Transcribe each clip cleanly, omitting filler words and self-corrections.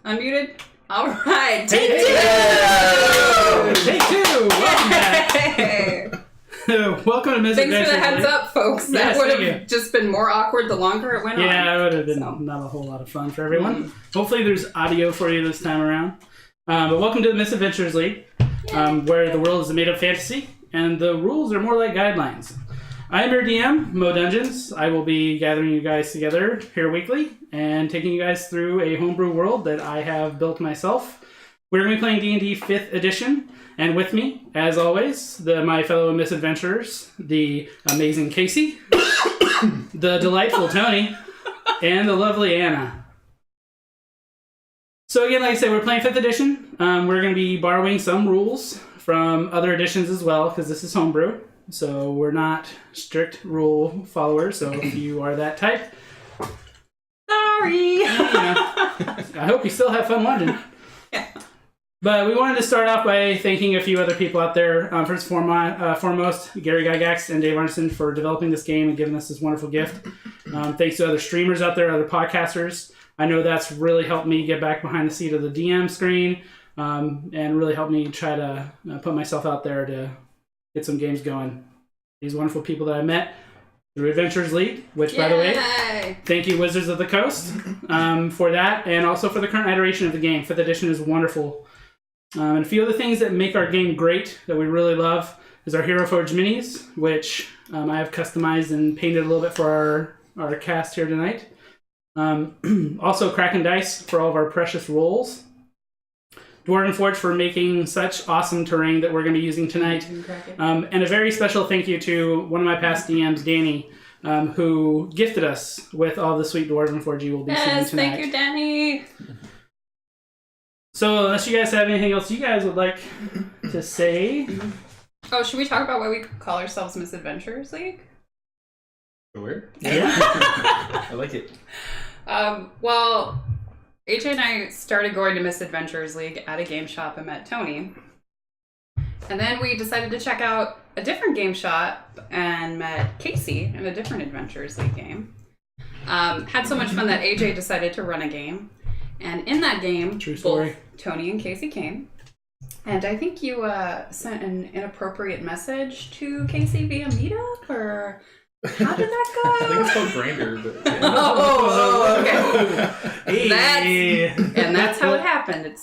Unmuted? All right. Take two! Take two! Welcome back. Welcome to Misadventurers. Thanks for the heads up, folks. That Yes, would thank have just been more awkward the longer it went on. Yeah, it would have been not a whole lot of fun for everyone. Hopefully there's audio for you this time around. But welcome to the Misadventurers League, where the world is made of fantasy, and the rules are more like guidelines. I am your DM, Mo Dungeons. I will be gathering you guys together here weekly and taking you guys through a homebrew world that I have built myself. We're going to be playing D&D 5th edition, and with me, as always, my fellow misadventurers, the amazing Casey, the delightful Tony, and the lovely Anna. So again, like I said, we're playing 5th edition. We're going to be borrowing some rules from other editions as well, because this is homebrew. So we're not strict rule followers, so if you are that type, sorry. I hope you still have fun watching. Yeah. But we wanted to start off by thanking a few other people out there. First and foremost, Gary Gygax and Dave Arneson for developing this game and giving us this wonderful gift. Thanks to other streamers out there, other podcasters. I know that's really helped me get back behind the seat of the DM screen and really helped me try to put myself out there to get some games going. These wonderful people that I met through Adventures League, which, by the way, thank you, Wizards of the Coast, for that, and also for the current iteration of the game. 5th edition is wonderful. And a few of the things that make our game great that we really love is our Hero Forge minis, which I have customized and painted a little bit for our cast here tonight. Also, Kraken Dice for all of our precious rolls. Dwarven Forge for making such awesome terrain that we're going to be using tonight. And a very special thank you to one of my past DMs, Danny, who gifted us with all the sweet Dwarven Forge you will be seeing tonight. Yes, thank you, Danny. So, unless you guys have anything else you guys would like to say. Oh, should we talk about why we call ourselves Misadventurers League? Sure. Yeah. I like it. Well, AJ and I started going to Misadventurers League at a game shop and met Tony. And then we decided to check out a different game shop and met Casey in a different Adventures League game. Had so much fun that AJ decided to run a game. And in that game, True story. both Tony and Casey came. And I think you sent an inappropriate message to Casey via Meetup, or how did that go? I think it's called Brander, but yeah. Oh, okay. Hey. That's how it happened.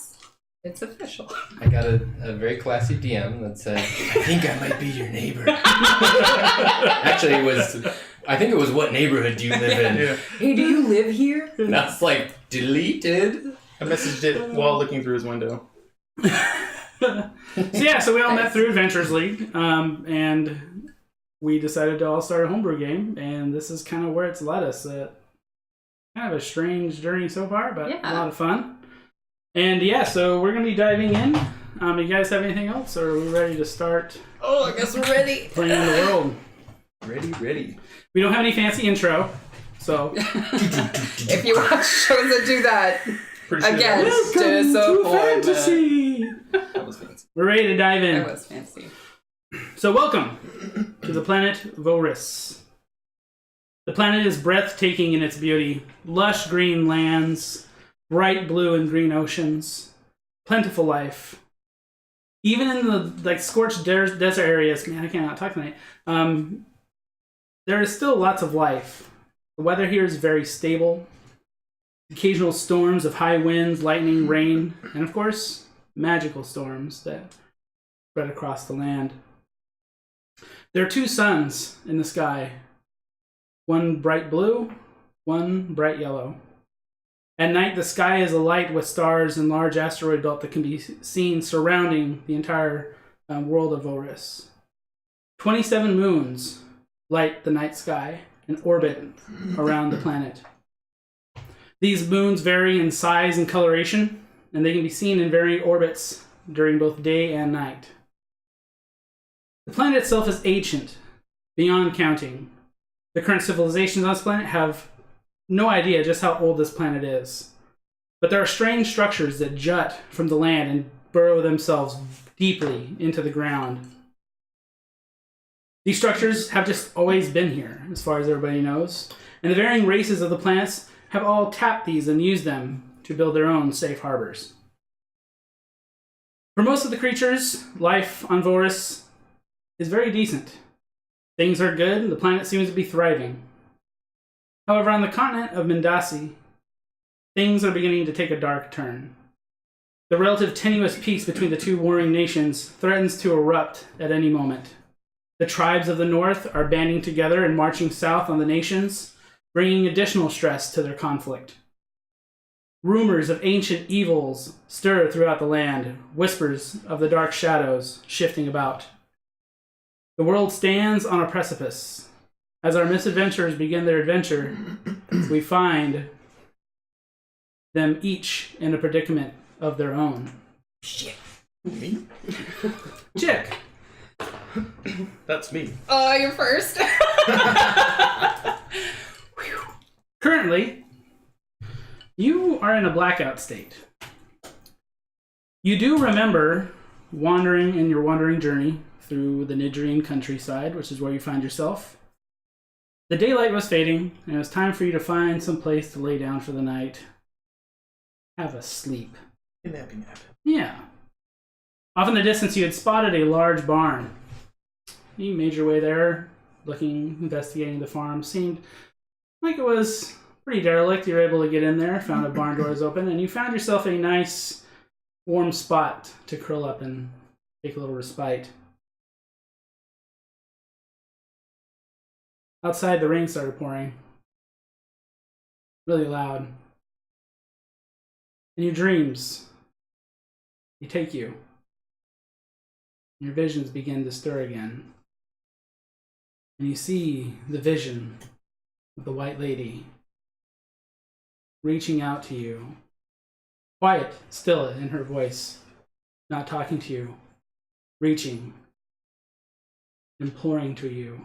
It's official. I got a very classy DM that said, I think I might be your neighbor. Actually, I think it was, what neighborhood do you live in? Yeah. Hey, do you live here? And I was like, deleted. I messaged it while looking through his window. So we all met through Adventures League, and we decided to all start a homebrew game, and this is kind of where it's led us. Kind of a strange journey so far, but a lot of fun. And so we're going to be diving in. You guys have anything else, or are we ready to start? Oh, I guess we're ready. Playing in the world. Ready. We don't have any fancy intro, so. If you watch shows that do that, Pretty sure again, Welcome to disappointment. fantasy. That was fancy. We're ready to dive in. That was fancy. So welcome to the planet Vo'Rys. The planet is breathtaking in its beauty. Lush green lands, bright blue and green oceans, plentiful life. Even in the scorched desert areas, man, I cannot talk tonight. There is still lots of life. The weather here is very stable. Occasional storms of high winds, lightning, rain, and of course, magical storms that spread across the land. There are 2 suns in the sky. One bright blue, one bright yellow. At night, the sky is alight with stars and large asteroid belt that can be seen surrounding the entire world of Vo'Rys. 27 moons light the night sky and orbit around the planet. These moons vary in size and coloration, and they can be seen in varying orbits during both day and night. The planet itself is ancient, beyond counting. The current civilizations on this planet have no idea just how old this planet is. But there are strange structures that jut from the land and burrow themselves deeply into the ground. These structures have just always been here, as far as everybody knows. And the varying races of the planets have all tapped these and used them to to build their own safe harbors. For most of the creatures, life on Vo'Rys is very decent. Things are good, the planet seems to be thriving. However, on the continent of Mindasi, things are beginning to take a dark turn. The relative tenuous peace between the two warring nations threatens to erupt at any moment. The tribes of the north are banding together and marching south on the nations, bringing additional stress to their conflict. Rumors of ancient evils stir throughout the land, whispers of the dark shadows shifting about. The world stands on a precipice. As our misadventurers begin their adventure, we find them each in a predicament of their own. Shit. Me? Jiik. That's me. Oh, you're first. Currently, you are in a blackout state. You do remember wandering in your wandering journey through the Nidrian countryside, which is where you find yourself. The daylight was fading, and it was time for you to find some place to lay down for the night. Have a sleep. A nappy nap. Yeah. Off in the distance, you had spotted a large barn. You made your way there, investigating the farm. Seemed like it was pretty derelict. You were able to get in there, found the barn doors open, and you found yourself a nice, warm spot to curl up and take a little respite. Outside, the rain started pouring. Really loud. And your dreams, they take you. Your visions begin to stir again. And you see the vision of the White Lady reaching out to you. Quiet, still in her voice, not talking to you, reaching, imploring to you.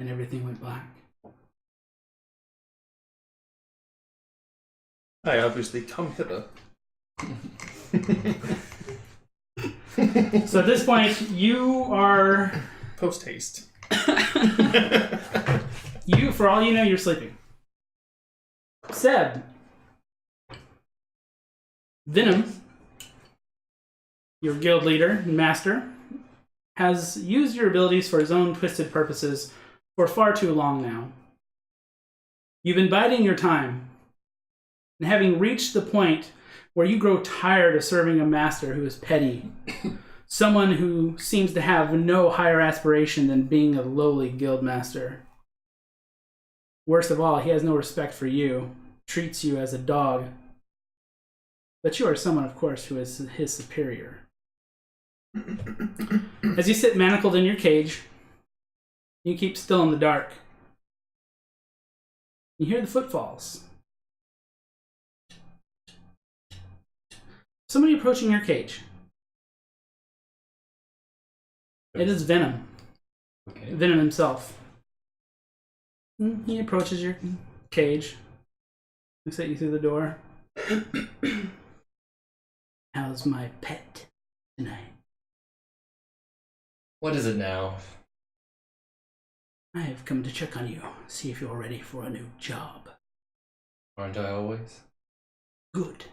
And everything went black. I obviously come hither. So at this point, you are... Post haste. You, for all you know, you're sleeping. Seb. Venom, your guild leader and master, has used your abilities for his own twisted purposes for far too long now. You've been biding your time, and having reached the point where you grow tired of serving a master who is petty, someone who seems to have no higher aspiration than being a lowly guild master. Worst of all, he has no respect for you, treats you as a dog. But you are someone, of course, who is his superior. As you sit manacled in your cage, you keep still in the dark. You hear the footfalls. Somebody approaching your cage. It is Venom. Okay. Venom himself. He approaches your cage. Looks at you through the door. How's my pet tonight? What is it now? I have come to check on you, see if you're ready for a new job. Aren't I always? Good.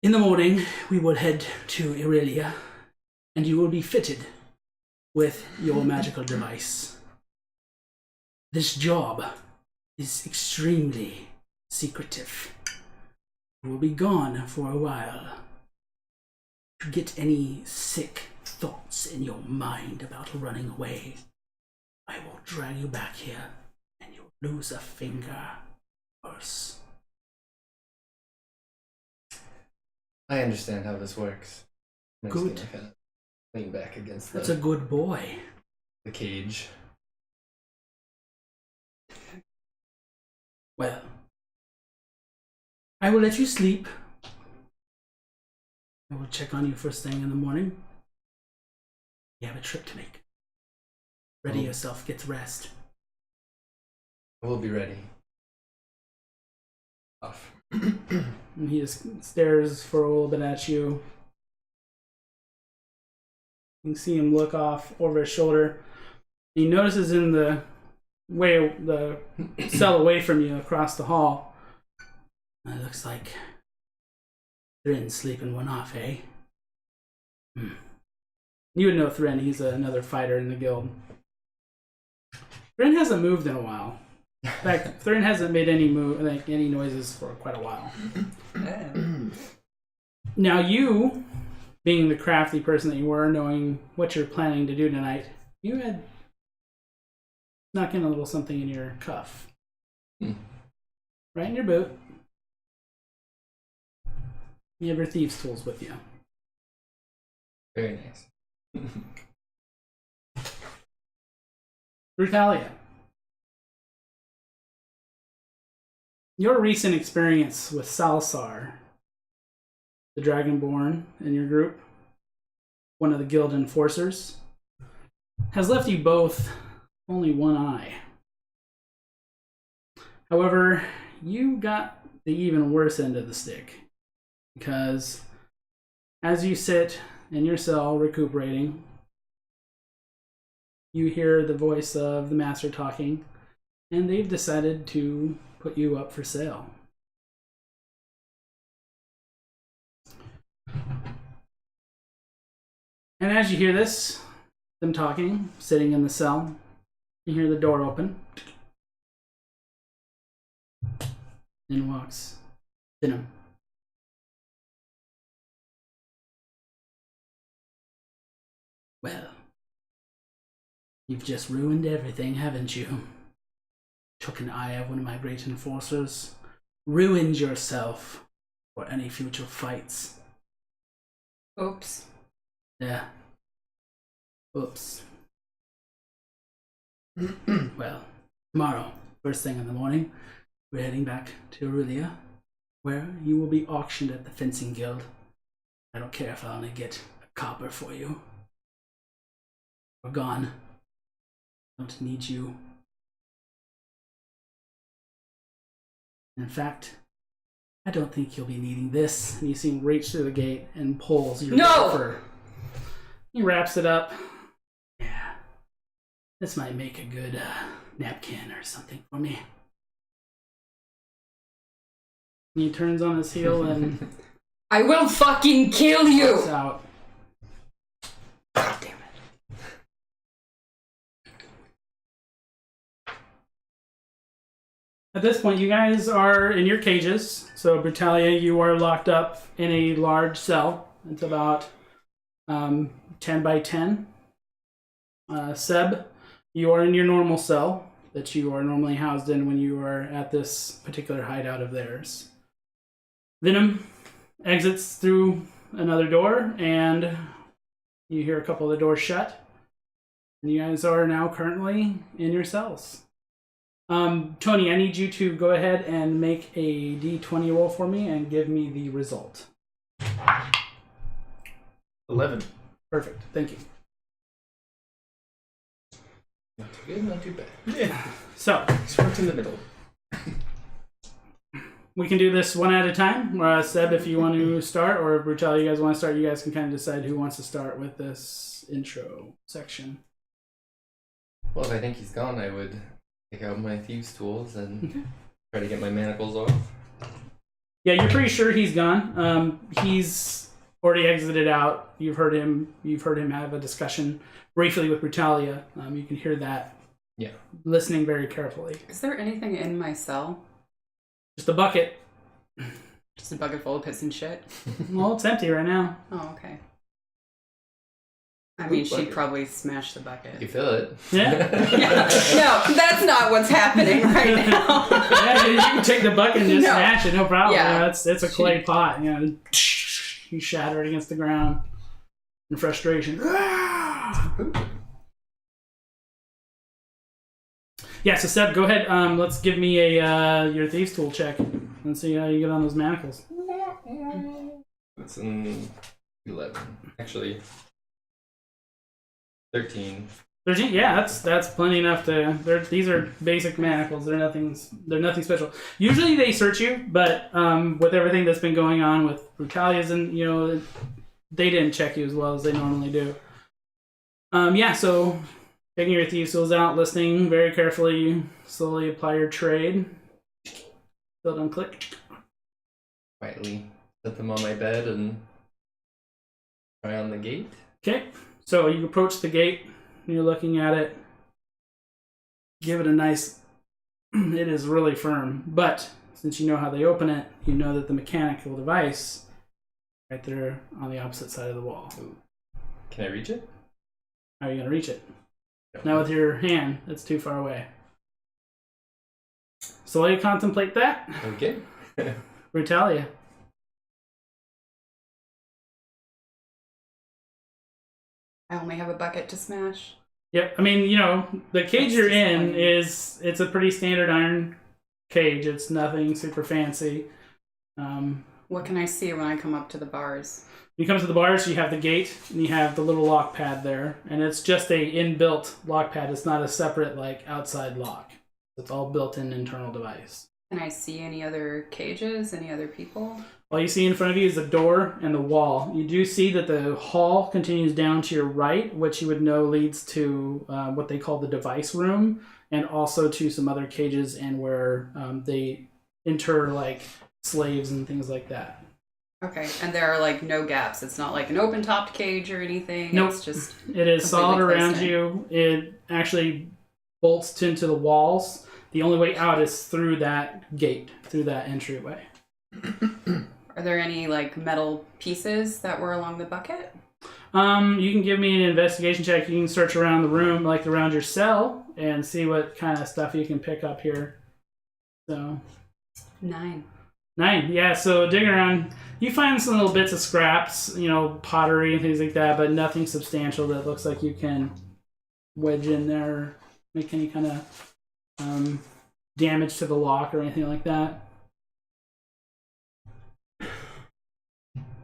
In the morning, we will head to Irelia, and you will be fitted with your magical device. This job is extremely secretive. You will be gone for a while. If you get any sick thoughts in your mind about running away, I will drag you back here, and you'll lose a finger. Worse. I understand how this works. I'm just Good. gonna kind of lean back against That's a good boy. the cage. Well, I will let you sleep. I will check on you first thing in the morning. You have a trip to make. Ready yourself, get to rest. I will be ready. Off. And he just stares for a little bit at you. You can see him look off over his shoulder. He notices in the the cell away from you across the hall. It looks like Thrin's sleeping one off, eh? You would know Thrin. He's another fighter in the guild. Thrin hasn't moved in a while. In fact, Thrin hasn't made any noises for quite a while. Now you, being the crafty person that you were, knowing what you're planning to do tonight, you had snuck in a little something in your cuff. Right in your boot. You have your thieves' tools with you. Very nice. Brutalia. Your recent experience with Salsar, the Dragonborn in your group, one of the guild enforcers, has left you both only one eye. However, you got the even worse end of the stick, because as you sit in your cell recuperating, you hear the voice of the master talking, and they've decided to put you up for sale. And as you hear this, them talking, sitting in the cell, you hear the door open. In walks Venom. Well, you've just ruined everything, haven't you? Took an eye of one of my great enforcers. Ruined yourself for any future fights. Oops. Yeah. Oops. Well, tomorrow, first thing in the morning, we're heading back to Aurelia, where you will be auctioned at the Fencing Guild. I don't care if I only get a copper for you. We're gone. Don't need you. In fact, I don't think you'll be needing this. And you see him reach through the gate and pulls your fur. He wraps it up. Yeah. This might make a good napkin or something for me. And he turns on his heel and I will fucking kill you! walks out. God damn it. At this point, you guys are in your cages. So, Brutalia, you are locked up in a large cell. It's about 10 by 10. Seb, you are in your normal cell that you are normally housed in when you are at this particular hideout of theirs. Venom exits through another door, and you hear a couple of the doors shut. And you guys are now currently in your cells. Tony, I need you to go ahead and make a D20 roll for me and give me the result. 11. Perfect. Thank you. Not too good, not too bad. Yeah. So, It's right in the middle. we can do this one at a time. Seb, if you want to start, or Brutalia, you guys want to start, you guys can kind of decide who wants to start with this intro section. Well, if I think he's gone, I would take out my thieves' tools and try to get my manacles off. Yeah, you're pretty sure he's gone. He's already exited out. You've heard him have a discussion briefly with Brutalia. You can hear that. Yeah. Listening very carefully. Is there anything in my cell? Just a bucket. Just a bucket full of piss and shit? Well, it's empty right now. Oh, okay. I mean, she'd bucket. probably smash the bucket. You fill it. Yeah. No, that's not what's happening right now. Yeah, you can take the bucket and just No. smash it, no problem. Yeah. You know, it's a clay pot. You know, you shatter it against the ground in frustration. Yeah, so Seb, go ahead. Let's give me a your thieves tool check and see how you get on those manacles. It's an 11. Actually, 13. 13, yeah, that's plenty enough to. These are basic manacles. They're nothing special. Usually they search you, but with everything that's been going on with Brutalias and they didn't check you as well as they normally do. Yeah, so Taking your thieves' tools out, listening very carefully, you slowly apply your trade. Still don't click. Quietly set them on my bed and try on the gate. Okay, so you approach the gate, you're looking at it. Give it a nice... It is really firm, but since you know how they open it, you know that the mechanical device right there on the opposite side of the wall. Ooh. Can I reach it? How are you going to reach it? Now with your hand, it's too far away. So while you contemplate that, Okay. Brutalia. I only have a bucket to smash. Yep, I mean, you know, the cage you're in it's a pretty standard iron cage. It's nothing super fancy. What can I see when I come up to the bars? You come to the bars, you have the gate, and you have the little lock pad there, and it's just a inbuilt lock pad. It's not a separate, like, outside lock. It's all built-in internal device. Can I see any other cages, any other people? All you see in front of you is the door and the wall. You do see that the hall continues down to your right, which you would know leads to what they call the device room, and also to some other cages and where they inter, like, slaves and things like that. Okay, and there are like no gaps. It's not like an open-topped cage or anything. Nope. It's just It is solid completely around closed in. you. It actually bolts into the walls. The only way out is through that gate, through that entryway. Are there any like metal pieces that were along the bucket? You can give me an investigation check. You can search around the room, like around your cell, and see what kind of stuff you can pick up here. So 9. 9, yeah. So digging around, you find some little bits of scraps, you know, pottery and things like that, but nothing substantial that looks like you can wedge in there, or make any kind of damage to the lock or anything like that.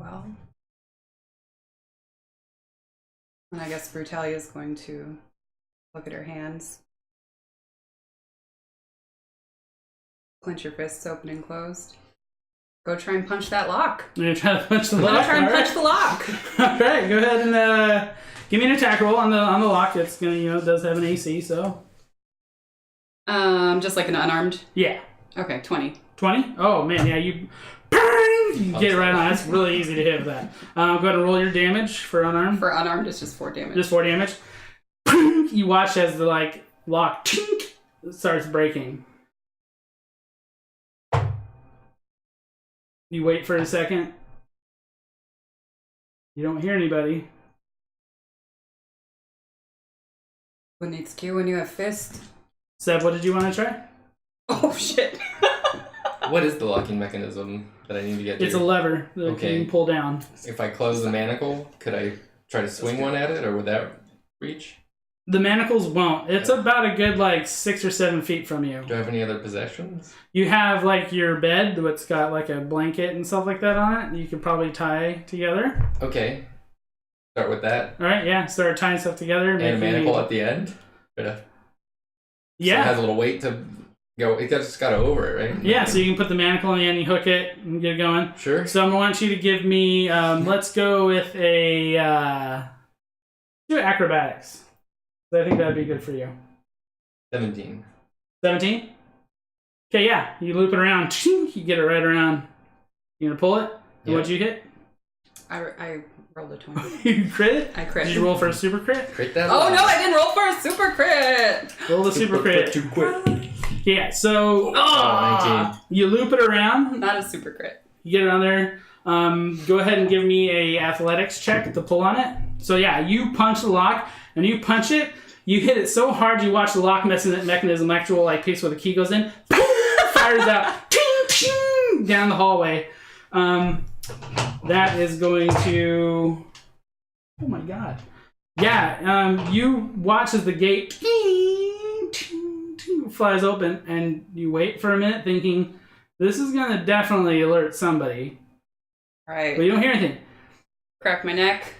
Well, and I guess Brutalia is going to look at her hands. Clench your fists open and closed. Go try and punch that lock. You're gonna try to punch the I'm lock. gonna try and All right. punch the lock. All right, go ahead and give me an attack roll on the lock. It's gonna, you know, it does have an AC, so Just like an unarmed. yeah. Okay, 20. 20? Oh man, yeah, you get it right on. That's really easy to hit with that. Go ahead and roll your damage for unarmed. For unarmed, it's just 4 damage. Just 4 damage. You watch as the like lock starts breaking. You wait for a second. You don't hear anybody. When it's cute when you have fist. Seb, what did you want to try? Oh shit. What is the locking mechanism that I need to get to? It's a lever that Okay. you can pull down. If I close the manacle, could I try to swing one at it, or would that reach? The manacles won't. It's about a good like 6 or 7 feet from you. Do I have any other possessions? You have like your bed, that's got like a blanket and stuff like that on it. You could probably tie together. Okay. Start with that. All right, yeah. Start tying stuff together. And a manacle at the end? So it Yeah. has a little weight to go. It just got to over it, right? Yeah, so you can put the manacle on the end, you hook it, and get it going. Sure. So I want you to give me, let's go with do acrobatics. I think that'd be good for you. 17. 17? Okay, yeah. You loop it around. You get it right around. You gonna pull it? And Yeah. what'd you hit? I rolled a 20. You crit it? I crit. Did you roll for a super crit? Crit that Oh one. no, I didn't roll for a super crit! Roll the super crit. Too quick. Yeah, so 19. you loop it around. Not a super crit. You get it on there. Go ahead and give me a athletics check to pull on it. So yeah, you punch the lock, and you punch it. You hit it so hard, you watch the lock mechanism, actual like piece where the key goes in, fires out, ting, ting, down the hallway. That is going to. Oh my god. Yeah, you watch as the gate ting, ting, ting, flies open, and you wait for a minute, thinking this is gonna definitely alert somebody, Right. but you don't hear anything. Crack my neck.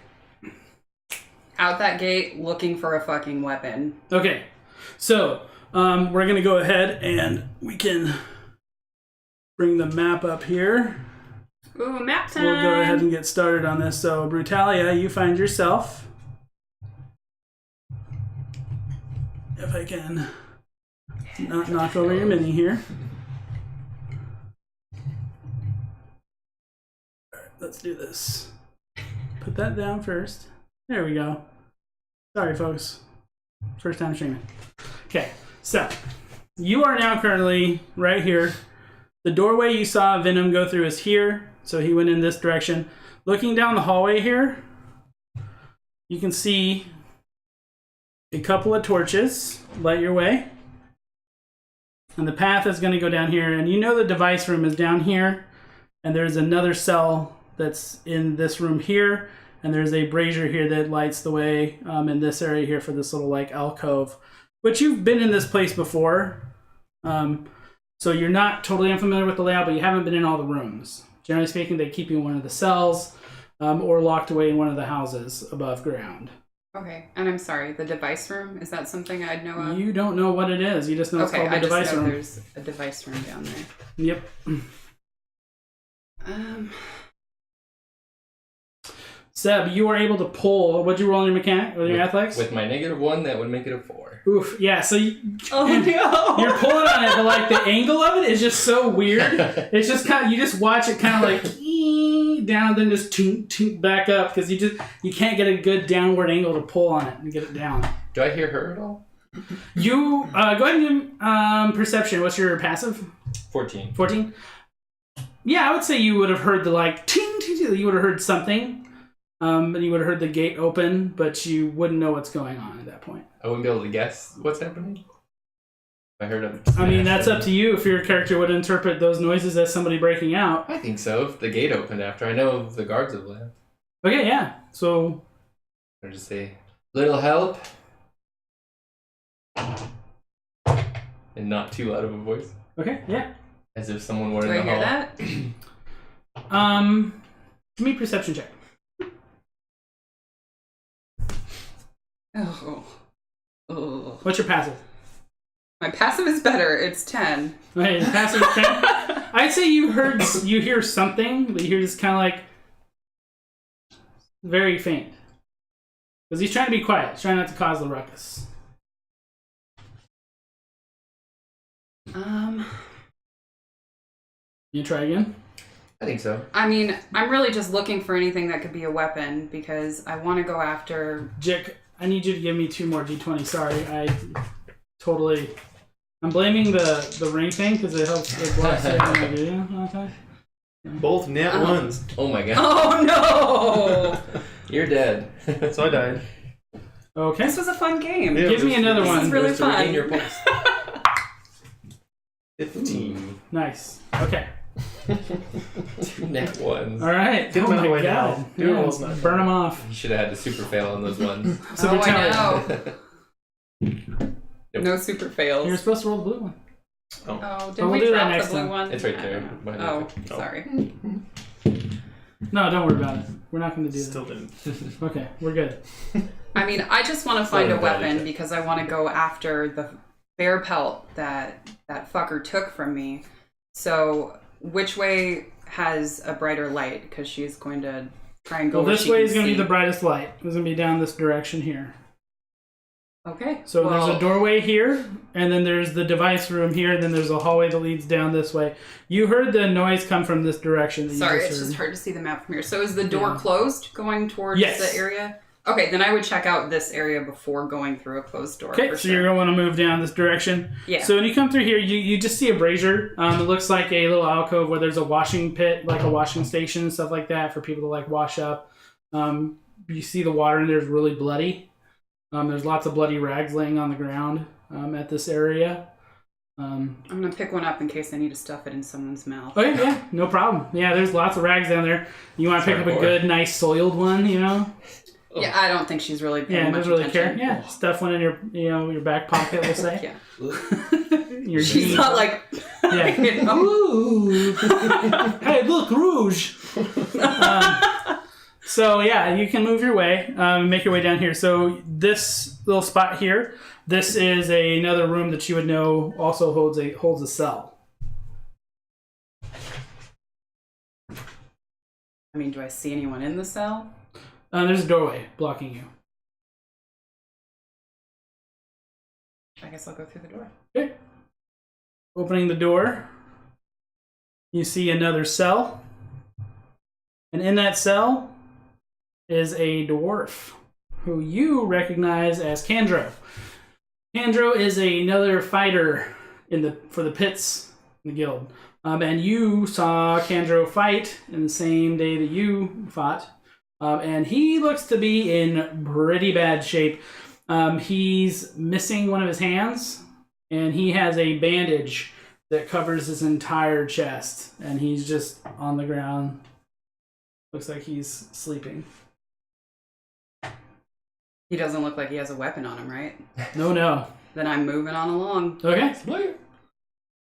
Out that gate, looking for a fucking weapon. Okay, so we're gonna go ahead and we can bring the map up here. Ooh, map time! We'll go ahead and get started on this. So, Brutalia, you find yourself if I can not knock over your mini here. Alright, let's do this. Put that down first. There we go. Sorry, folks. First time streaming. Okay, so you are now currently right here. The doorway you saw Venom go through is here, so he went in this direction. Looking down the hallway here, you can see a couple of torches light your way. And the path is going to go down here, and you know the device room is down here, and there's another cell that's in this room here, and there's a brazier here that lights the way in this area here for this little like alcove. But you've been in this place before, so you're not totally unfamiliar with the layout, but you haven't been in all the rooms. Generally speaking, they keep you in one of the cells or locked away in one of the houses above ground. Okay, and I'm sorry, the device room, is that something I'd know of? You don't know what it is. You just know it's Okay, called the I just device know room. there's a device room down there. Yep. Seb, you are able to pull. What'd you roll on your mechanic or your athletics? With my -1, that would make it a 4. Oof. Yeah. So Oh no! you're pulling on it, but like the angle of it is just so weird. It's just kind of, you just watch it kind of like down, then just toot back up because you can't get a good downward angle to pull on it and get it down. Do I hear her at all? You go ahead and do perception. What's your passive? 14. 14. Yeah, I would say you would have heard the like ting ting ting. You would have heard something. And you would have heard the gate open, but you wouldn't know what's going on at that point. I wouldn't be able to guess what's happening. I heard him. I mean, that's up to you if your character would interpret those noises as somebody breaking out. I think so. If the gate opened after, I know the guards have left. Okay, yeah. So, Or just say, little help. And not too loud of a voice. okay, yeah. As if someone were Do in I the hear hall. that? Give me a perception check. Oh. What's your passive? My passive is better. It's 10. Okay, your passive is 10. I'd say you hear something, but you hear this kind of like very faint. Because he's trying to be quiet. He's trying not to cause the ruckus. You try again? I think so. I mean, I'm really just looking for anything that could be a weapon because I want to go after... Jiik, I need you to give me 2 more D20. Sorry, I'm blaming the ring thing because it helps it blocks it when I do. Okay. Both nat ones. Oh my god. Oh no! You're dead. So I died. Okay. This was a fun game. Yeah. Give me another This one. is really Just to regain fun. your pulse. 15. Nice. Okay. 2 net ones. All right. Get oh them out of my the way god. now. Do rolls not burn them off. You should have had the super fail on those ones. So Oh, I Brutalia. know. Nope. No super fails. You're supposed to roll the blue one. Oh, did But we'll we do that drop next the blue time. one? It's right I there. don't know. behind Oh, the sorry. No, don't worry about it. We're not going to do Still that. didn't. Okay, we're good. I mean, I just want to find a Sorry about weapon it. because I want to go after the bear pelt that fucker took from me. So, which way has a brighter light? Because she's going to try and go Well, where this she way can is going to be see. the brightest light. It's going to be down this direction here. Okay. So well, there's a doorway here, and then there's the device room here, and then there's a hallway that leads down this way. You heard the noise come from this direction. That Sorry, you it's just just heard. hard to see the map from here. So is the door Yeah. closed going towards Yes. the area? Okay, then I would check out this area before going through a closed door. Okay, for so sure. you're going to want to move down this direction. Yeah. So when you come through here, you just see a brazier. It looks like a little alcove where there's a washing pit, like a washing station and stuff like that for people to like wash up. You see the water in there is really bloody. There's lots of bloody rags laying on the ground at this area. I'm going to pick one up in case I need to stuff it in someone's mouth. Okay, yeah, no problem. Yeah, there's lots of rags down there. You want to pick up a Hardcore. good, nice, soiled one, you know? Yeah, I don't think she's really paying Yeah, much doesn't really care. attention. Yeah, stuff one in your, your back pocket, we'll say. Yeah. Your She's jeans. not like... Yeah. you know? Ooh. Hey, look, rouge. So yeah, you can move your way, make your way down here. So this little spot here, this is another room that you would know also holds a cell. I mean, do I see anyone in the cell? There's a doorway blocking you. I guess I'll go through the door. Okay. Opening the door, you see another cell. And in that cell is a dwarf who you recognize as Kandro. Kandro is another fighter for the pits in the guild. And you saw Kandro fight in the same day that you fought. And he looks to be in pretty bad shape. He's missing one of his hands, and he has a bandage that covers his entire chest. And he's just on the ground. Looks like he's sleeping. He doesn't look like he has a weapon on him, right? No. Then I'm moving on along. Okay.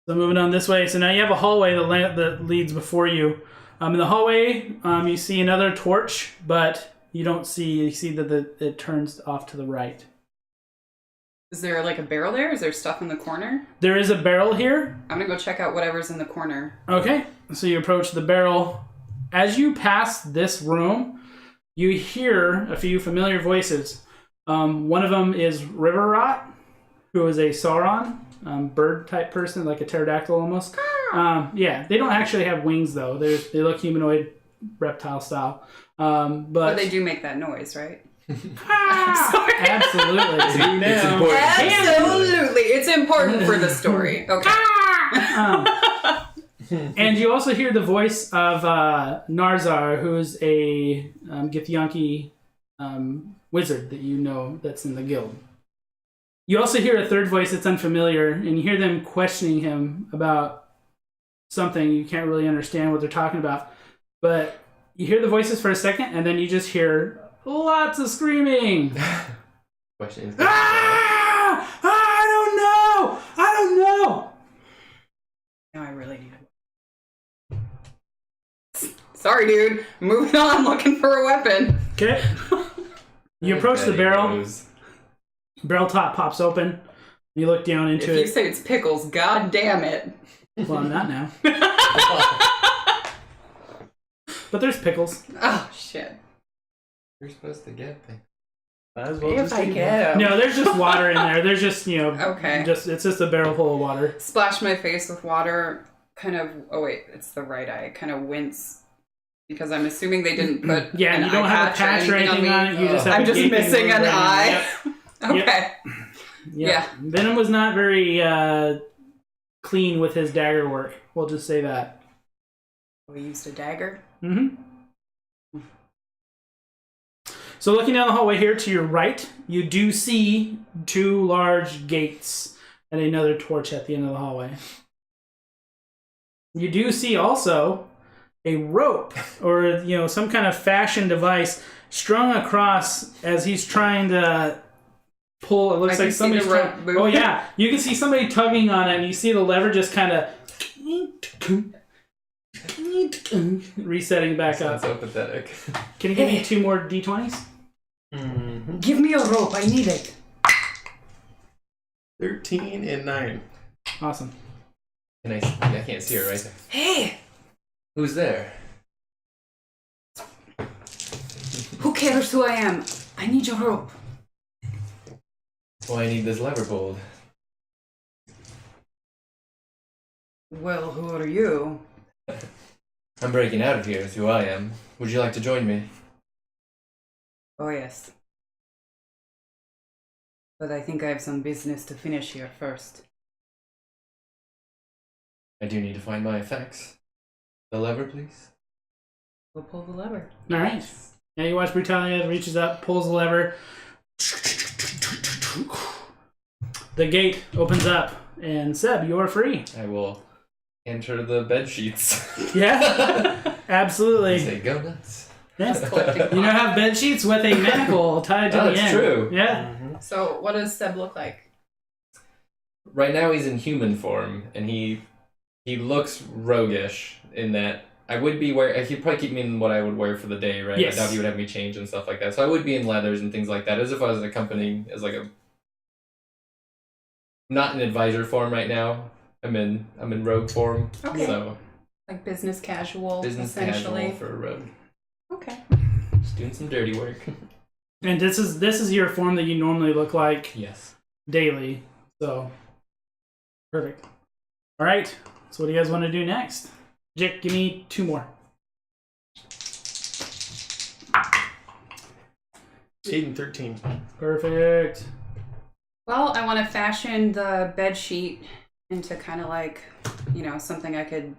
So moving on this way. So now you have a hallway that leads before you. In the hallway, you see another torch, but you see that it turns off to the right. Is there like a barrel there? Is there stuff in the corner? There is a barrel here. I'm gonna go check out whatever's in the corner. Okay. So you approach the barrel. As you pass this room, you hear a few familiar voices. One of them is River Rot, who is a Sauron bird type person, like a pterodactyl almost. Yeah, they don't actually have wings though. They look humanoid, reptile style. But they do make that noise, right? Absolutely. It's important. Absolutely. It's important for the story. Okay. And you also hear the voice of Narzar, who's a Githyanki wizard that you know that's in the guild. You also hear a third voice that's unfamiliar, and you hear them questioning him about something. You can't really understand what they're talking about. But you hear the voices for a second, and then you just hear lots of screaming. Questions. Ah! I don't know! Now I really need it. Sorry, dude. Moving on, looking for a weapon. Okay. You approach the barrel. Barrel top pops open. You look down into it. If you say it's pickles, god damn it. Well, I'm not now. But there's pickles. Oh, shit. You're supposed to get things. Might as well If just I eat get 'em. No, there's just water in there. There's just, Okay. it's just a barrel full of water. Splash my face with water, kind of, oh wait, it's the right eye, kind of wince, because I'm assuming they didn't put Yeah, an you don't eye have a patch or anything on it. You just have I'm a just gaping missing wound an right eye. now. Okay. Yeah. Venom was not very clean with his dagger work. We'll just say that. We used a dagger. Mm-hmm. So looking down the hallway here to your right, you do see two large gates and another torch at the end of the hallway. You do see also a rope or some kind of fashion device strung across as he's trying to pull. It looks like somebody's oh yeah, you can see somebody tugging on it, and you see the lever just kind of resetting back up. That's so pathetic. Can you give me 2 more d20s? Mm-hmm. Give me a rope, I need it. 13 and 9. Awesome. I can't see her right there. Hey, Who's there? who cares who I am? I need your rope. Well, I need this lever pulled. Well, who are you? I'm breaking out of here is who I am. Would you like to join me? Oh, yes. But I think I have some business to finish here first. I do need to find my effects. The lever, please. We'll pull the lever. All right. Now you watch Brutalia reaches up, pulls the lever. The gate opens up, and Seb, you are free. I will enter the bed sheets. Yeah, absolutely. Say go nuts. Yes. Collecting You now have bed sheets with a manacle tied to the That's end. true. Yeah. Mm-hmm. So, what does Seb look like? Right now he's in human form, and he looks roguish in that I would be he'd probably keep me in what I would wear for the day, right? Yes. I doubt he would have me change and stuff like that. So I would be in leathers and things like that, as if I was accompanying as like a not in advisor form right now. I'm in rogue form. Okay. So Like business casual, business essentially. casual for a rogue. Okay. Just doing some dirty work. And this is your form that you normally look like Yes. daily. So, perfect. All right. So what do you guys want to do next? Jiik, give me 2 more. 8 and 13. Perfect. Well, I want to fashion the bed sheet into kind of like, something I could.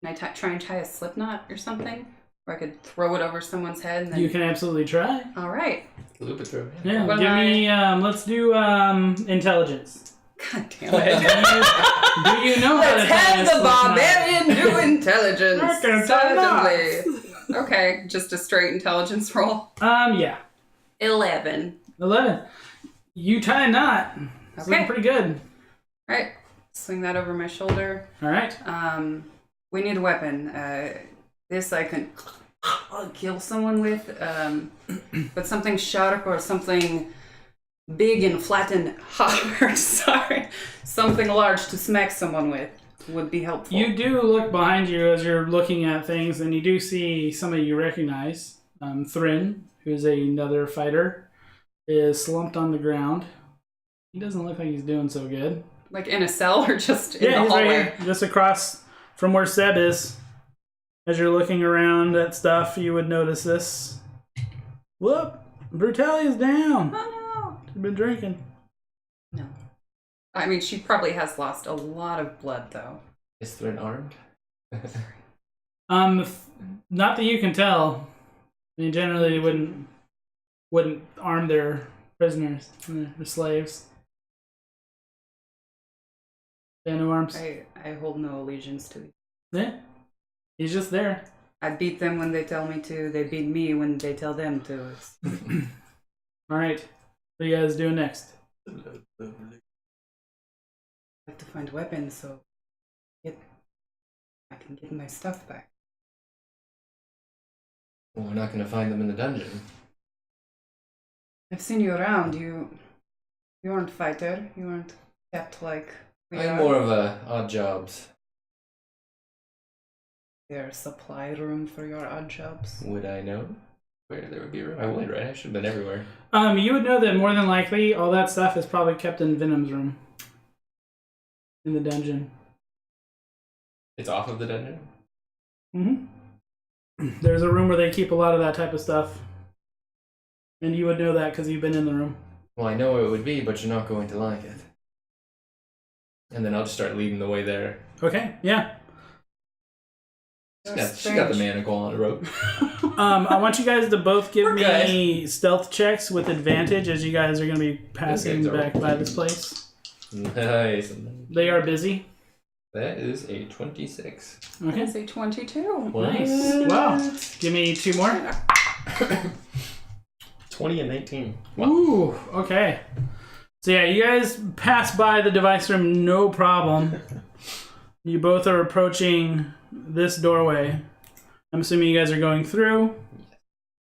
Can I try and tie a slip knot or something? Or I could throw it over someone's head and then. You can absolutely try. All right. Loop it through. Yeah, What give am me, let's do intelligence. God damn it. Do you know how to Let's tie a have the slip knot? barbarian do intelligence. I can tie Certainly. Okay, just a straight intelligence roll. Yeah. 11. 11. You tie a knot. It's looking Okay. pretty good. All right. Swing that over my shoulder. All right. We need a weapon. This I can kill someone with, but something sharp or something big and flat and hard. Sorry, something large to smack someone with would be helpful. You do look behind you as you're looking at things, and you do see somebody you recognize. Thrin, who's another fighter, is slumped on the ground. He doesn't look like he's doing so good. Like in a cell or just in the he's hallway? right here, just across from where Seb is. As you're looking around at stuff, you would notice this. Whoop! Brutalia's down. Oh She's been drinking. no. No. I mean, she probably has lost a lot of blood, though. Is Thrin armed? Not that you can tell. I mean, generally, they wouldn't arm their prisoners, their slaves. They have no arms. I hold no allegiance to these. Yeah, he's just there. I beat them when they tell me to. They beat me when they tell them to. All right, what are you guys doing next? I have to find weapons so I can get my stuff back. Well, we're not going to find them in the dungeon. I've seen you around. You aren't fighter. You aren't kept like we I'm are. more of a odd jobs. There's supply room for your odd jobs. Would I know where there would be room? I would, right? I should have been everywhere. You would know that more than likely all that stuff is probably kept in Venom's room. In the dungeon. It's off of the dungeon? Mm-hmm. There's a room where they keep a lot of that type of stuff. And you would know that because you've been in the room. Well, I know where it would be, but you're not going to like it. And then I'll just start leading the way there. Okay, yeah. She got the manacle on a rope. I want you guys to both give We're me stealth checks with advantage as you guys are going to be passing Okay, back by this place. Nice. They are busy. That is a 26. Okay. I say 22. Nice. Wow. Give me 2 more. 20 and 19. Wow. Ooh, okay. So yeah, you guys pass by the device room, no problem. You both are approaching this doorway. I'm assuming you guys are going through.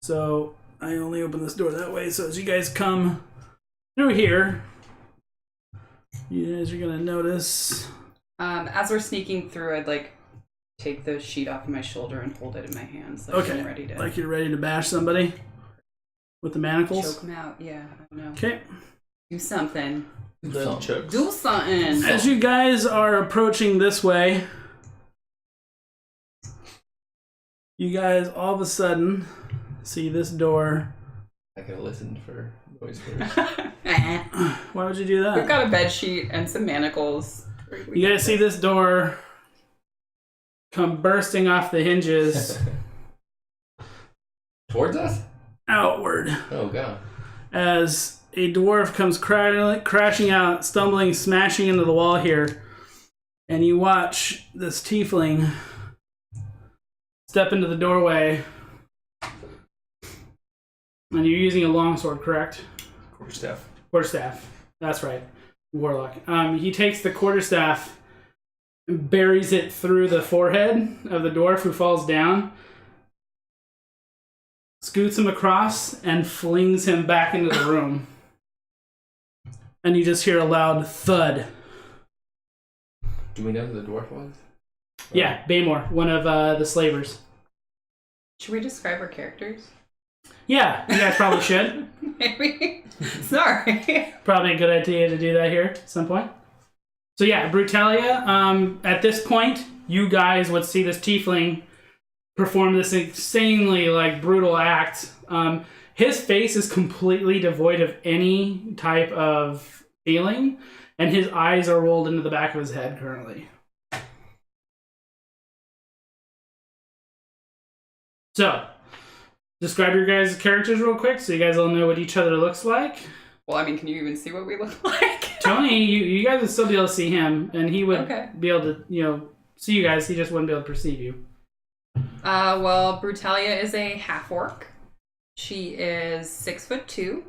So I only open this door that way. So as you guys come through here, you guys are gonna notice. As we're sneaking through, I'd take the sheet off of my shoulder and hold it in my hands. Like Okay. I'm ready to Like you're ready to bash somebody with the manacles. choke them out. Yeah, I don't know. Okay. Do something. The chokes. Do something. As you guys are approaching this way, you guys all of a sudden see this door. I could have listened for noise first. Why would you do that? We've got a bed sheet and some manacles. You guys see this door come bursting off the hinges Towards us? outward Oh, God. as a dwarf comes crashing out, stumbling, smashing into the wall here. And you watch this tiefling step into the doorway. And you're using a longsword, correct? Quarterstaff. Quarterstaff. That's right. Warlock. He takes the quarterstaff and buries it through the forehead of the dwarf who falls down, scoots him across, and flings him back into the room. And you just hear a loud thud. Do we know who the dwarf was? Yeah, Baymore, one of the slavers. Should we describe our characters? Yeah, you guys probably should. Maybe. Sorry. Probably a good idea to do that here at some point. So yeah, Brutalia, at this point, you guys would see this tiefling perform this insanely, like, brutal act. His face is completely devoid of any type of feeling, and his eyes are rolled into the back of his head currently. So, describe your guys' characters real quick so you guys all know what each other looks like. Well, I mean, can you even see what we look like? Tony, you guys would still be able to see him, and he would Okay. be able to, see you guys. He just wouldn't be able to perceive you. Well, Brutalia is a half-orc. She is 6'2".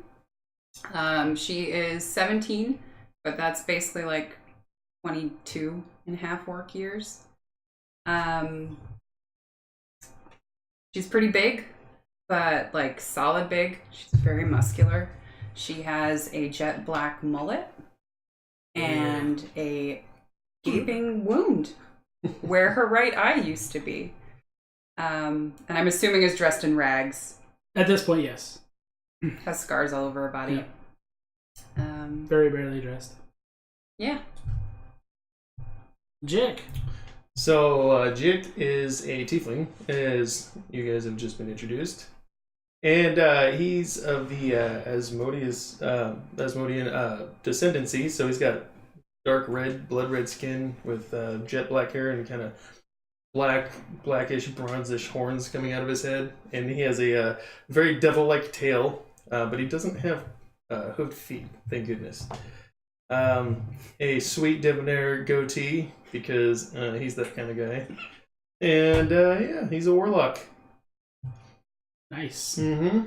She is 17, but that's basically like 22 and half-orc years. She's pretty big, but like solid big. She's very muscular. She has a jet black mullet and a gaping wound where her right eye used to be. And I'm assuming is dressed in rags. At this point, yes. Has scars all over her body. Very barely dressed. Yeah. Jiik. So, Jiik is a tiefling, as you guys have just been introduced. And he's of the Asmodean descendancy, so he's got dark red, blood red skin with jet black hair and kind of blackish, bronzish horns coming out of his head. And he has a very devil-like tail, but he doesn't have hoofed feet, thank goodness. A sweet debonair goatee, because he's that kind of guy. And yeah, he's a warlock. Nice. Mm-hmm.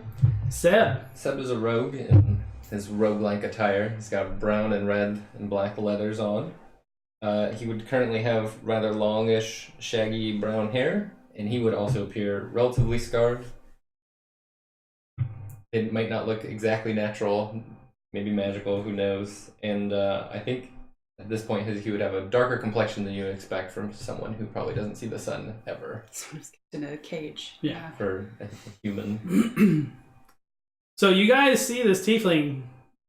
Seb. Seb is a rogue in his rogue-like attire. He's got brown and red and black leathers on. He would currently have rather longish, shaggy brown hair, and he would also appear relatively scarred. It might not look exactly natural, maybe magical, who knows. And I think at this point he would have a darker complexion than you would expect from someone who probably doesn't see the sun ever. Someone's kept in a cage. Yeah. For a human. So you guys see this tiefling,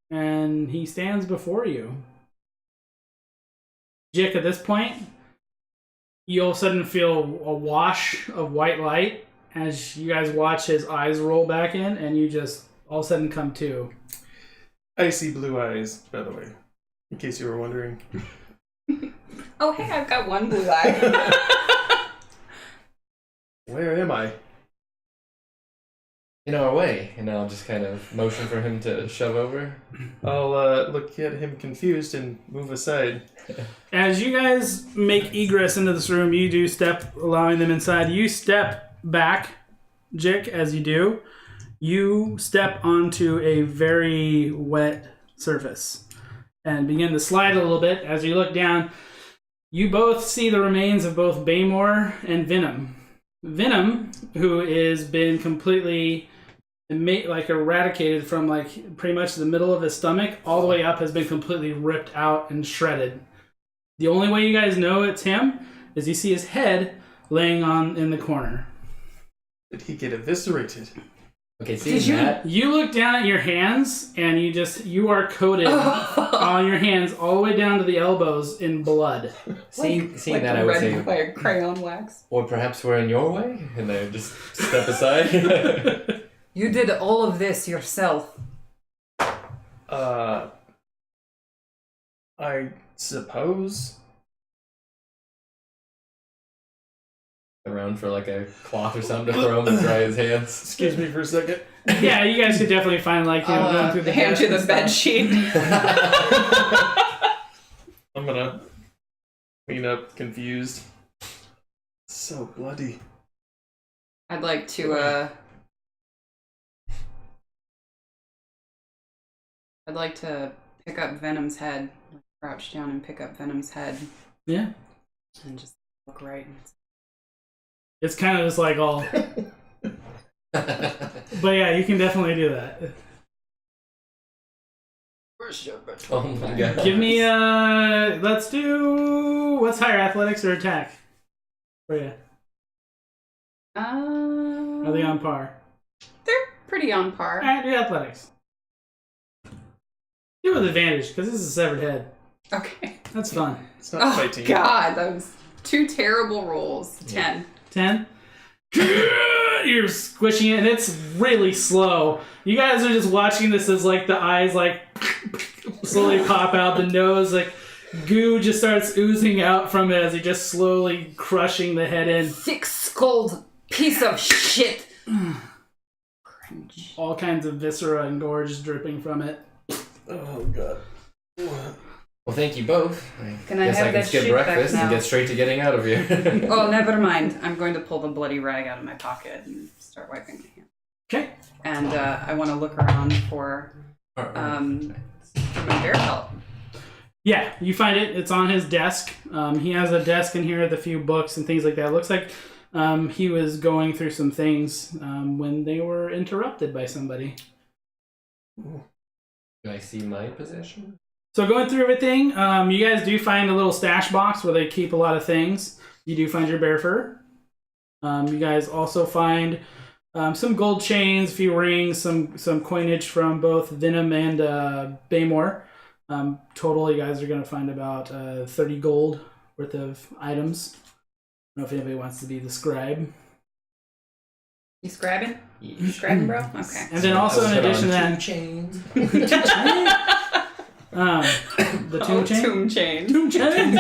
and he stands before you. Jiik, at this point, you all of a sudden feel a wash of white light as you guys watch his eyes roll back in, and you just all of a sudden come to. Icy blue eyes, by the way, in case you were wondering. Oh, hey, I've got one blue eye. Where am I? In our way, and I'll just kind of motion for him to shove over. I'll look at him confused and move aside. As you guys make egress into this room, you do step, allowing them inside. You step back, Jiik, as you do. You step onto a very wet surface and begin to slide a little bit. As you look down, you both see the remains of both Baymore and Venom. Venom, who has been completely eradicated from pretty much the middle of his stomach all the way up, has been completely ripped out and shredded. The only way you guys know it's him is you see his head laying in the corner. Did he get eviscerated? Okay, seeing that. You look down at your hands, and you are coated on your hands all the way down to the elbows in blood. Seeing that, I would say, by a crayon wax. or perhaps we're in your way, and I just step aside. You did all of this yourself. I suppose. Around for like a cloth or something to throw him and dry his hands. Excuse me for a second. Yeah, you guys could definitely find going through the hand to desk the and bed stuff. sheet. I'm gonna clean up, confused. So bloody. I'd like to pick up Venom's head. Crouch down and pick up Venom's head. Yeah. And just look right. It's kind of just like all... But yeah, you can definitely do that. Oh my god. Give me, let's do... What's higher, athletics or attack? For you. Are they on par? pretty on par. Alright, do athletics. Do with advantage, because this is a severed head. Okay. That's fun. It's not Oh, fighting. God. That was 2 terrible rolls. 10. 10. You're squishing it, and it's really slow. You guys are just watching this as, like, the eyes, like, slowly pop out. The nose, like, goo just starts oozing out from it as he just slowly crushing the head in. Thick-skulled piece of shit. Cringe. All kinds of viscera and gore just dripping from it. Oh god. Well, thank you both. Can I guess have I can that skip shit back breakfast and now? get straight to getting out of here. Oh, never mind. I'm going to pull the bloody rag out of my pocket and start wiping my hands. Okay. And I want to look around for my bear pelt. Yeah, you find it. It's on his desk. He has a desk in here with a few books and things like that. It looks like he was going through some things when they were interrupted by somebody. Do I see my possession? So going through everything, you guys do find a little stash box where they keep a lot of things. You do find your bear fur. You guys also find some gold chains, a few rings, some coinage from both Venom and Baymore. Total, you guys are going to find about 30 gold worth of items. I don't know if anybody wants to be the scribe. You scribing? Yeah. You scribing, bro? Okay. And then also in addition to that... chains. the tomb chain? Tomb chain. Tomb chains.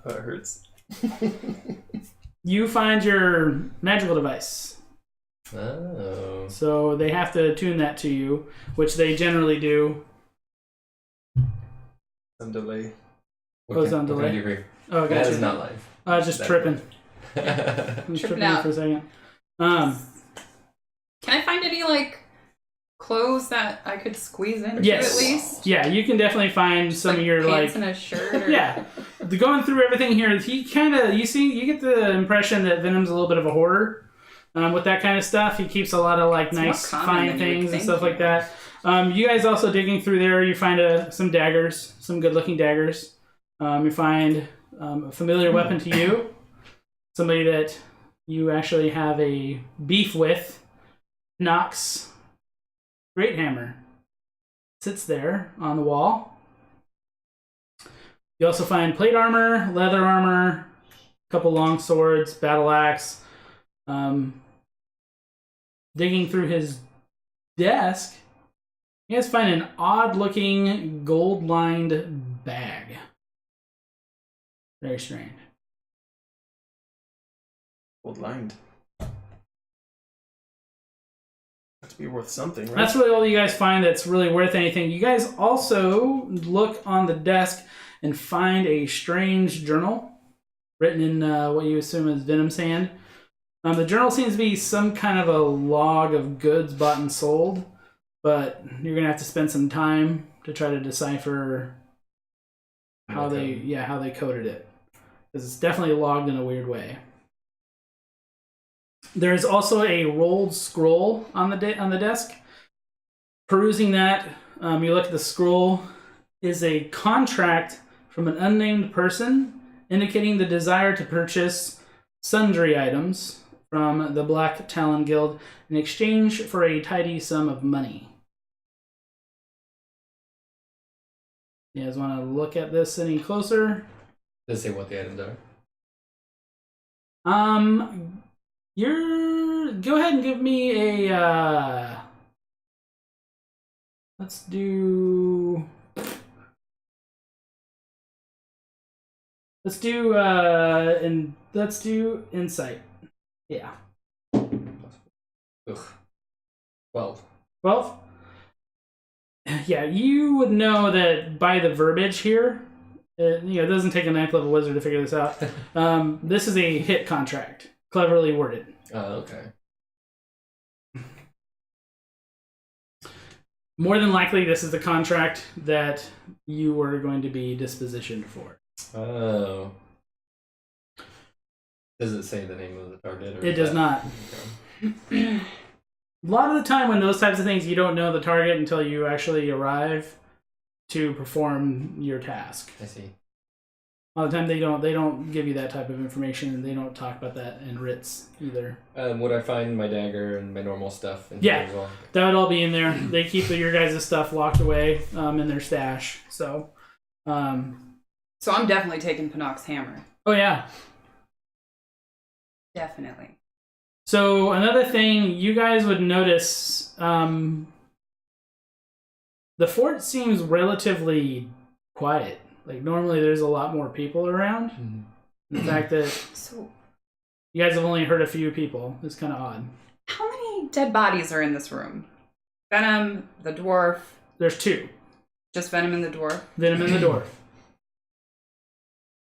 It hurts. You find your magical device. Oh. So they have to attune that to you, which they generally do. Some delay. What on delay? What kind of degree? Oh, That gotcha. is not live. Just That- tripping. I'm Tripping tripping out. for a second. Can I find any, like, clothes that I could squeeze into Yes. at least? Yeah, you can definitely find some of your pants like. and a shirt. Or... Yeah, going through everything here, he kind of you get the impression that Venom's a little bit of a hoarder with that kind of stuff. He keeps a lot of like It's more nice common fine than you would things and think, stuff like yeah. that. You guys also digging through there, you find some daggers, some good looking daggers. You find a familiar weapon to you, somebody that you actually have a beef with, Nox Great Hammer. Sits there on the wall. You also find plate armor, leather armor, a couple long swords, battle axe. Digging through his desk, you guys find an odd-looking gold-lined bag. Very strange. Gold lined. To be worth something, right? That's really all you guys find that's really worth anything. You guys also look on the desk and find a strange journal written in what you assume is Venom's hand. The journal seems to be some kind of a log of goods bought and sold, but you're going to have to spend some time to try to decipher how they coded it. Because it's definitely logged in a weird way. There's also a rolled scroll on the desk. Perusing that, you look at the scroll, is a contract from an unnamed person indicating the desire to purchase sundry items from the Black Talon Guild in exchange for a tidy sum of money. You guys want to look at this any closer? Does it say what the items are? Go ahead and give me a, let's do insight. Yeah. Ugh. 12. 12? Yeah, you would know that by the verbiage here, it doesn't take a 9th level wizard to figure this out. This is a hit contract, cleverly worded. Oh, okay. More than likely, this is the contract that you were going to be dispositioned for. Oh. Does it say the name of the target? Or It does not. Okay. A lot of the time when those types of things, you don't know the target until you actually arrive to perform your task. I see. All the time they don't give you that type of information, and they don't talk about that in writs either. Would I find my dagger and my normal stuff in Yeah. here as well? That would all be in there. They keep your guys' stuff locked away in their stash. So, So I'm definitely taking Panok's hammer. oh yeah. Definitely. So another thing you guys would notice, the fort seems relatively quiet. Like normally there's a lot more people around. Mm-hmm. The fact that So you guys have only heard a few people is kind of odd. how many dead bodies are in this room? Venom, the dwarf. There's 2. Just Venom and the dwarf. Venom and the dwarf.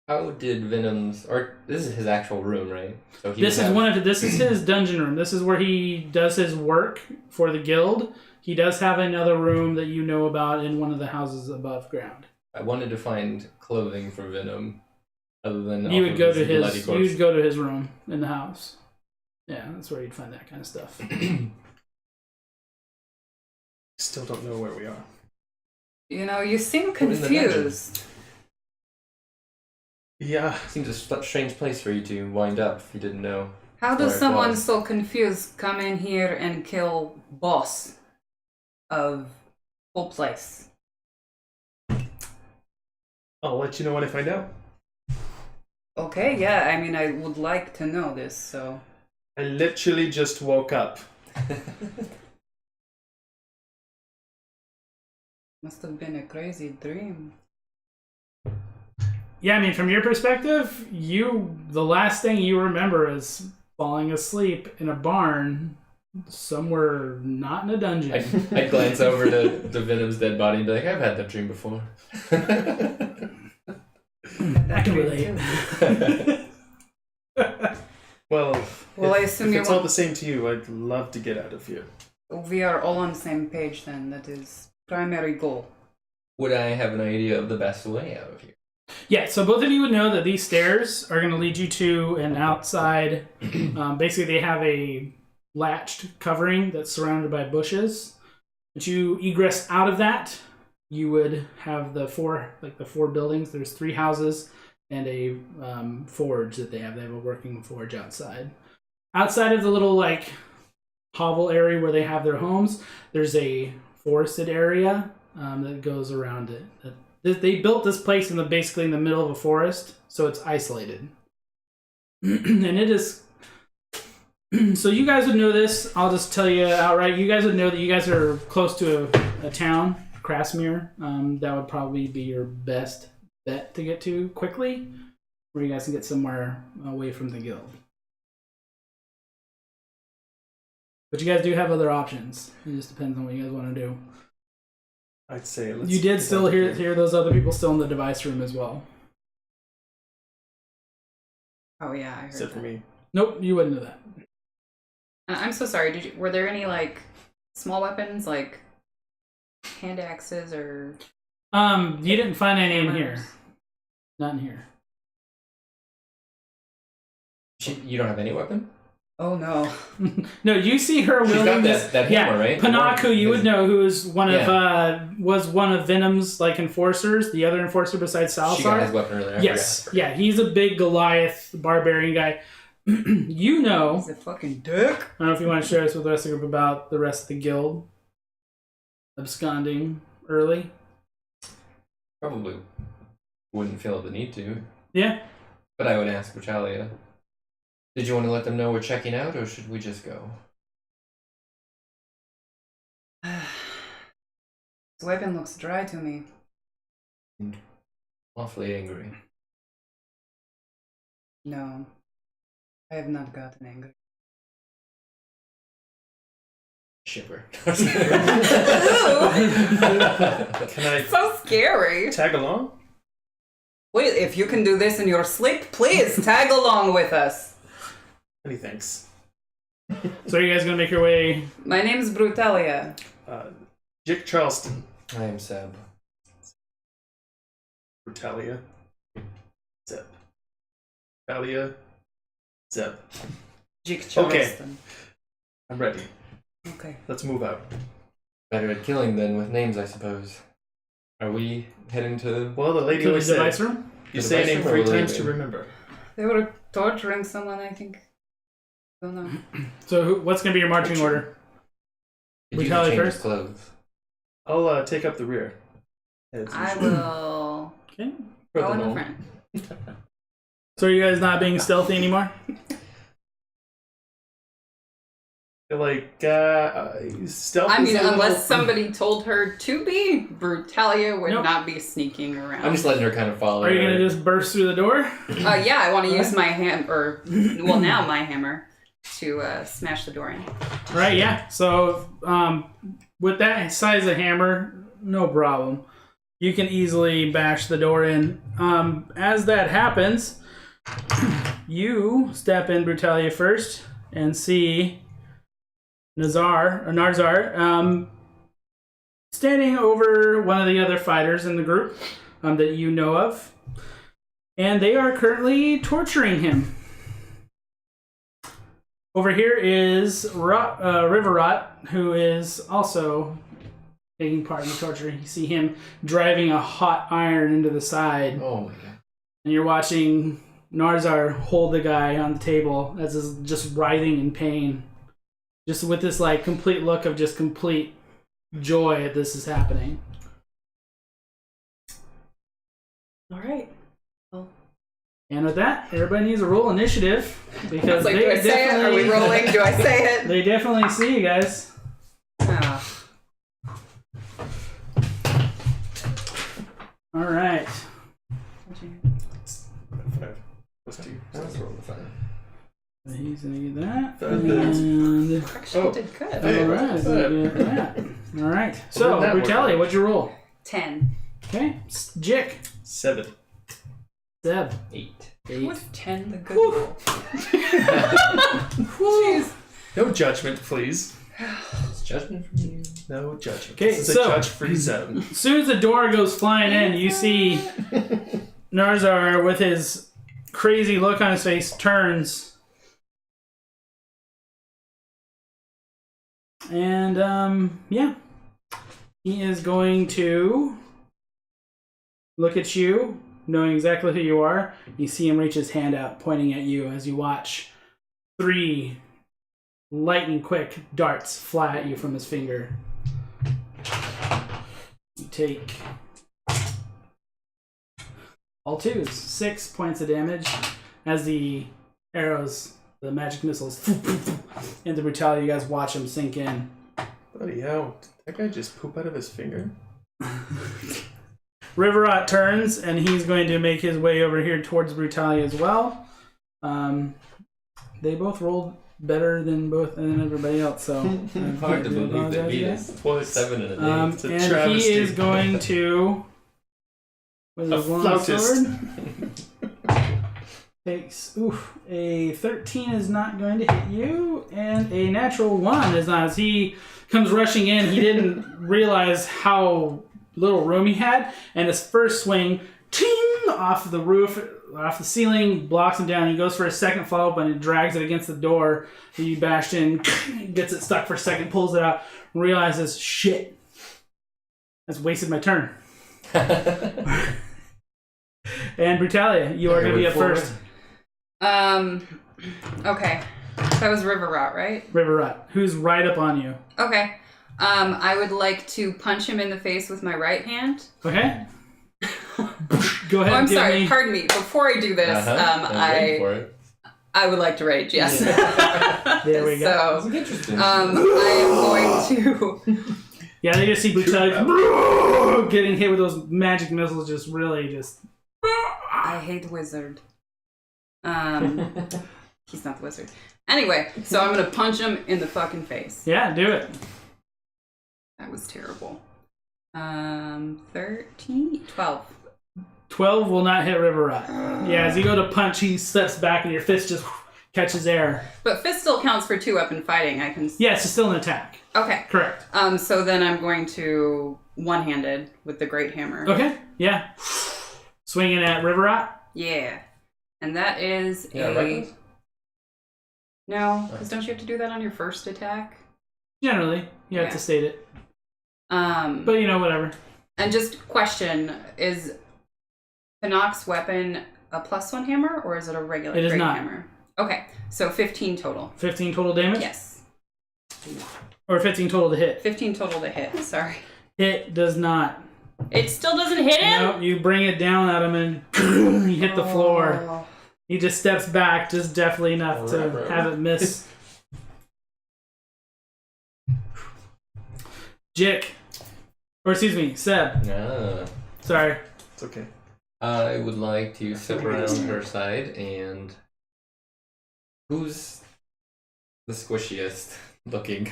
How did Venom's... Or this is his actual room, right? So he This would is have- this is his dungeon room. This is where he does his work for the guild. He does have another room that you know about in one of the houses above ground. I wanted to find clothing for Venom, other than You off would of go to bloody his corpse. you'd go to his room in the house. Yeah, that's where you'd find that kind of stuff. Still don't know where we are. You know, you seem We're in the dungeon. confused. Yeah. Seems a strange place for you to wind up if you didn't know. How where does it someone was. so confused come in here and kill boss of whole place? I'll let you know when I find out. Okay, yeah, I mean, I would like to know this, so... I literally just woke up. Must have been a crazy dream. Yeah, I mean, from your perspective, the last thing you remember is falling asleep in a barn somewhere not in a dungeon. I'd glance over to Venom's dead body and be like, I've had that dream before. I can relate. Well, Well, I if assume it's all the same to you, I'd love to get out of here. we are all on the same page then. That is primary goal. Would I have an idea of the best way out of here? Yeah, so both of you would know that these stairs are going to lead you to an outside. Basically, they have a latched covering that's surrounded by bushes. But you egress out of that, you would have the four buildings. There's 3 houses and a forge that they have. They have a working forge outside. Outside of the little hovel area where they have their homes, there's a forested area that goes around it. They built this place basically in the middle of a forest, so it's isolated. And it is... So you guys would know this. I'll just tell you outright. You guys would know that you guys are close to a town, Krasmir. That would probably be your best bet to get to quickly, where you guys can get somewhere away from the guild. But you guys do have other options. It just depends on what you guys want to do. I'd say let's You did get still out of here. hear those other people still in the device room as well. Oh yeah, I heard Except for that. me. Nope, you wouldn't know that. I'm so sorry. Were there any small weapons like hand axes or? You didn't find any in hammers? here. Not in here. You don't have any weapon? Oh no. No, you see her She's wielding got this. that hammer, right? Panak, who you would know, who is one of Yeah. was one of Venom's enforcers, the other enforcer besides She got his Salazar. weapon earlier. I Yes, forgot. yeah, he's a big Goliath barbarian guy. You know, He's a fucking dick. I don't know if you want to share this with the rest of the group about the rest of the guild absconding early. Probably wouldn't feel the need to. Yeah. But I would ask Brutalia. Did you want to let them know we're checking out, or should we just go? This weapon looks dry to me. Awfully angry. No, I have not gotten angry. Shiver. Can I So scary. tag along? Wait, if you can do this in your sleep, please tag along with us. Many thanks. So are you guys gonna make your way? My name's Brutalia. Jiik Charleston. I am Seb. Brutalia. Zeb. Brutalia. Zeb. Jiik Charleston. I'm ready. Okay. Let's move out. Better at killing than with names, I suppose. Are we heading to... Well, the lady To the always said, device room? You say a name 3 times to remember. They were torturing someone, I think. Don't know. So what's going to be your marching order? Brutalia first? Clothes. I'll take up the rear. I will Okay. go in the front. So are you guys not being stealthy anymore? Stealth. I mean, unless somebody told her to be, Brutalia would not be sneaking around. I'm just letting her kind of follow. Are you going to just burst through the door? Yeah, I want to use my hammer, now my hammer, to smash the door in. Right, yeah. So with that size of hammer, no problem. You can easily bash the door in. As that happens, you step in Brutalia first and see Narzar standing over one of the other fighters in the group that you know of. And they are currently torturing him. Over here is River Rot, who is also taking part in the torture. You see him driving a hot iron into the side. Oh my god. And you're watching Narzar hold the guy on the table as he's just writhing in pain. Just with this like complete look of just complete joy that this is happening. All right. Well. And with that, everybody needs a roll initiative because Like, do I say it? Are we rolling? Do I say it? They definitely see you guys. Oh. All right. 5 plus 2. Let's roll the 5. He's gonna get that. 5 And Actually, did good. all right, he's gonna get that. All right. So, that work Brutalia, out? what'd you roll? 10. Okay. Jiik. 7. Zeb. 8. Was 10 the good roll? Jeez. No judgment, please. It's judgment from you. No judgment. Okay, This is so- a judge-free zone. As soon as the door goes flying in, you see Narzar with his crazy look on his face turns. And, yeah. He is going to look at you, knowing exactly who you are. You see him reach his hand out, pointing at you as you watch 3 lightning quick darts fly at you from his finger. You take all 2s, 6 points of damage as the arrows, the magic missiles, into Brutalia. You guys watch him sink in. Bloody hell. Did that guy just poop out of his finger? Riverrot turns, and he's going to make his way over here towards Brutalia as well. They both rolled better than everybody else, so Hard to believe apologize, they beat guys. us. Twice. 7 in a day. It's a And he travesty. is going to, with A his long flautist. sword, takes a 13 is not going to hit you, and a natural 1 is not. As he comes rushing in, he didn't realize how little room he had, and his first swing, ting, off the roof, off the ceiling, blocks him down. He goes for a second follow-up, and he drags it against the door. He bashed in, gets it stuck for a second, pulls it out, and realizes, shit, that's wasted my turn. And Brutalia, you are going to be up first. Okay. That was River Rot, right? River Rot, who's right up on you. Okay. I would like to punch him in the face with my right hand. Okay? Go ahead. Oh, I'm give sorry. me- Pardon me. Before I do this, I'm waiting for it. I would like to rage. Yes. There we go. So, Interesting. I am going to. Yeah, they just see Brutalia getting hit with those magic missiles. Just really, just. I hate wizard. He's not the wizard. Anyway, so I'm gonna punch him in the fucking face. Yeah, do it. That was terrible. 13, 12. 12 will not hit River Rot. Yeah, as you go to punch, he steps back, and your fist just catches air. But fist still counts for 2 weapon fighting. I can. Yeah, it's still an attack. Okay. Correct. So then I'm going to one-handed with the great hammer. Okay. Yeah. Swinging at River Rot. Yeah. And that is Yeah, a. reckless? No, because don't you have to do that on your first attack? Generally, you have Yeah. to state it. But whatever. And just question, is Pinoc's weapon a +1 hammer, or is it a regular It is great not. hammer? Okay, so 15 total. 15 total damage? Yes. Or 15 total to hit? 15 total to hit, sorry. It does not. It still doesn't hit him? No, you bring it down at him and you hit the floor. He just steps back, just definitely enough to have it miss. Jiik. Or excuse me, Seb. Sorry. It's okay. I would like to step around her side and... Who's the squishiest looking?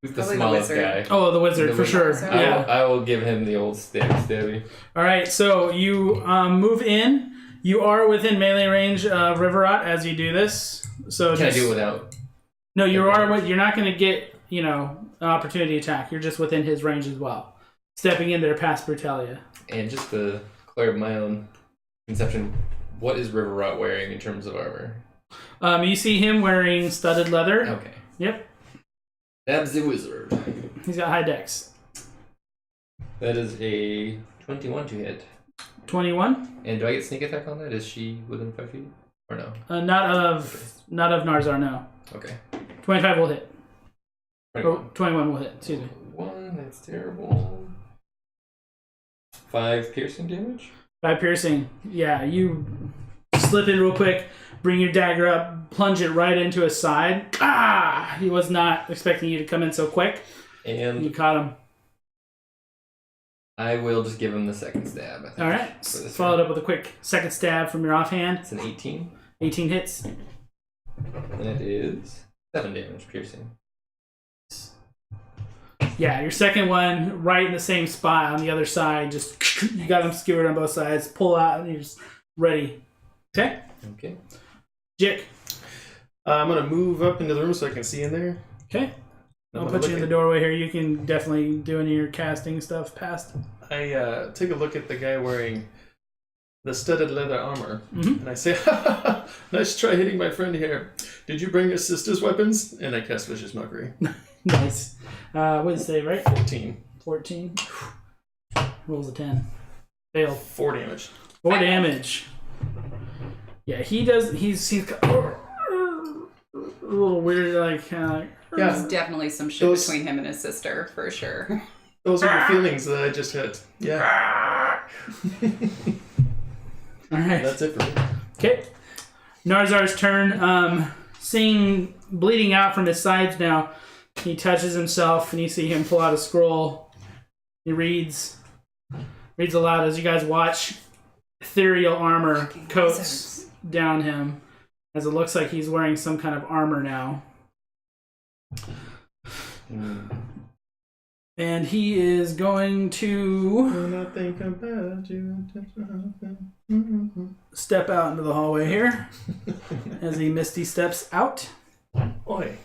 Who's the Probably the smallest wizard. guy? Oh, the wizard, The for wizard. sure. I Yeah. I will give him the old stabby. Alright, so you move in. You are within melee range of Riverrot as you do this. So Can I do it without? No, you're not going to get, an opportunity attack. You're just within his range as well. Stepping in there past Brutalia. And just to clear up my own conception, what is River Rot wearing in terms of armor? You see him wearing studded leather. Okay. Yep. That's the wizard. He's got high dex. That is a 21 to hit. 21? And do I get sneak attack on that? Is she within 5 feet? Or no? Not of Narzar, no. Okay. 25 will hit. 21. Or 21 will hit, excuse me. 1, that's terrible. 5 piercing damage? 5 piercing. Yeah, you slip in real quick, bring your dagger up, plunge it right into his side. Ah! He was not expecting you to come in so quick. And You caught him. I will just give him the second stab. I think, Alright. for this Followed round. up with a quick second stab from your offhand. It's an 18. 18 hits. That is 7 damage piercing. Yeah, your second one right in the same spot on the other side. Just you got them skewered on both sides. Pull out and you're just ready. Okay? Okay. Jiik. I'm gonna move up into the room so I can see in there. Okay. I'm I'll gonna put you look in the doorway here. You can definitely do any of your casting stuff past. I take a look at the guy wearing the studded leather armor, Mhm. and I say, "Nice try hitting my friend here. Did you bring your sister's weapons?" And I cast Vicious Mockery. Nice. What did it say, right? 14. 14. Rolls a 10. Failed. 4 damage. 4 damage. Yeah, he does. He's got a little weird, like, There's Yeah, definitely some shit Those- between him and his sister, for sure. those are the feelings that I just had. Yeah, all right. that's it for me. Okay. Narzar's turn. Seeing bleeding out from his sides now, he touches himself and you see him pull out a scroll. He reads aloud as you guys watch. Ethereal armor Fucking coats wizards. down him as it looks like he's wearing some kind of armor now. And he is going to When I think about you, step out into the hallway here as he misty steps out. Oi.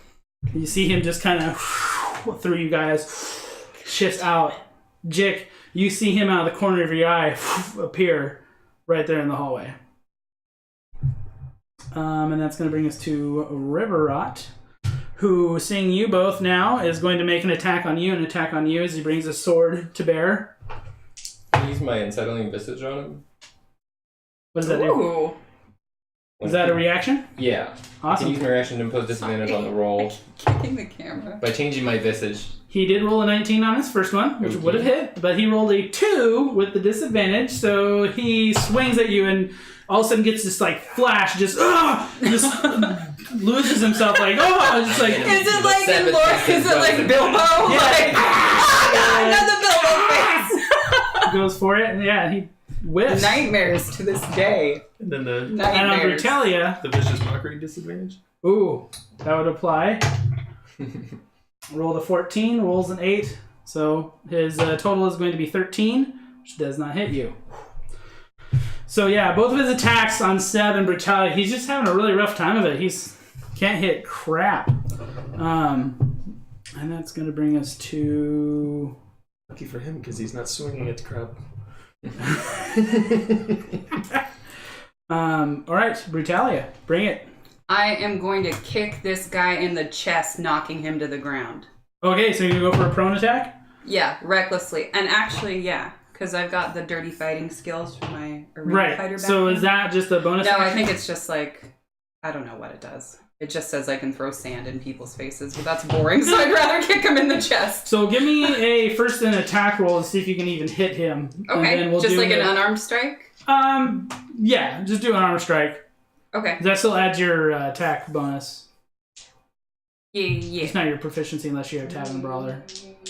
You see him just kind of through you guys, shifts out. Jiik, you see him out of the corner of your eye appear right there in the hallway. And that's going to bring us to Riverrot, who, seeing you both now, is going to make an attack on you as he brings a sword to bear. Can I use my unsettling visage on him? What does that do? Ooh. Is that a reaction? Yeah. I can use Awesome. my reaction to impose disadvantage on the roll Kicking the camera. by changing my visage. He did roll a 19 on his first one, which would have hit, but he rolled a 2 with the disadvantage, so he swings at you and all of a sudden gets this like flash, just loses himself like, just like Is it like in Lord? Is it like Bilbo? Like, another Bilbo face! goes for it, and yeah, he whiffs. Nightmares to this day. And then the And on Nightmares. Brutalia, vicious mockery disadvantage. ooh, that would apply. Rolled a 14, rolls an 8, so his total is going to be 13, which does not hit you. So yeah, both of his attacks on Seb and Brutalia, he's just having a really rough time of it. He's can't hit crap. And that's going to bring us to... Lucky for him, because he's not swinging at the crowd. all right, Brutalia, bring it. I am going to kick this guy in the chest, knocking him to the ground. Okay, so you're going to go for a prone attack? Yeah, recklessly. And actually, yeah, because I've got the dirty fighting skills from my arena fighter Right. So background. is that just a bonus? No, I action? think it's just like, I don't know what it does. It just says I can throw sand in people's faces, but that's boring, so I'd rather kick him in the chest. So give me a first an attack roll to see if you can even hit him. Okay, And then we'll just do like an unarmed strike? Yeah, just do an armor strike. Okay. That still adds your attack bonus. Yeah. It's not your proficiency unless you're a tavern brawler.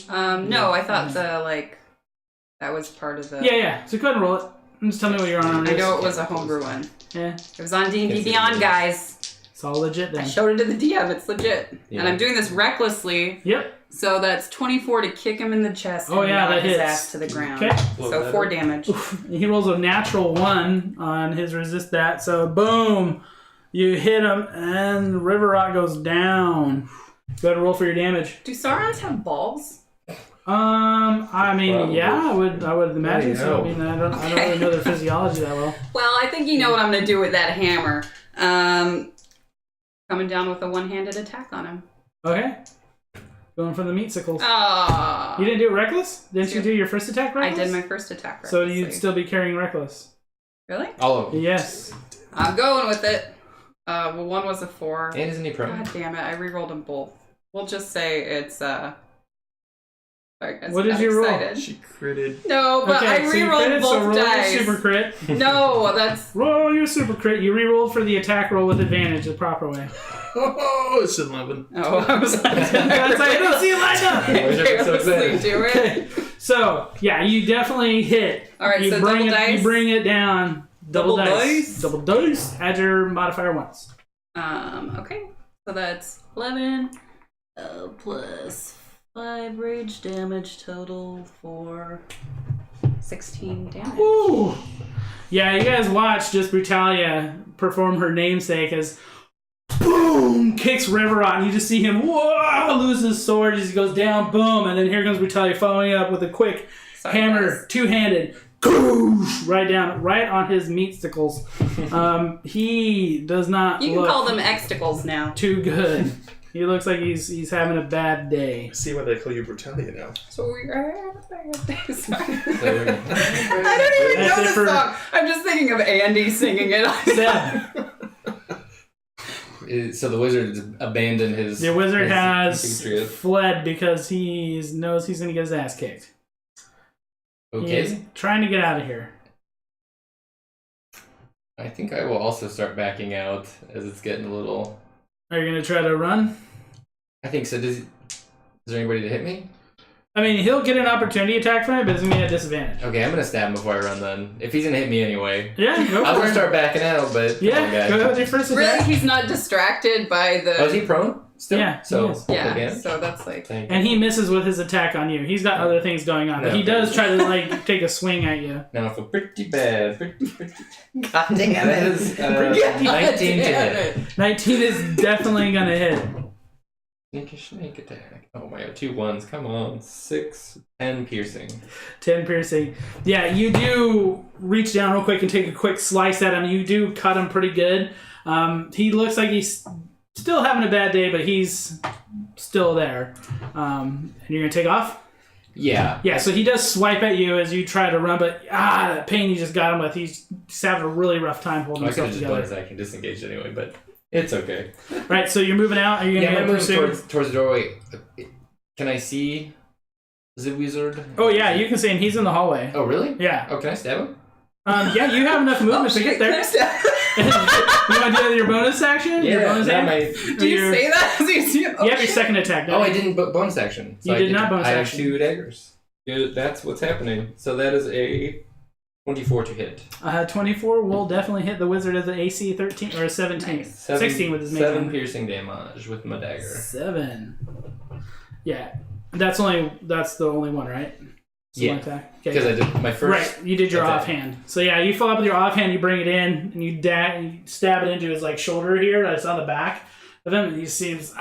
No, I thought that was part of the... Yeah. So go ahead and roll it. And just tell me what your armor is. I know it was a homebrew one. Yeah. It was on D&D Beyond, guys. It's all legit then. I showed it to the DM. It's legit. Yeah. And I'm doing this recklessly. Yep. So that's 24 to kick him in the chest and knock that his hits. ass to the ground. Okay. So 4 damage. He rolls a natural 1 on his resist that. So boom. You hit him and River Rock goes down. Go ahead and roll for your damage. Do Saurons have balls? I mean, Probably. yeah, I would imagine so. I mean, I don't really know their physiology that well. Well, I think you know what I'm going to do with that hammer. Coming down with a one-handed attack on him. Okay. Going for the meat sickles. Ah. You didn't do it reckless? Didn't you do your first attack reckless? I did my first attack So recklessly. you'd still be carrying reckless? Really? All of them. Yes. I'm going with it. Well, one was a 4. And isn't he prone? God damn it, I rerolled them both. We'll just say it's, sorry, guys, What did got you roll? excited. She critted. No, but I so you rerolled critted, so both roll dice. your super crit. No, that's... Roll your super crit. You rerolled for the attack roll with advantage the proper way. Oh, it's 11. Oh, I was like... That's how you don't see it lined up. Why is it so carelessly excited? do it. Okay. So, yeah, you definitely hit. All right, you so bring double it, dice? You bring it down. Double dice? Double dice. Add your modifier once. Okay. So that's 11 plus 5 rage damage total for 16 damage. Woo! Yeah, you guys watch just Brutalia perform her namesake as boom kicks River out, and you just see him lose his sword as he goes down, boom, and then here comes Brutalia following up with a quick Sorry, hammer, guys. two-handed, goosh, right on his meat stickles. He does not You can look call them exticles now. too good. He looks like he's having a bad day. I see why they call you Brutalia now. So we are... Sorry. I There we go. don't even That's know it the for- song. I'm just thinking of Andy singing it. Seb, So the wizard has abandoned his... the wizard his has compatriot. fled because he knows he's going to get his ass kicked. He's Okay. trying to get out of here. I think I will also start backing out as it's getting a little... Are you going to try to run? I think so. Is there anybody to hit me? I mean, he'll get an opportunity attack from it, but it's going to be at a disadvantage. Okay, I'm gonna stab him before I run then. If he's gonna hit me anyway. Yeah, go I'll for just it. start backing out, but... come on, Yeah, guys. go ahead with your first attack. Really, he's not distracted by the... Oh, is he prone? Still? Yeah, he So, is. Yeah, again? so that's like... Thank you. And he misses with his attack on you. He's got other things going on, but No. he does try to like take a swing at you. Now I feel pretty bad. Pretty. God damn That it. is God 19 to damn hit. it. 19 is definitely going to hit. Snake attack. Oh my god, 2 1s. Come on. 6, 10 piercing. 10 piercing. Yeah, you do reach down real quick and take a quick slice at him. You do cut him pretty good. He looks like he's still having a bad day, but he's still there. And you're going to take off? Yeah. Yeah, so he does swipe at you as you try to run, but that pain you just got him with, he's having a really rough time holding I could have himself just bonus together. action disengaged anyway, but it's okay. Right, so you're moving out. Are you going Yeah, to I'm moving pursue? towards the doorway. Can I see the wizard? Oh, yeah, you can see him. He's in the hallway. Oh, really? Yeah. Oh, can I stab him? Yeah, you have enough movement to get there. You want to do your bonus action? Your bonus that action? might... Do you say that as you see him? You have your second attack. Oh, don't I you? didn't bonus action. You did not bonus I have action. 2 daggers. Good, that's what's happening. So that is a 24 to hit. 24 will definitely hit the wizard as an AC 13 or a 17. Nice. 16 with his main 7 gun. piercing damage with my dagger. 7. Yeah. That's the only one, right? It's the Yeah. one attack. Okay. Because I did my first... Right, you did your attack. offhand. So yeah, you follow up with your offhand, you bring it in, and you stab it into his like shoulder here. That's on the back of him, and he seems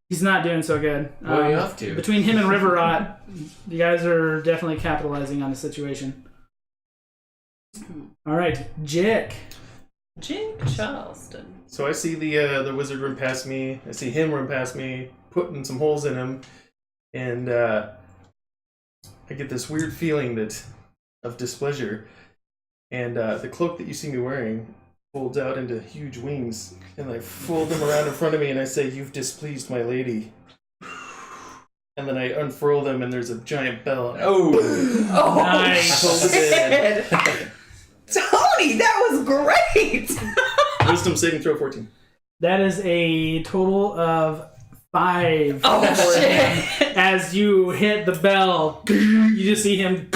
he's not doing so good. What are you up to? Between him and River Rot, you guys are definitely capitalizing on the situation. All right, Jiik. Jiik Charleston. So I see the wizard run past me. I see him run past me, putting some holes in him, and I I get this weird feeling of displeasure, and the cloak that you see me wearing folds out into huge wings, and I fold them around in front of me, and I say, "You've displeased my lady." And then I unfurl them, and there's a giant bell. Oh, Nice. Shit. Tony, that was great. Wisdom saving throw 14. That is a total of 5. Oh for him. shit. As you hit the bell, you just see him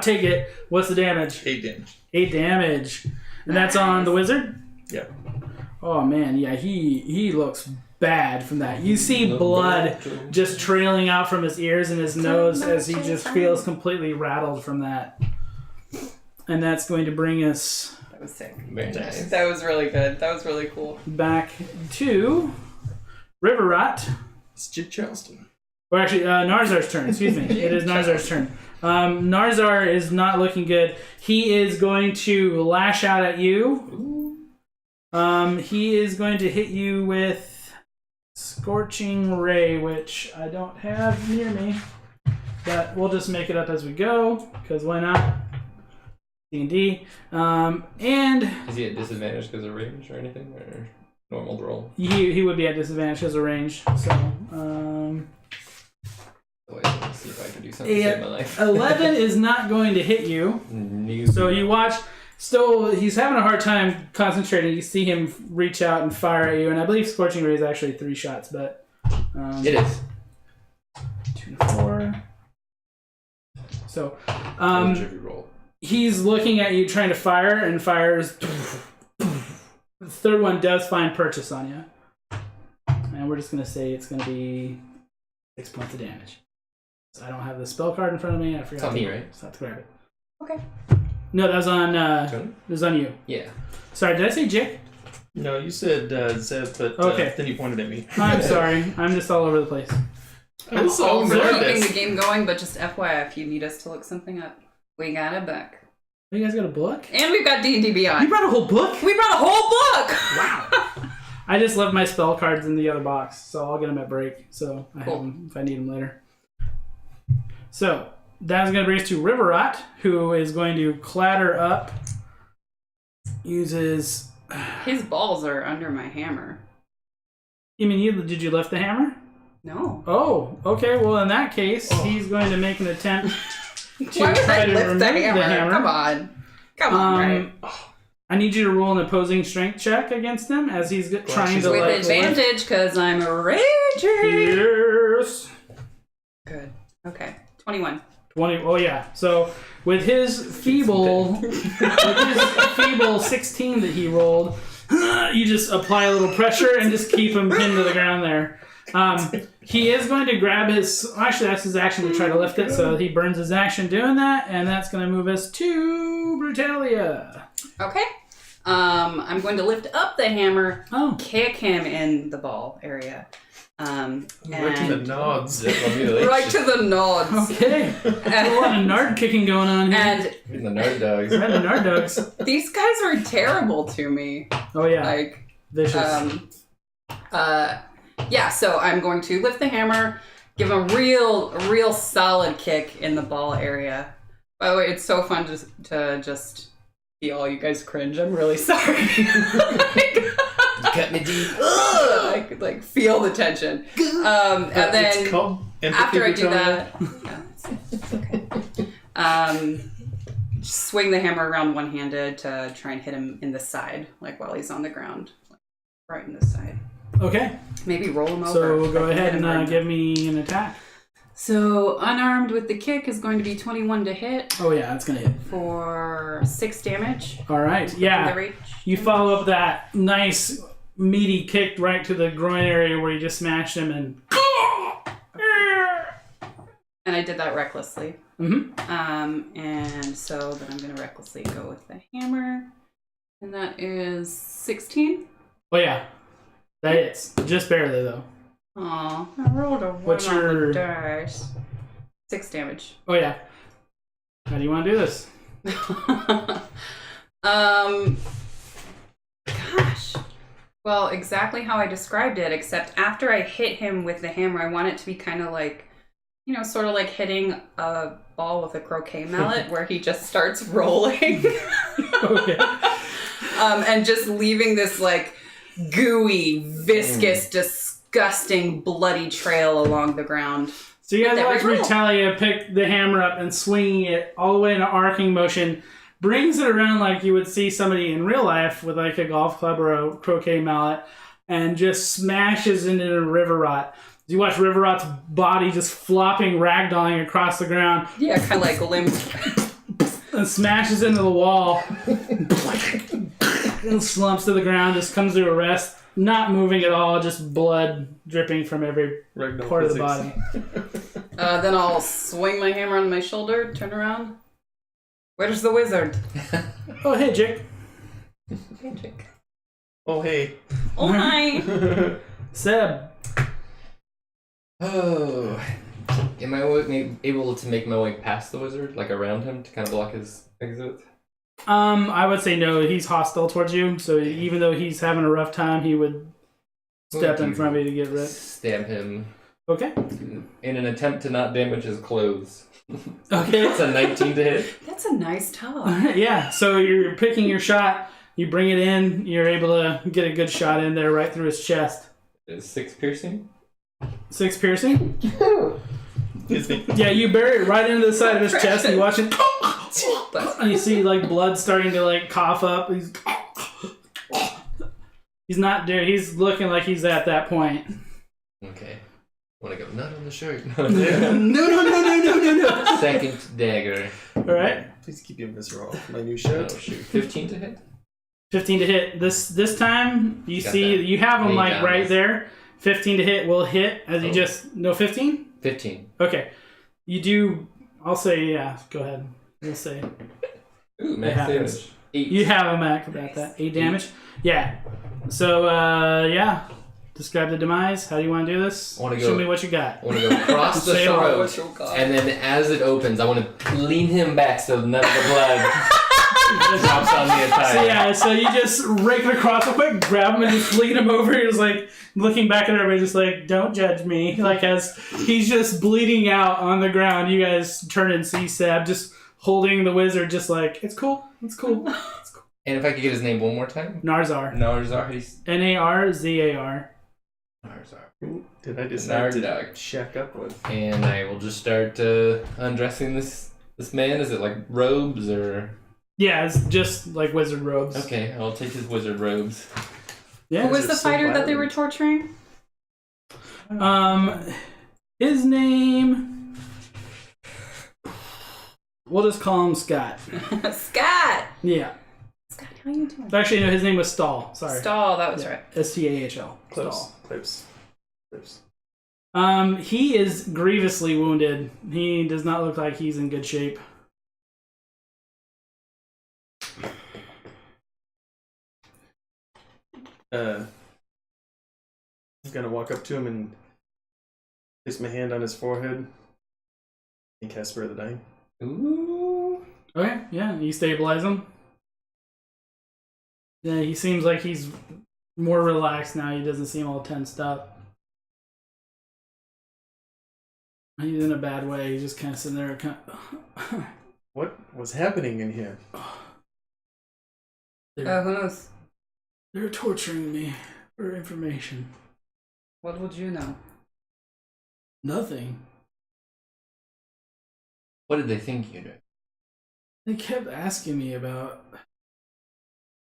take it. What's the damage? 8 damage. 8 damage. And that's on the wizard? Yeah. Oh man, yeah, he looks bad from that. You see blood just trailing out from his ears and his nose as he just feels completely rattled from that. And that's going to bring us That was sick. very nice. That was really good. That was really cool. back to River Rot. It's Jiik Charleston. Or actually, Narzar's turn. Excuse me. It is Narzar's turn. Narzar is not looking good. He is going to lash out at you. He is going to hit you with Scorching Ray, which I don't have near me. But we'll just make it up as we go, because why not? D&D. And Is he at disadvantage because of range or anything, or normal roll? he would be at disadvantage because of range. So, Oh, wait, let me see if I can do something to save my life. 11 is not going to hit you. No. So you watch. Still, he's having a hard time concentrating. You see him reach out and fire at you, and I believe Scorching Ray is actually 3 shots, but It is. 2 to 4. So, Tricky roll. he's looking at you, trying to fire, and fires. The third one does find purchase on you, and we're just gonna say it's gonna be 6 points of damage. So I don't have the spell card in front of me. I forgot. It's on me, right? So I have to grab it. Okay. No, that was on. Tony? It was on you. Yeah. Sorry, did I say Jiik? No, you said Zeb, but Okay. then you pointed at me. I'm sorry. I'm just all over the place. I'm so We're keeping nervous. the game going, but just FYI, if you need us to look something up, we got a book. You guys got a book? And we've got D&D You Beyond. brought a whole book? We brought a whole book! Wow. I just left my spell cards in the other box, so I'll get them at break. So I Cool. have them if I need them later. So that's going to bring us to River Rot, who is going to clatter up. Uses. His balls are under my hammer. You mean did you lift the hammer? No. Oh, okay. Well, in that case, he's going to make an attempt to Why would try I to lift remove the hammer? Come on. Come on, right? I need you to roll an opposing strength check against him as he's trying to With like advantage, because I'm a raging. Yes. Good. Okay. 21. 20. Oh yeah. So with his feeble 16 that he rolled, you just apply a little pressure and just keep him pinned to the ground there. He is going to grab his. Actually, that's his action to try to lift it. So he burns his action doing that, and that's going to move us to Brutalia. Okay. I'm going to lift up the hammer, Oh. kick him in the ball area. Right to the And nods. right to the nods. Okay. There's a lot of nard kicking going on here. And The nerd dogs. Right, the nard dogs. these guys were terrible to me. Oh yeah. Like, Vicious. yeah, so I'm going to lift the hammer, give him a real solid kick in the ball area. By the way, it's so fun to just see all you guys cringe. I'm really sorry. Cut me deep. I could like feel the tension. And It's then called empathy, after I do Brutalia. that, it's okay. Swing the hammer around one-handed to try and hit him in the side, like while he's on the ground, like, right in the side. Okay. Maybe roll him over. So go If I can ahead hit him and right give me an attack. So unarmed with the kick is going to be 21 to hit Oh yeah, it's gonna hit. for 6 damage. All right. The Yeah. reach. You follow up that nice meaty kick right to the groin area where you just smashed him and. And I did that recklessly. Mm-hmm. And so then I'm going to recklessly go with the hammer. And that is 16. Oh yeah, that hits just barely though. Aw, I rolled a 1 What's on your- the dice. 6 damage. Oh yeah. How do you want to do this? Gosh. Well, exactly how I described it, except after I hit him with the hammer, I want it to be kind of like sort of like hitting a ball with a croquet mallet where he just starts rolling. Okay. And just leaving this like gooey, viscous, disgusting, bloody trail along the ground. So you guys With watch every roll. Brutalia pick the hammer up and swinging it all the way in an arcing motion, brings it around like you would see somebody in real life with like a golf club or a croquet mallet, and just smashes into the river rot. You watch River Rot's body just flopping, ragdolling across the ground, Yeah, kind of like limp. and smashes into the wall, and slumps to the ground, just comes to a rest, not moving at all, just blood dripping from every Ragdoll part of the physics. body. Then I'll swing my hammer on my shoulder, turn around. Where's the wizard? Oh, hey, Jiik. Oh, hey. Oh, hi. Seb. Oh, am I able to make my way past the wizard, like around him, to kind of block his exit? I would say no. He's hostile towards you, so even though he's having a rough time, he would step in front of you to get rid. Stab him Okay. in an attempt to not damage his clothes. Okay. It's a 19 to hit. That's a nice top. Yeah, so you're picking your shot, you bring it in, you're able to get a good shot in there right through his chest. Is 6 piercing? 6 piercing? Is he- Yeah, you bury it right into the side of his chest, and you watch it, But and you see like blood starting to like cough up. He's not there. He's looking like he's at that point. Okay. Want to go nut on the shirt? No, no. Second dagger. All right, Please keep your visor off my new Oh shirt. shoot. 15 to hit? 15 to hit. This time you Got see that. you have him Way like down right this. there. 15 to hit will hit as you Oh. just no 15. 15. Okay, you do. I'll say yeah. Go ahead. We'll say Ooh, It max happens. damage. 8. you have a max about that 8 damage. Yeah. So yeah. Describe the demise. How do you want to do this? I wanna Show go- me what you got. I want to go across the Say it all. throat, and then as it opens, I want to lean him back so none of the blood drops on the attire. So yeah, so you just rake it across real quick, grab him and just lean him over. He's like looking back at everybody, just like, don't judge me. Like as he's just bleeding out on the ground, you guys turn and see Seb just holding the wizard, just like, it's cool, it's cool. It's cool. And if I could get his name one more time? Narzar. Narzar. He's Narzar. Narzar. Did I decide to Nardak. shack up with? And I will just start undressing this man. Is it like robes or? Yeah, it's just like wizard robes. Okay, I'll take his wizard robes. Yeah. who was Those the are so fighter that they were violent. torturing? His name. We'll just call him Scott. Scott! Yeah. Scott, how you doing? Actually, no, his name was Stahl. Sorry. Stall, that was right. Stahl. Close. Stahl. Close. He is grievously wounded. He does not look like he's in good shape. I'm gonna walk up to him and place my hand on his forehead and cast Spare the Dying. Ooh. Okay, yeah, you stabilize him. Yeah, he seems like he's more relaxed now. He doesn't seem all tensed up. He's in a bad way. He's just kind of sitting there. What was happening in here? Who knows? They're torturing me for information. What would you know? Nothing. What did they think you knew? They kept asking me about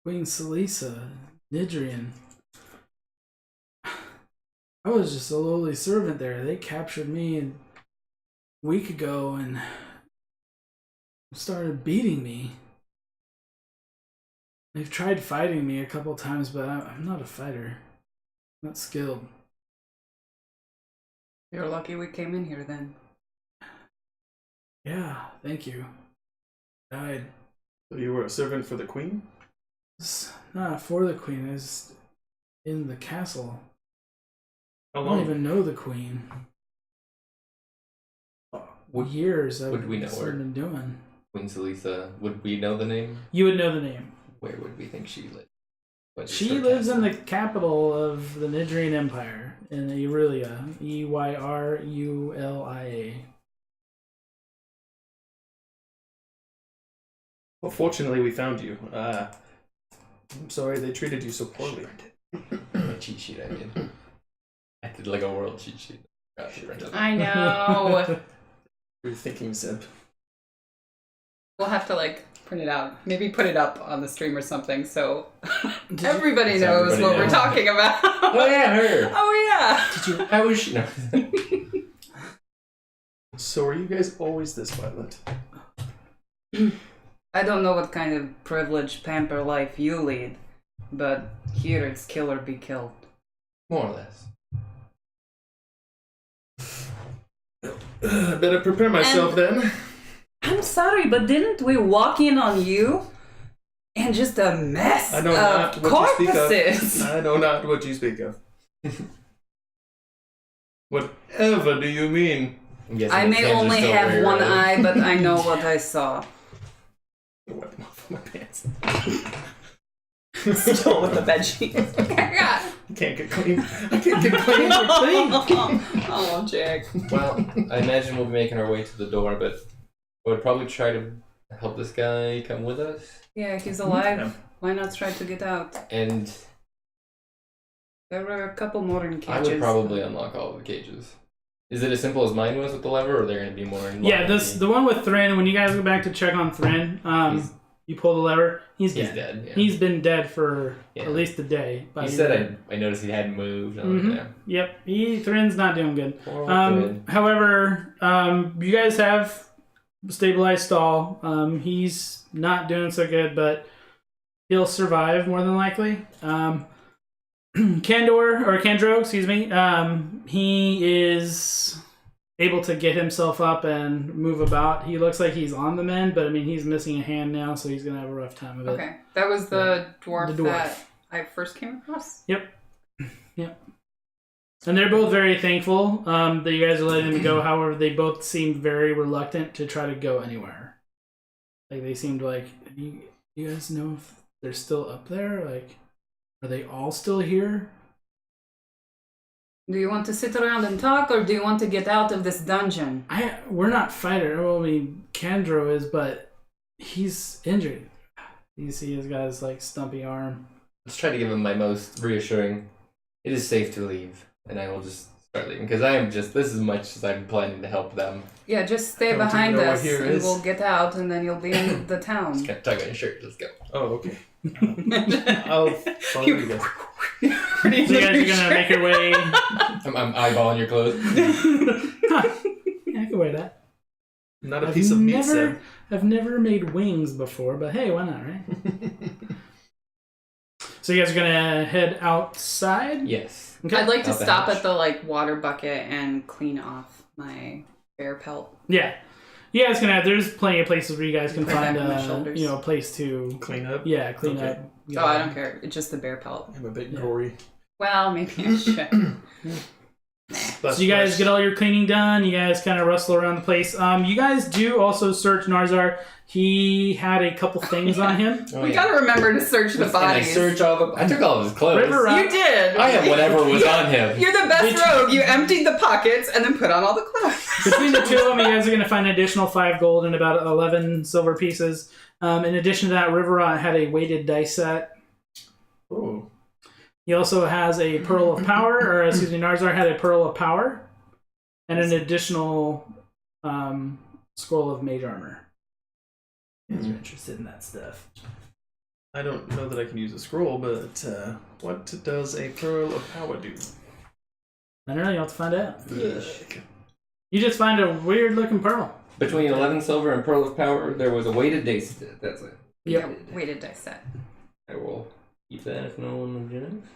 Queen Selisa, Nidrian. I was just a lowly servant there. They captured me a week ago and started beating me. They've tried fighting me a couple times, but I'm not a fighter. I'm not skilled. You're lucky we came in here then. Yeah, thank you. Died. So you were a servant for the queen? It's not for the queen. It's in the castle. How I don't long? even know the queen. What years I've would we know her? been doing. Queen Selisa. Would we know the name? You would know the name. Where would we think she lived? She lives in the capital of the Nidrian Empire, in Eurulia. Eyrulia. Well, fortunately, we found you. I'm sorry they treated you so poorly. A cheat sheet I did. I did like a world cheat sheet. I know. You're thinking, Zeb. We'll have to like print it out. Maybe put it up on the stream or something so everybody knows what we're talking about. Oh yeah, her. Oh yeah. Did you? How was she? No. So are you guys always this violent? I don't know what kind of privileged pamper life you lead, but here it's kill or be killed. More or less. Better prepare myself then. I'm sorry, but didn't we walk in on you? And just a mess I know of not what you speak corpses. of. I know not what you speak of. Whatever do you mean? I may only have one eye, but I know what I saw. Wipe them off my pants. Still with the bed sheets. I can't get clean. I can't get clean. Oh, Jack. Well, I imagine we'll be making our way to the door, but I would probably try to help this guy come with us. Yeah, he's alive. Why not try to get out? And There were a couple more in cages. I would probably unlock all of the cages. Is it as simple as mine was with the lever, or are there going to be more involved? Yeah, the one with Thrin, when you guys go back to check on Thrin, you pull the lever, he's dead. Yeah. He's been dead for at least a day. He said I noticed he hadn't moved. Yep, Thrin's not doing good. Poor old Thrin. However, you guys have stabilized Stall. He's not doing so good, but he'll survive more than likely. Kandro, excuse me, he is able to get himself up and move about. He looks like he's on the mend, but I mean, he's missing a hand now, so he's going to have a rough time of it. Okay, that was the dwarf that I first came across? Yep. And they're both very thankful that you guys are letting them go. However, they both seemed very reluctant to try to go anywhere. Like, they seemed like, you guys know if they're still up there? Like, are they all still here? Do you want to sit around and talk, or do you want to get out of this dungeon? We're not fighters. Well, I mean, Kandro is, but he's injured. You see he's got his, like, stumpy arm. Let's try to give him my most reassuring, it is safe to leave, and I will just start leaving, because I am just, this is as much as I'm planning to help them. Yeah, just stay behind us, and we'll get out, and then you'll be in the town. Just kind of tug on your shirt, let's go. Oh, okay. I'll follow you guys. So you guys are gonna make your way. I'm eyeballing your clothes. Yeah, I can wear that. Not a piece of meat, Seb. I've never made wings before, but hey, why not, right? So you guys are gonna head outside? Yes. Okay. I'd like to Out the stop hatch. at the water bucket and clean off my bear pelt. Yeah. You guys can there's plenty of places where you guys can Put find that on my shoulders. a place to Clean up. clean Okay. up. Oh, I don't care. It's just the bear pelt. I'm a bit gory. Well, maybe I should. So you guys get all your cleaning done. You guys kind of rustle around the place. You guys do also search Narzar. He had a couple things on him. Oh, We gotta remember to search the And I bodies. search all the. I took all of his clothes. River Rock. You did. I have whatever was on him. You're the best rogue. You emptied the pockets and then put on all the clothes. Between the two of them, you guys are going to find an additional 5 gold and about 11 silver pieces. In addition to that, Riverrot had a weighted dice set. Oh. He also has a Pearl of Power, or excuse me, Narzar had a Pearl of Power, and an additional Scroll of Mage Armor. If you're interested in that stuff. I don't know that I can use a scroll, but what does a pearl of power do? I don't know, you'll have to find out. Ugh. You just find a weird looking pearl. Between 11 silver and Pearl of Power, there was a weighted dice set. That's it. Yep. Weighted dice set. I will keep that if no one objects.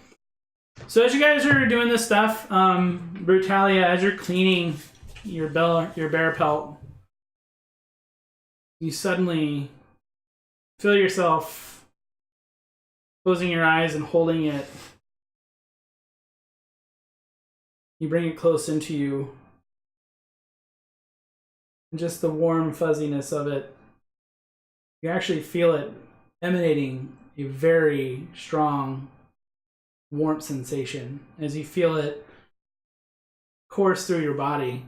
So as you guys are doing this stuff, Brutalia, as you're cleaning your bear pelt, you suddenly feel yourself closing your eyes and holding it. You bring it close into you. And just the warm fuzziness of it. You actually feel it emanating a very strong warmth sensation as you feel it course through your body.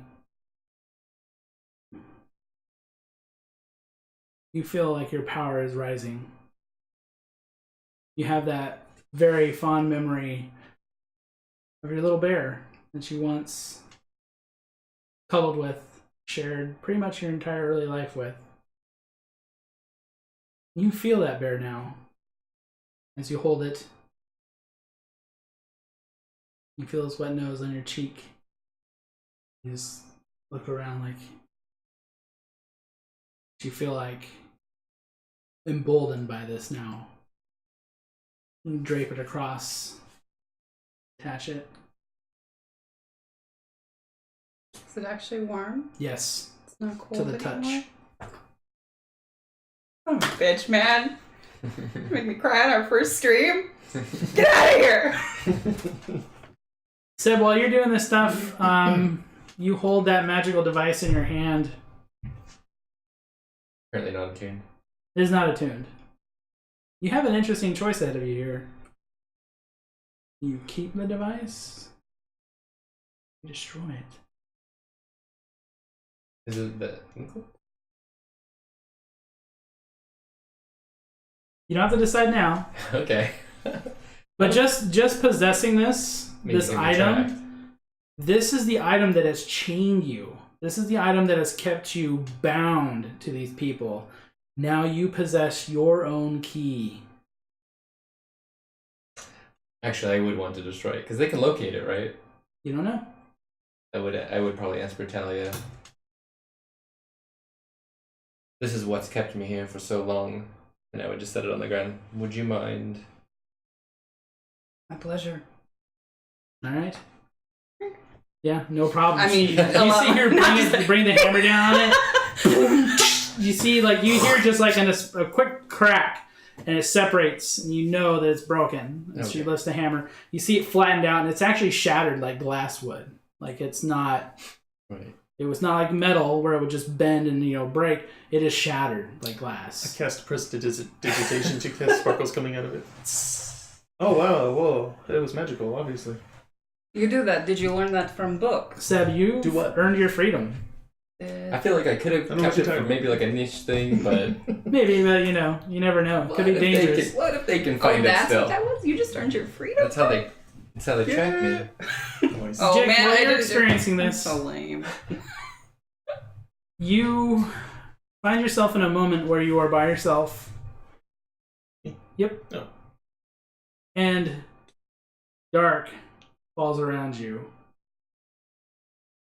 You feel like your power is rising. You have that very fond memory of your little bear that you once cuddled with, shared pretty much your entire early life with. You feel that bear now as you hold it. You feel his wet nose on your cheek. You just look around like you feel like emboldened by this now. You drape it across, attach it. Is it actually warm? Yes, It's not cold to the touch. anymore? Oh, bitch, man. Make me cry on our first stream. Get out of here. Seb, while you're doing this stuff, you hold that magical device in your hand. Apparently not attuned. It is not attuned. You have an interesting choice ahead of you here. You keep the device, you destroy it. Is it the... You don't have to decide now, Okay. but just possessing this Makes me item, retract. this is the item that has chained you. This is the item that has kept you bound to these people. Now you possess your own key. Actually, I would want to destroy it because they can locate it, right? You don't know. I would probably ask Brutalia. This is what's kept me here for so long, and I would just set it on the ground. Would you mind? My pleasure. All right. Yeah, no problem. I mean, you see her bring the hammer down on it. You see, like, you hear just like a quick crack, and it separates, and you know that it's broken. As she Okay. lifts the hammer, you see it flattened out, and it's actually shattered like glass would. Like, it's not. Right. It was not like metal where it would just bend and break. It is shattered like glass. I cast prestidigitation to cast sparkles coming out of it. Oh wow, whoa. It was magical, obviously. You do that. Did you learn that from books? Seb, you Do what? earned your freedom. I feel like I could have I know kept what it you're for talking maybe like a niche thing, but Maybe, but you never know. It could be dangerous. What if they can Oh, find it that's still? what that was? You just earned your freedom? That's how they track me. Nice. Oh, Jiik, man, while I you're didn't- experiencing I'm this, so lame. you find yourself in a moment where you are by yourself. Yep. Oh. And dark falls around you.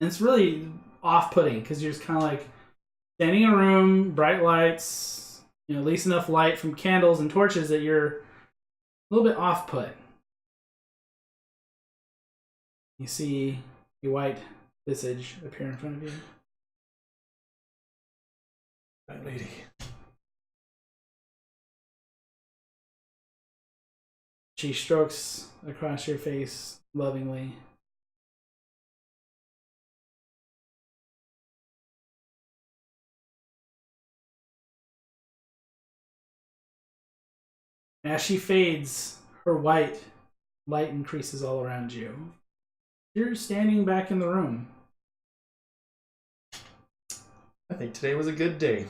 And it's really off-putting because you're just kind of like standing in a room, bright lights, at least enough light from candles and torches that you're a little bit off-put. You see a white visage appear in front of you. That lady. She strokes across your face lovingly. As she fades, her white light increases all around you. You're standing back in the room. I think today was a good day.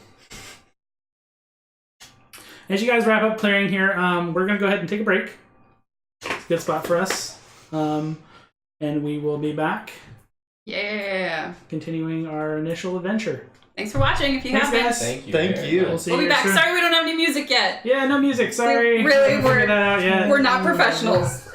As you guys wrap up clearing here, we're going to go ahead and take a break. It's a good spot for us. And we will be back Yeah. continuing our initial adventure. Thanks for watching if you Thanks, haven't. guys. Thank you. Thank very you. much. We'll see We'll be you guys back. soon. Sorry we don't have any music yet. Yeah, no music. Sorry. Really, Haven't figured that out yet. We're not professionals.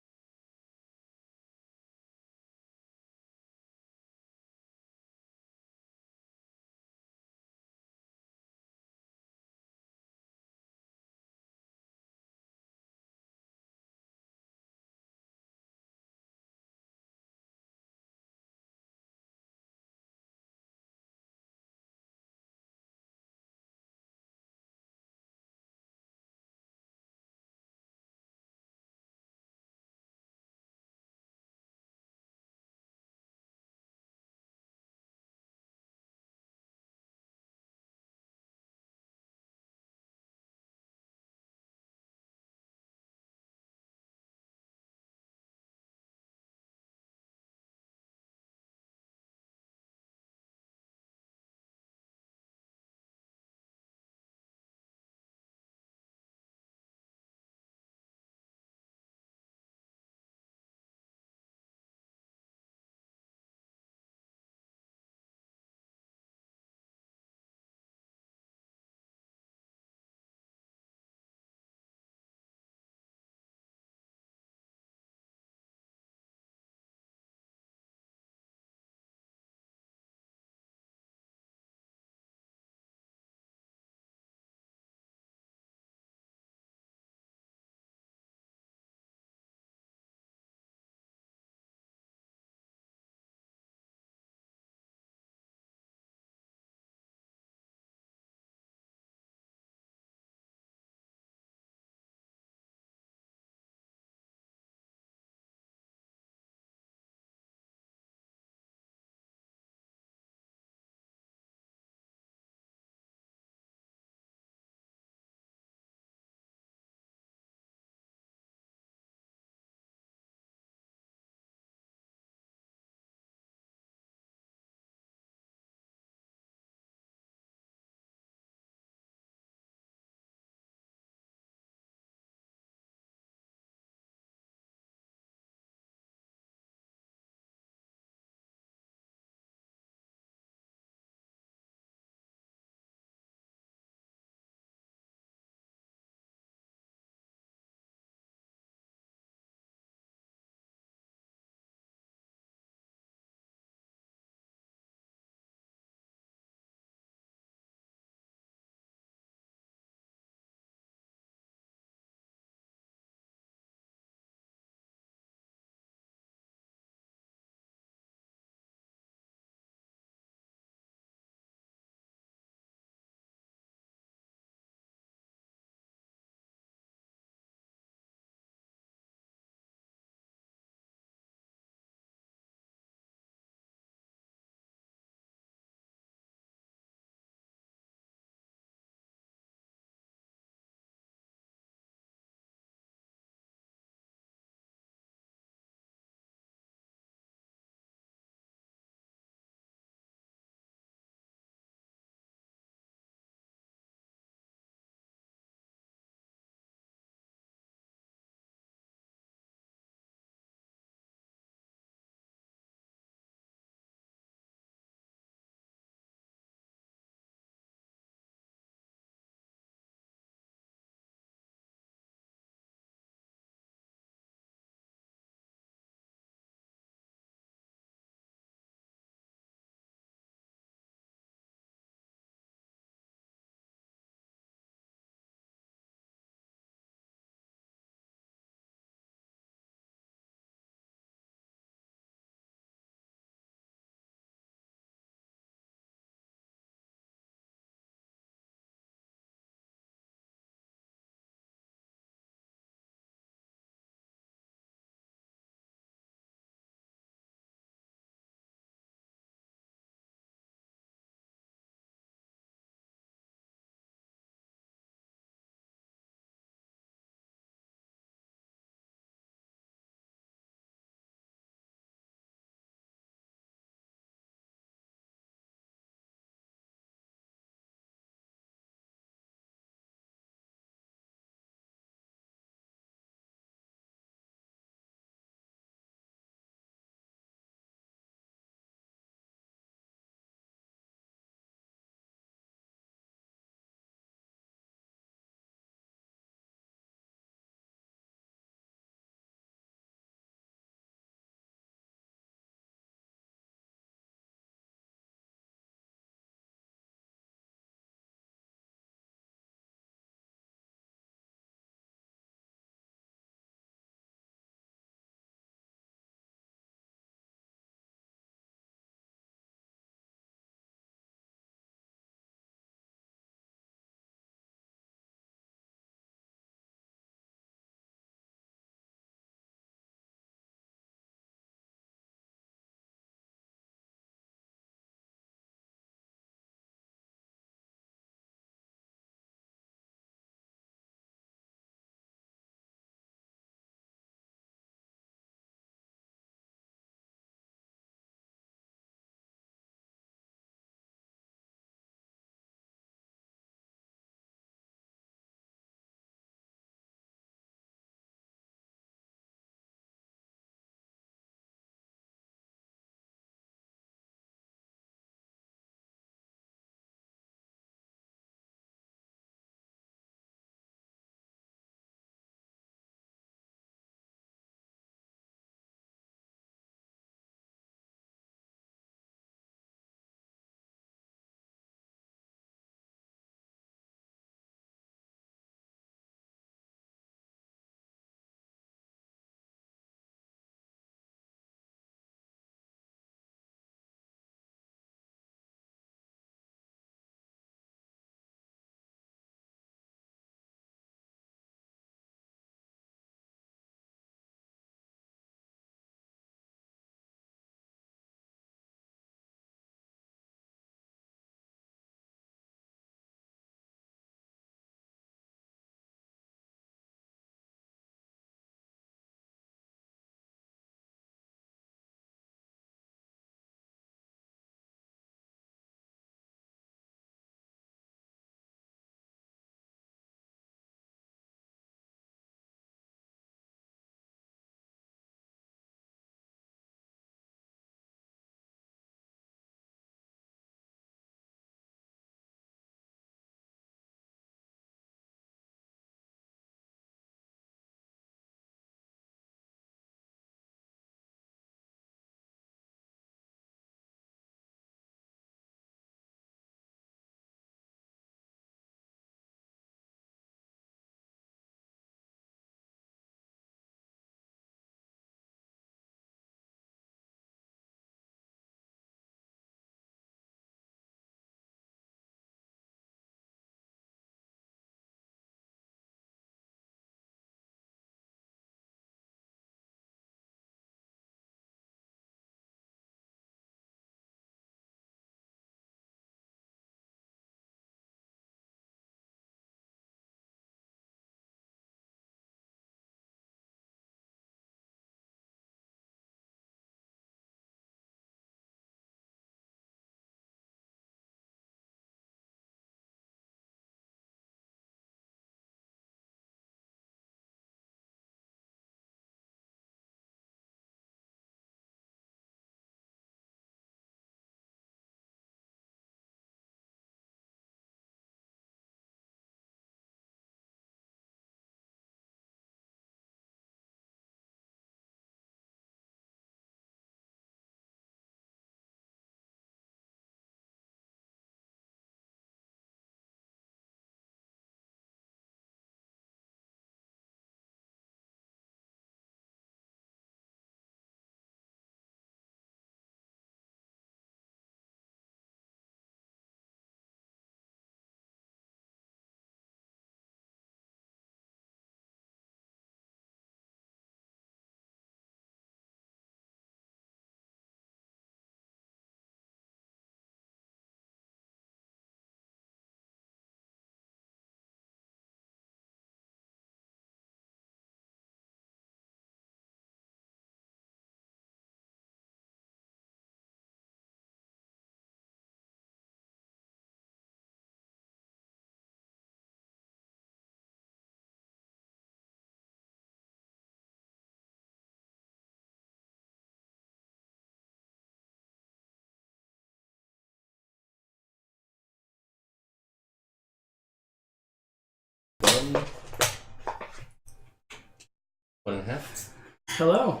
1.5. Hello.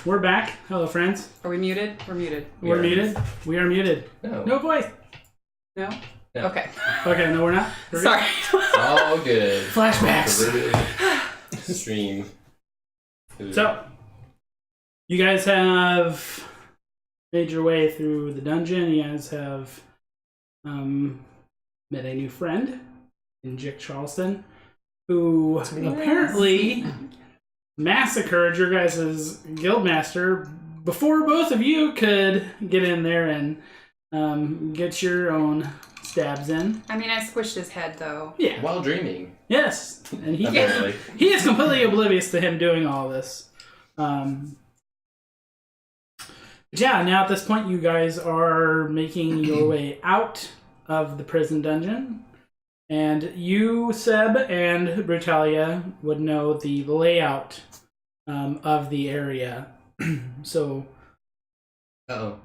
We're back. Hello, friends. Are we muted? We're muted. We're muted. We are muted. No. No voice. No? No. Okay. Okay, no, we're not. We're Sorry. All good. Flashbacks. Perverted stream. So, you guys have made your way through the dungeon. You guys have met a new friend in Jiik Charleston, who apparently massacred your guys' guildmaster before both of you could get in there and get your own stabs in. I mean, I squished his head, though. Yeah. While dreaming. Yes. And he Apparently. he is completely oblivious to him doing all this. But yeah, now at this point, you guys are making your way out of the prison dungeon. And you, Seb, and Brutalia would know the layout of the area. So, Uh-oh.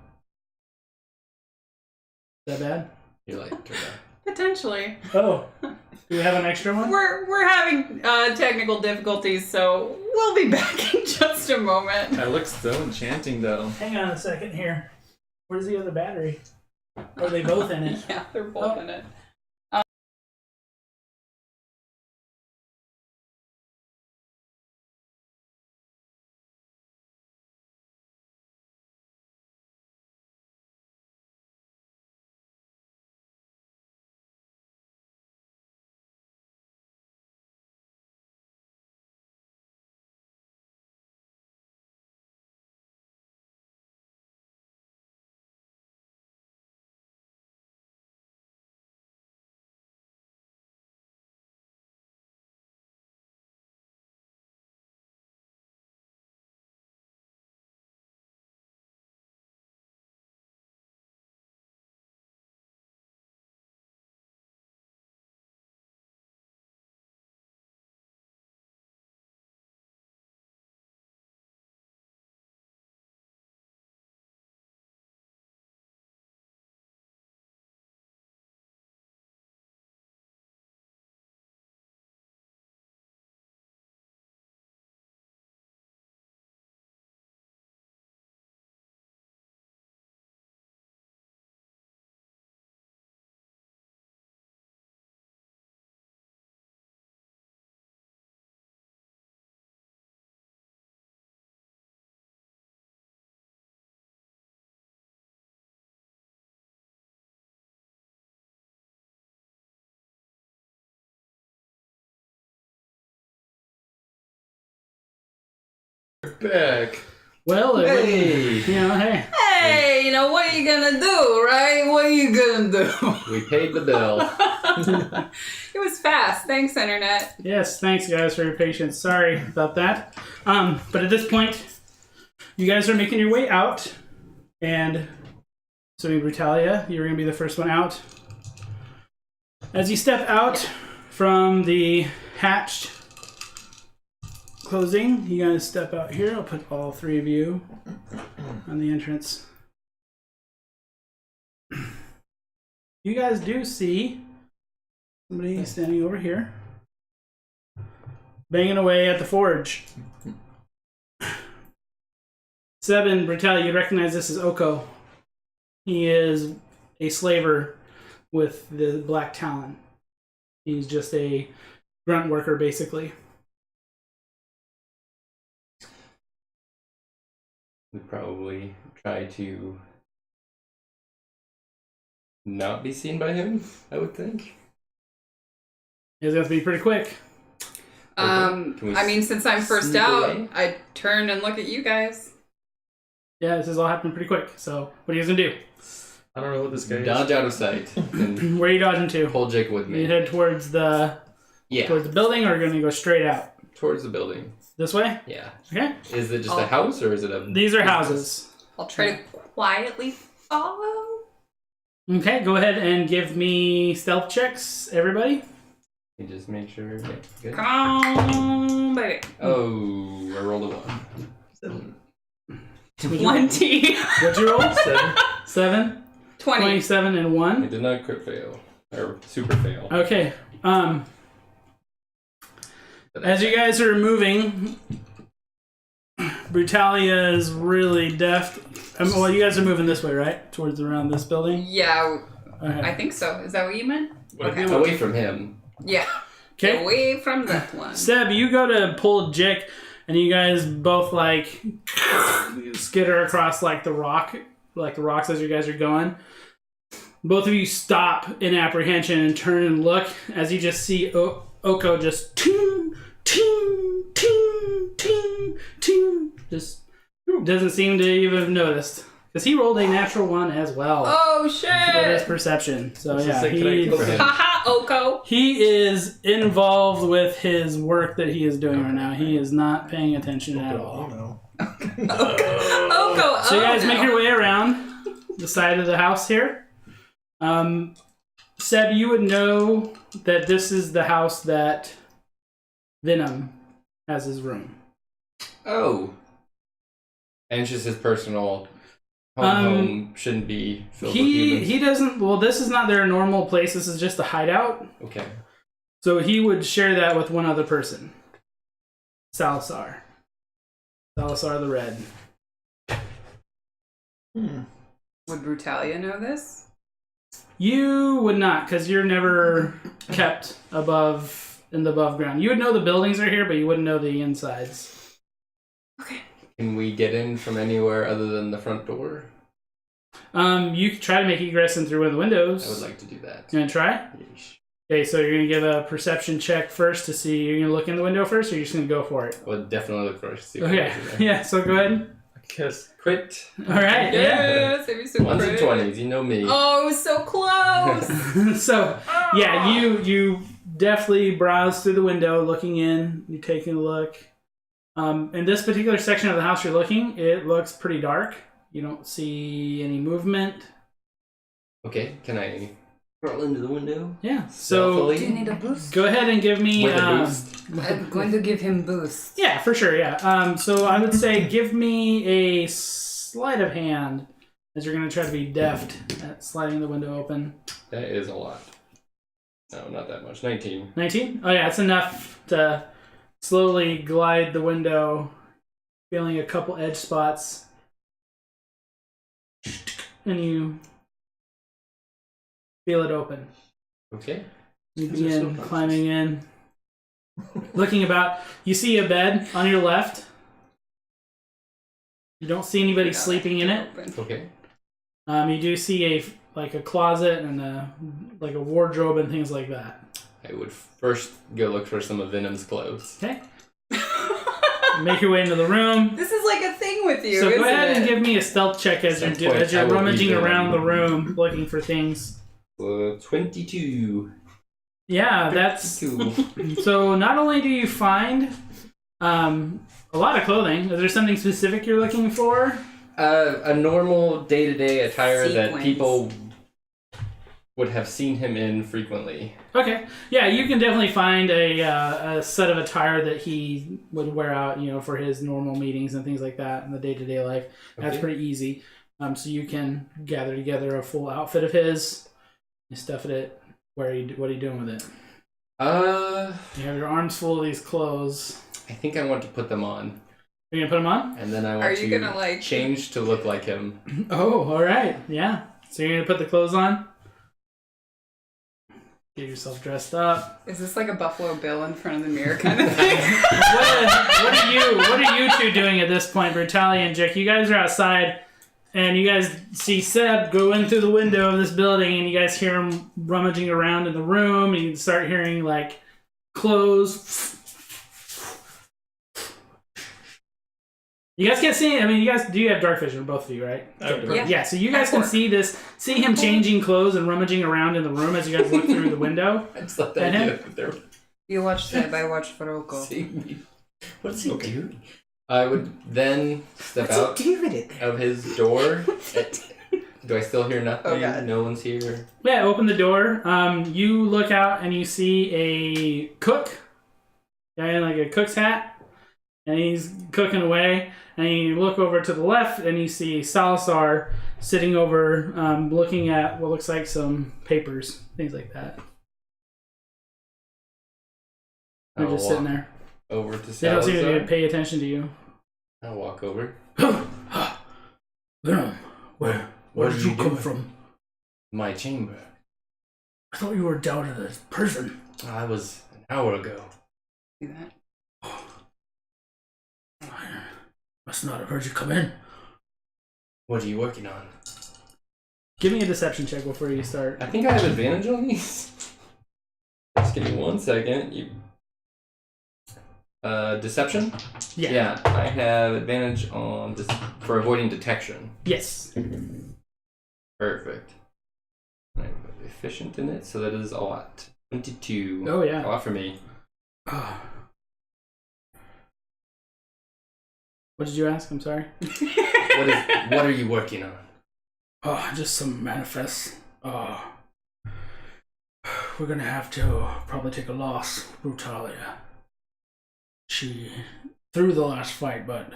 is that bad? You're like, turn out. Potentially. Oh, do we have an extra one? We're having technical difficulties, so we'll be back in just a moment. That looks so enchanting, though. Hang on a second here. Where's the other battery? Are they both in it? Yeah, they're both in it. Back. Well, it Hey. hey. Hey, you know, what are you gonna do, right? What are you gonna do? We paid the bill. It was fast. Thanks, Internet. Yes, thanks guys for your patience. Sorry about that. But at this point, you guys are making your way out, and so Brutalia, you're gonna be the first one out. As you step out from the hatched closing, you guys step out here. I'll put all three of you on the entrance. You guys do see somebody standing over here, banging away at the forge. Seb and Brutalia, you recognize this as Oko. He is a slaver with the Black Talon. He's just a grunt worker, basically. We'd probably try to not be seen by him, I would think. It's going to be pretty quick. Can we I mean, since I'm first sneak out, away? I turn and look at you guys. Yeah, this is all happening pretty quick. So, what are you guys going to do? I don't know what this guy is. Dodge out of sight and Where are you dodging to? pull Jake with You me. head towards the building, or are you going to go straight out? Towards the building. This way? Yeah. Okay. Is it just a house or is it a... These are houses. I'll try to quietly follow. Okay, go ahead and give me stealth checks, everybody. You just make sure... Yeah, good. Come on, baby. Oh, I rolled a 1. 7. 20. What'd you roll? 7. 7? 20. 27 and I 1. did not crit fail. Or super fail. Okay. As you guys are moving, Brutalia is really deft. Well, you guys are moving this way, right? Towards around this building? Yeah, Okay. I think so. Is that what you meant? Okay. Away from him. Yeah. Okay. Away from that one. Seb, you go to pull Jiik, and you guys both like skitter across like the rocks as you guys are going. Both of you stop in apprehension and turn and look as you just see Oko just ting, ting, ting, ting, ting. Just doesn't seem to even have noticed. Because he rolled a natural 1 as well. Oh, For his shit! perception. So Just yeah, say, can I go Haha, Oko! he is involved with his work that he is doing right now. He is not paying attention at all. no. Oko! So you guys oh, make no. your way around the side of the house here. Seb, you would know that this is the house that Venom has his room. Oh. And it's just his personal home shouldn't be filled with humans. He doesn't. Well, this is not their normal place. This is just a hideout. Okay. So he would share that with one other person. Salazar the Red. Would Brutalia know this? You would not, because you're never kept in the above ground. You would know the buildings are here, but you wouldn't know the insides. Okay. Can we get in from anywhere other than the front door? You could try to make egress in through one of the windows. I would like to do that. You gonna try? Yeesh. Okay, so you're gonna give a perception check first to see. You're gonna look in the window first, or you're just gonna go for it. I would definitely look for it. See if Okay. there's in there. Yeah. So go ahead. Yes. Crit. All right. Yeah. Yes, maybe some 1s and credit. 20s, you know me. Oh, it was so close! So yeah, you definitely browse through the window, looking in. You're taking a look. In this particular section of the house you're looking, it looks pretty dark. You don't see any movement. Okay, can I crawl into the window? Yeah. So Stealthily? Do you need a boost? go ahead and give me. With a boost? I'm going to give him boost. Yeah, for sure. Yeah. So I would say give me a sleight of hand as you're going to try to be deft at sliding the window open. That is a lot. No, not that much. 19. 19? Oh yeah, it's enough to slowly glide the window, feeling a couple edge spots, and you feel it open. Okay. You These are so begin nice. climbing in, looking about. You see a bed on your left. You don't see anybody sleeping in it. Okay. You do see a closet and a wardrobe and things like that. I would first go look for some of Venom's clothes. Okay. Make your way into the room. This is like a thing with you, So isn't go ahead it? and give me a stealth check as Some you're point, I will rummaging be around the Venom. room looking for things. 22. Yeah, that's 52. so. Not only do you find a lot of clothing. Is there something specific you're looking for? A normal day-to-day attire that Sequins. people would have seen him in frequently. Okay, yeah, you can definitely find a set of attire that he would wear out, for his normal meetings and things like that in the day-to-day life. That's Okay. pretty easy. So you can gather together a full outfit of his, you stuff it. What are you doing with it? You have your arms full of these clothes. I think I want to put them on, You're gonna put them on? and then I Are want you to gonna, like- change to look like him. Oh, all right, yeah. So you're gonna put the clothes on. Get yourself dressed up. Is this like a Buffalo Bill in front of the mirror kind of thing? What are you two doing at this point, Brutalia and Jiik? You guys are outside, and you guys see Seb go in through the window of this building, and you guys hear him rummaging around in the room, and you start hearing like clothes. You guys can't see. I mean, you guys do have dark vision, both of you, right? Yeah. Yeah. So you guys can see him changing clothes and rummaging around in the room as you guys look through the window. I just thought the And idea that they're You watch Seb, I watch Faroko. seeing me. What's he doing? I would then step out of his door. Do I still hear nothing? Oh, God. No one's here. Yeah, open the door. You look out and you see a cook, guy in like a cook's hat, and he's cooking away. And you look over to the left and you see Salazar sitting over, looking at what looks like some papers, things like that. They're I'll just walk- sitting there. over to They don't seem to Salazar. pay attention to you. I'll walk over. Venom, where What did are you you come doing? from? My chamber. I thought you were down in the prison. I was an hour ago. See that? I must not have heard you come in. What are you working on? Give me a deception check before you start. I think I have advantage on these. Just give me 1 second. Deception? Yeah, I have advantage on for avoiding detection. Yes. Perfect. I'm efficient in it, so that is a lot. 22. Oh, yeah. A lot for me. What did you ask? I'm sorry. What are you working on? Oh, just some manifests. We're gonna have to probably take a loss, Brutalia. She threw the last fight, but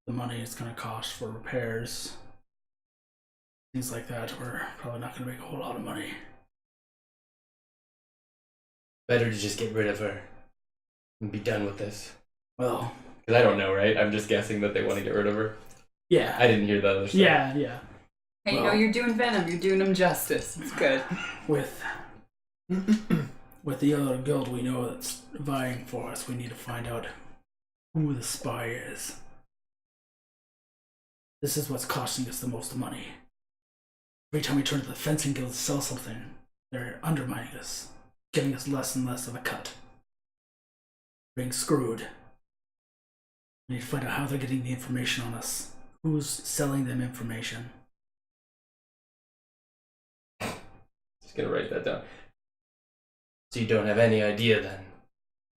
the money it's gonna cost for repairs, things like that, we're probably not gonna make a whole lot of money. Better to just get rid of her and be done with this. Well, Because I don't know, right? I'm just guessing that they want to get rid of her. yeah. I didn't hear the other stuff. Yeah. Hey, you Well- know, you're doing Venom. You're doing him justice. It's good. With the other guild we know that's vying for us, we need to find out who the spy is. This is what's costing us the most money. Every time we turn to the fencing guild to sell something, they're undermining us, giving us less and less of a cut. Being screwed. We need to find out how they're getting the information on us. Who's selling them information? Just gonna write that down. So you don't have any idea then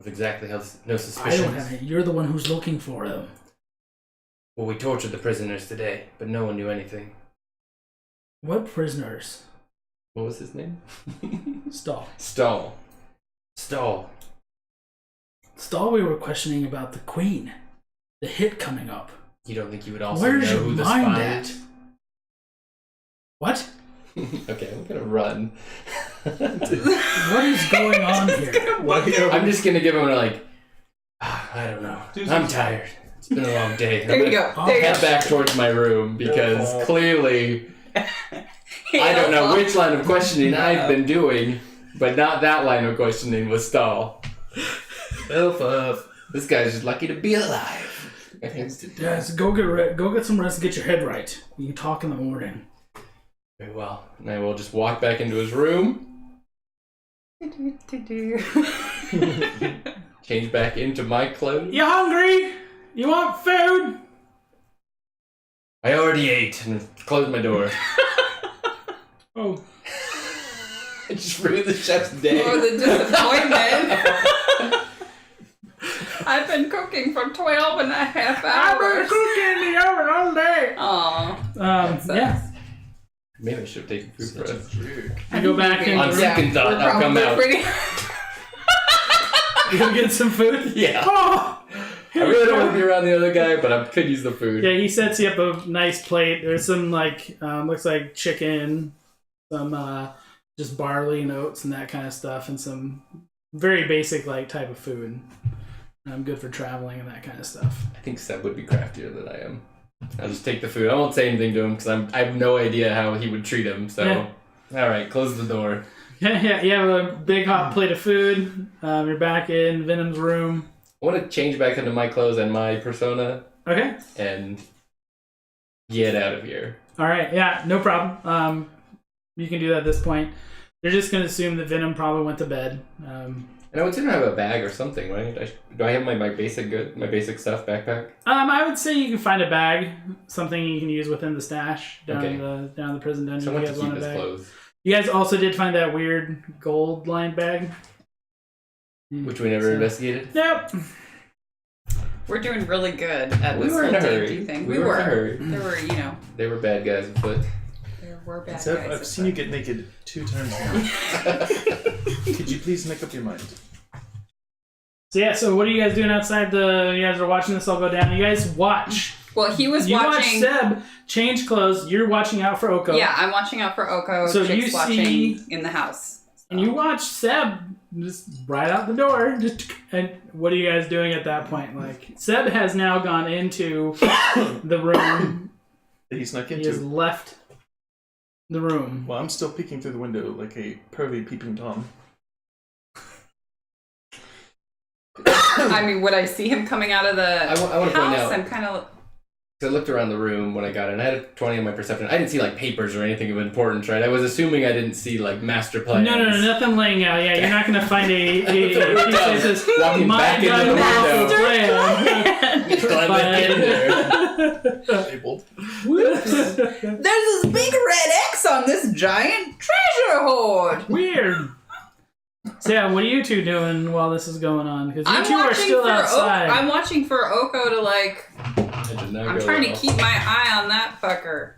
of exactly how no I suspicions. don't have it. You're the one who's looking for them. Well, we tortured the prisoners today, but no one knew anything. What prisoners? What was his name? Stall. Stall. Stall, we were questioning about the Queen. The hit coming up. You don't think you would also Where's know your who the mind spy at? What? Okay, I'm gonna run. What is going on here? I'm just gonna give him I don't know. I'm tired. It's been a long day. There you go. There you Head go. back towards my room because clearly I don't know which line of questioning I've been doing, but not that line of questioning with Stall. This guy's just lucky to be alive. Yes, go get some rest and get your head right. We can talk in the morning. Very well. And I will just walk back into his room, change back into my clothes. You hungry? You want food? I already ate and closed my door. Oh, I just ruined the chef's day. Oh, the disappointment. I've been cooking for 12 and a half I've been hours. cooking in the oven all day. Aw. Yeah. Maybe I should have taken food for us. I go back in. On the room. second thought, We're I'll come probably out. pretty- You go get some food? Yeah. Oh! I really don't want to be around the other guy, but I could use the food. Yeah, he sets you up a nice plate. There's some looks like chicken, some just barley and oats and that kind of stuff, and some very basic type of food. Good for traveling and that kind of stuff. I think Seb would be craftier than I am. I'll just take the food. I won't say anything to him because I have no idea how he would treat him. So, Yeah. all right, close the door. Yeah. You have a big hot plate of food. You're back in Venom's room. I want to change back into my clothes and my persona Okay. and get out of here. All right. Yeah. No problem. You can do that at this point. They're just gonna assume that Venom probably went to bed. And I would assume I have a bag or something, right? Do I have my basic stuff backpack? I would say you can find a bag, something you can use within the stash down Okay. in the prison dungeon. So I want if to you keep guys want his a bag. clothes, You guys also did find that weird gold-lined bag, which we never investigated. Yep. We're doing really good at We this were in a whole hurry. D&D thing. We We were in a were. hurry. There were, They were bad guys afoot. there were bad Seb, guys. I've seen you get naked 2 times now. Could you please make up your mind? So what are you guys doing outside you guys are watching this all go down. You guys watch. Well, he was You watch watching. Seb change clothes. You're watching out for Oko. Yeah, I'm watching out for Oko. So Jiik's you watching see- in the house. And you watch Seb just right out the door. And what are you guys doing at that point? Like, Seb has now gone into the room. That he snuck He has into. left the room. Well, I'm still peeking through the window like a pervy peeping Tom. I mean, would I see him coming out of the I want to point house? out. I'm kind of. So I looked around the room when I got in. I had a 20 on my perception. I didn't see like papers or anything of importance, right? I was assuming I didn't see like master plans. No, nothing laying out. Yeah, you're not going to find a piece that says, Walking my back into the master window. plan. Climb in there. Labeled. There's this big red X on this giant treasure hoard. Weird. So yeah, what are you two doing while this is going on? Because you I'm two are watching still for outside. I'm watching for Oko to like. I did not I'm go trying to well. keep my eye on that fucker.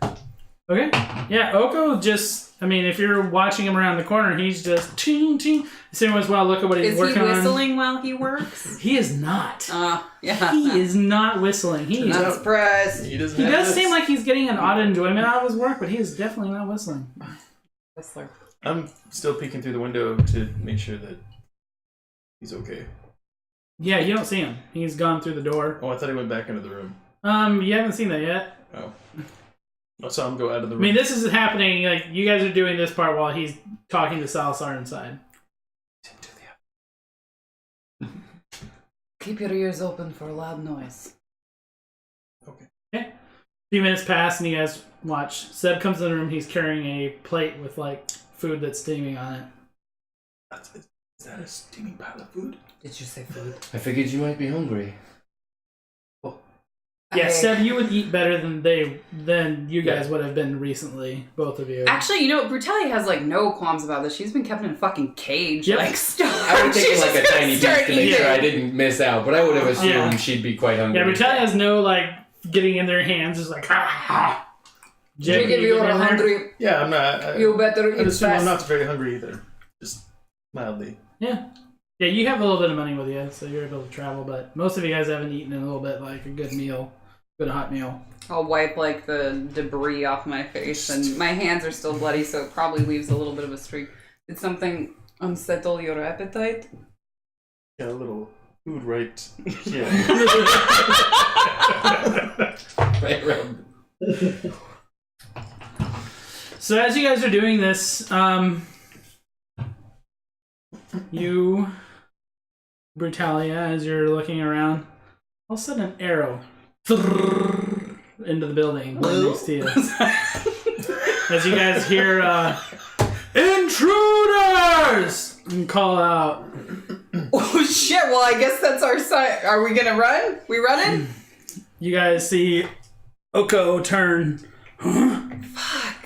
Okay. Yeah, Oko just, I mean, if you're watching him around the corner, he's just ching, ching. Same as well, look at what he's Is he working on. whistling while he works? He is not. Yeah. He is not whistling. He Not surprised. He doesn't He have does this. seem like he's getting an odd enjoyment out of his work, but he is definitely not whistling. Whistler. I'm still peeking through the window to make sure that he's okay. Yeah, you don't see him. He's gone through the door. Oh, I thought he went back into the room. You haven't seen that yet. Oh. I saw him go out of the I room. mean, this is happening, like, you guys are doing this part while he's talking to Salazar inside. Keep your ears open for loud noise. Okay. A few minutes pass and you guys watch. Seb comes in the room, he's carrying a plate with, like, food that's steaming on it. Is that a steaming pile of food? Did you say food? I figured you might be hungry. Yeah, Seb, you would eat better than you guys would have been recently, both of you. Actually, you know, Brutalia has like no qualms about this. She's been kept in a fucking cage. Yep. Like, stop. I would take like a tiny piece to make sure I eating. didn't miss out, but I would have assumed Yeah. she'd be quite hungry. Yeah, Brutalia has no, like, getting in their hands, just like, ha. Jiik, if you're hungry, Yeah, I'm not. you better I'd eat assume I'm fast. not very hungry either. Just mildly. Yeah. Yeah, you have a little bit of money with you, so you're able to travel, but most of you guys haven't eaten in a little bit, like a good meal, good hot meal. I'll wipe like the debris off my face, and my hands are still bloody, so it probably leaves a little bit of a streak. Did something unsettle your appetite? Yeah, a little food right. Yeah. Right around. So as you guys are doing this, you, Brutalia, as you're looking around, all of a sudden an arrow into the building right next to you. As you guys hear, intruders! And call out. Oh shit, well I guess that's our sign. Are we gonna run? We running? You guys see Oko turn. Fuck.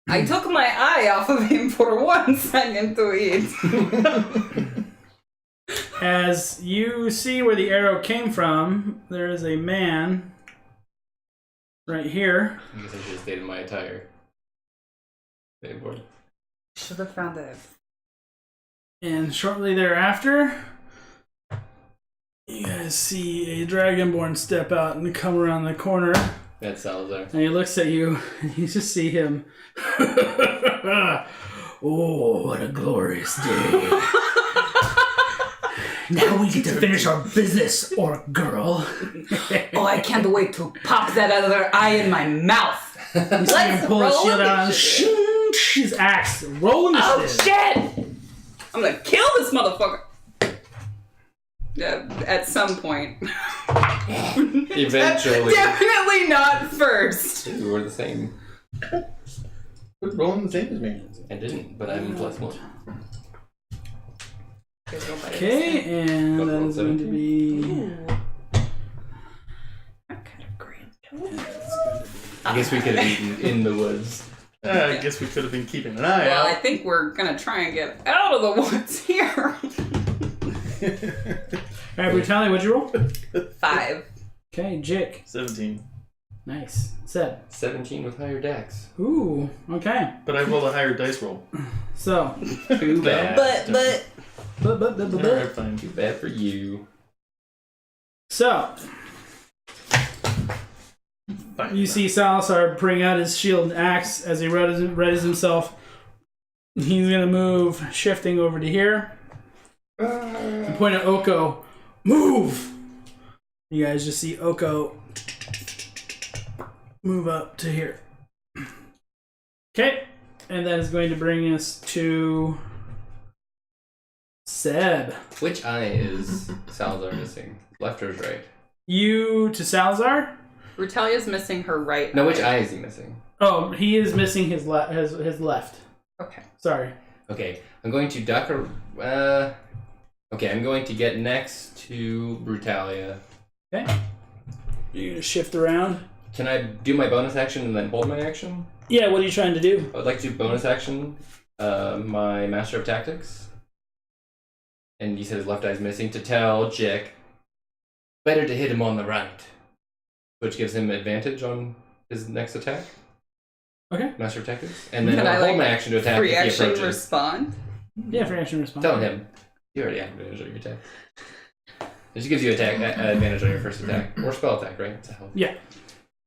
I took my eye off of him for 1 second to eat. As you see where the arrow came from, there is a man right here. I guess I should have stayed in my attire. Stay aboard. Should have found it. And shortly thereafter, you guys see a Dragonborn step out and come around the corner. That's Salazar. And he looks at you, and you just see him. Oh, what a glorious day. Now we get to finish our business, orc girl. Oh, I can't wait to pop that other eye in my mouth. You see him pull his shield out and shing, his axe, rolling the Oh stick. shit! I'm gonna kill this motherfucker. Yeah, at some point. Eventually. Definitely not first. We were the same. Quit rolling the same as me. I didn't, but I'm +1. Okay, and that is going to be... I guess we could have eaten in the woods. I guess we could have been keeping an eye Well, I out. think we're gonna try and get out of the woods here. Alright, Brutalia, what'd you roll? 5. Okay, Jiik. 17. Nice. Seb. 17 with higher dex. Ooh, okay. But I rolled a higher dice roll. So, Too bad. But Alright, fine. Too bad for you. so Fine. you see Salazar bring out his shield and axe as he readies himself. He's gonna move, shifting over to here. And point at Oko. Move! You guys just see Oko move up to here. Okay. And that is going to bring us to Seb. Which eye is Salazar missing? Left or right? You to Salazar? Brutalia's missing her right No, eye. which eye is he missing? Oh, he is missing his left. Okay. Sorry. Okay, I'm going to duck. Okay, I'm going to get next to Brutalia. Okay. You're gonna shift around. Can I do my bonus action and then hold my action? Yeah, what are you trying to do? I would like to do bonus action, my Master of Tactics. And you said his left eye's missing, to tell Jiik, better to hit him on the right. Which gives him advantage on his next attack. Okay. Master of Tactics. And then Can I'll I, hold my action to attack if he Reaction approaches. respond? Yeah, for action response. Tell him. You already have advantage on your attack. It just gives you advantage on your first attack. Or spell attack, right? So, Yeah.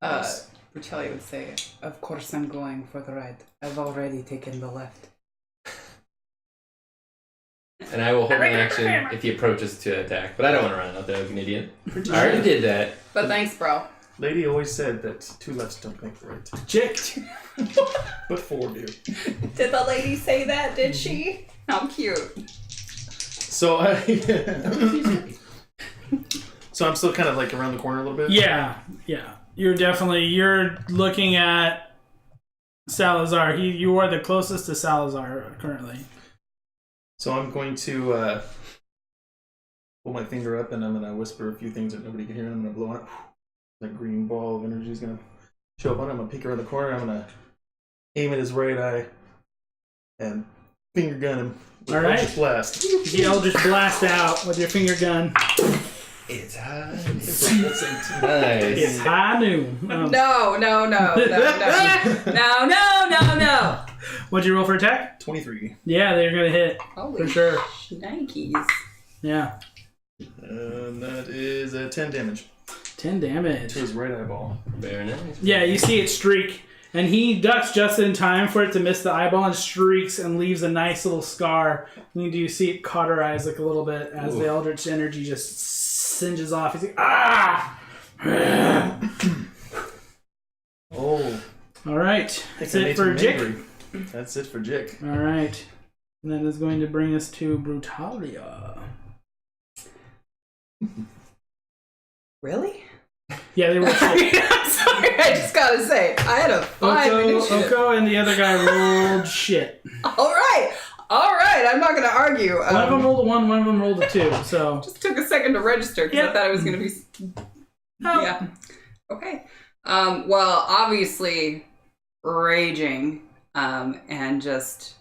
Brutalia would say, of course I'm going for the right. I've already taken the left. and I will hold my action if he approaches to attack. But I don't want to run out there like an idiot. I already did that. But thanks, bro. Lady always said that two lefts don't make the right, Jiik. but four do. Did the lady say that? Did she? How cute. So so I'm still kind of like around the corner a little bit. Yeah. You're looking at Salazar. You are the closest to Salazar currently. So I'm going to pull my finger up and I'm going to whisper a few things that nobody can hear. And I'm going to blow on it. That green ball of energy is going to show up on it. I'm going to peek around the corner. I'm going to aim at his right eye and finger gun him. All right. Eldritch blast. The Eldritch blast out with your finger gun. It's high. It's a full 17. Nice. It's high noon. No. What'd you roll for attack? 23. Yeah, they're gonna hit Holy for sure. Nikes. Yeah, And that is 10 damage 10 damage. to his right eyeball. Very nice. Yeah, you see it streak, and he ducks just in time for it to miss the eyeball and streaks and leaves a nice little scar. And you see it cauterize like a little bit as the Eldritch energy just singes off. He's like, ah! Oh. All right, that's it for Jiik. That's it for Jiik. All right, and that is going to bring us to Brutalia. Really? Yeah, they were. I'm sorry, I just gotta say, I had a 5 initiative. Oko and the other guy rolled shit. Alright, I'm not gonna argue. One of them rolled a 1, one of them rolled a 2, so... Just took a second to register because I thought it was gonna be... Oh. Yeah. Okay. Well, obviously, raging, and just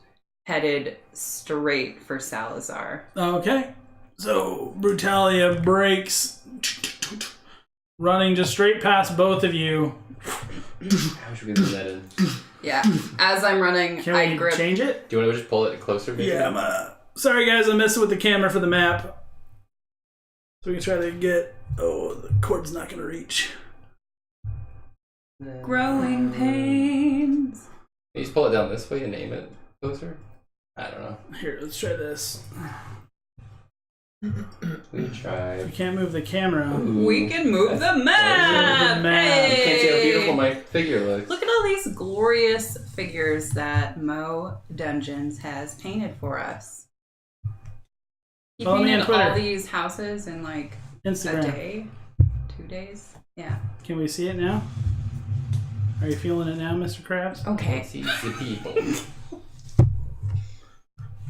headed straight for Salazar. Okay. So, Brutalia breaks, running just straight past both of you. How should we do that in? Yeah. As I'm running, Can I we grip... change it? Do you want to just pull it closer? Maybe? Yeah, sorry guys, I'm messing with the camera for the map. So we can try to get... Oh, the cord's not going to reach. Growing pains. Can you just pull it down this way and aim it closer? I don't know. Here, let's try this. We tried. We can't move the camera. Ooh. We can move the map! Move the map. You can't see how Hey! beautiful my figure looks. Look at all these glorious figures that Mo Dungeons has painted for us. He Follow me on painted Twitter. all these houses in like a Instagram. day, 2 days. Yeah. Can we see it now? Are you feeling it now, Mr. Krabs? Okay. See the people.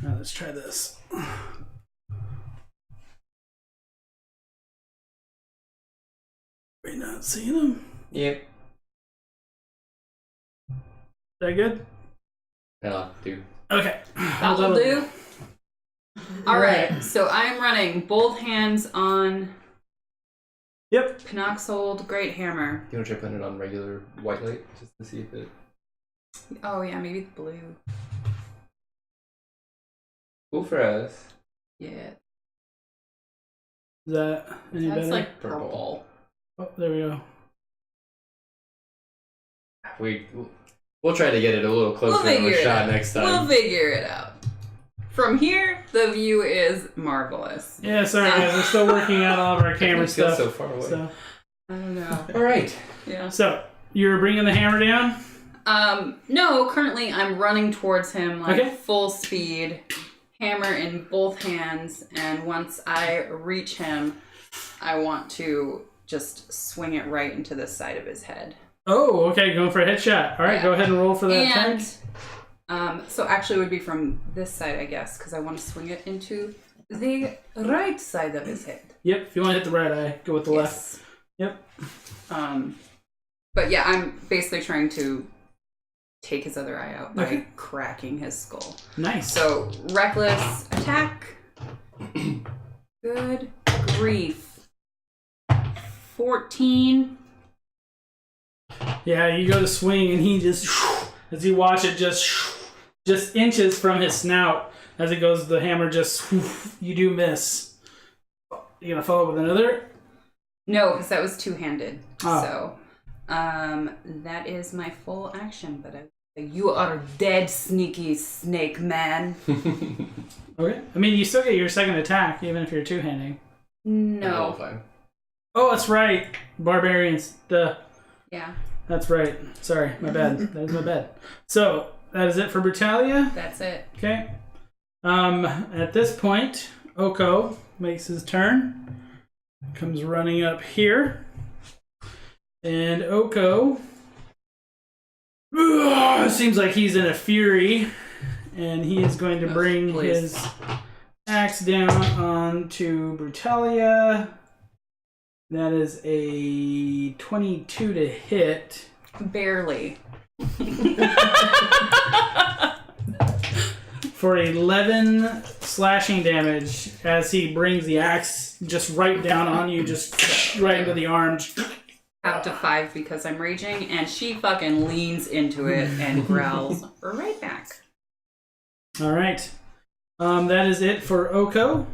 Now let's try this. Are you not seeing them? Yep. Is that good? That'll do. Okay. That'll do. Alright, so I'm running both hands on Yep. Penoxold Great Hammer. You want to try putting it on regular white light just to see if it. Oh yeah, maybe the blue. Cool for us. Yeah. Is that any That's better? like purple. Oh, there we go. We We'll try to get it a little closer to a shot next time. We'll figure it out. From here, the view is marvelous. Yeah, sorry guys, we're still working out all of our camera stuff. So far away. So. I don't know. All right. Yeah. So you're bringing the hammer down? No, currently I'm running towards him like Okay. full speed, hammer in both hands, and once I reach him, I want to just swing it right into the side of his head. Oh, okay, going for a headshot. All right, Yeah. go ahead and roll for that And attack. so actually it would be from this side, I guess, because I want to swing it into the right side of his head. Yep, if you want to hit the right eye, go with the left. Yes. Yep. But yeah, I'm basically trying to take his other eye out by Okay. cracking his skull. Nice. So, reckless attack. Good grief. 14. Yeah, you go to swing and he just, as you watch it, just inches from his snout as it goes, the hammer just, you do miss. You gonna follow up with another? No, because that was two-handed. Oh. So, that is my full action. But you are dead, sneaky snake man. Okay. I mean, you still get your second attack, even if you're two-handing. No. Fine. Oh, that's right. Barbarians. Yeah, That's right. Sorry, my bad. That is my bad. So, that is it for Brutalia. that's it. Okay. At this point, Oko makes his turn. Comes running up here. And Oko seems like he's in a fury. And he is going to bring please. his axe down onto Brutalia. That is a 22 to hit. Barely. For 11 slashing damage as he brings the axe just right down on you, just right into the arm. Up to 5 because I'm raging, and she fucking leans into it and growls right back. All right. That is it for Oko.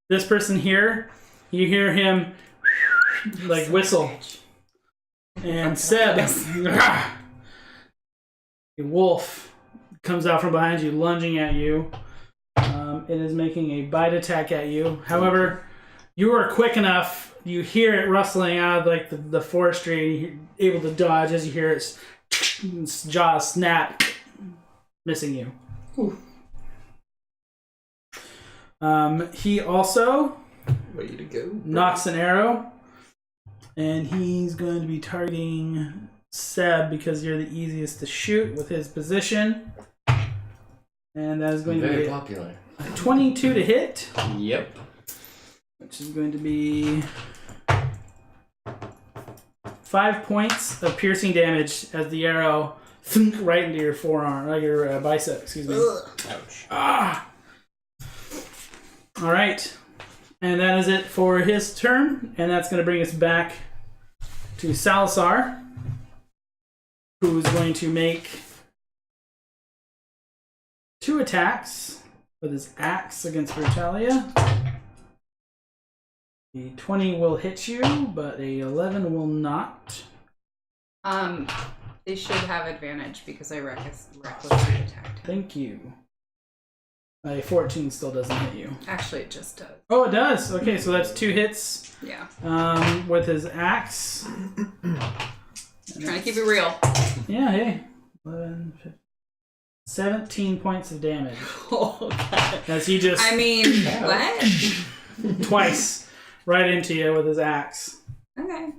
This person here, you hear him like whistle. And Seb, a wolf, comes out from behind you, lunging at you. It is making a bite attack at you. However, you are quick enough. You hear it rustling out of like the forestry, and you're able to dodge as you hear its jaw snap, missing you. He also Way to go. knocks an arrow, and he's going to be targeting Seb because you're the easiest to shoot with his position. And that is going to Very be popular. a 22 to hit, Yep. which is going to be 5 points of piercing damage as the arrow thunk right into your forearm, like your bicep, excuse me. Ouch. Ah! All right. And that is it for his turn. And that's going to bring us back to Salazar, who's going to make 2 attacks with his axe against Brutalia. A 20 will hit you, but a 11 will not. They should have advantage because I recklessly attacked. Thank you. A 14 still doesn't hit you. Actually, it just does. Oh, it does. Okay, so that's 2 hits. Yeah. With his axe. Trying to keep it real. Yeah, hey. 11, 15, 17 points of damage. Oh, God. As he just I mean, what? twice right into you with his axe. Okay.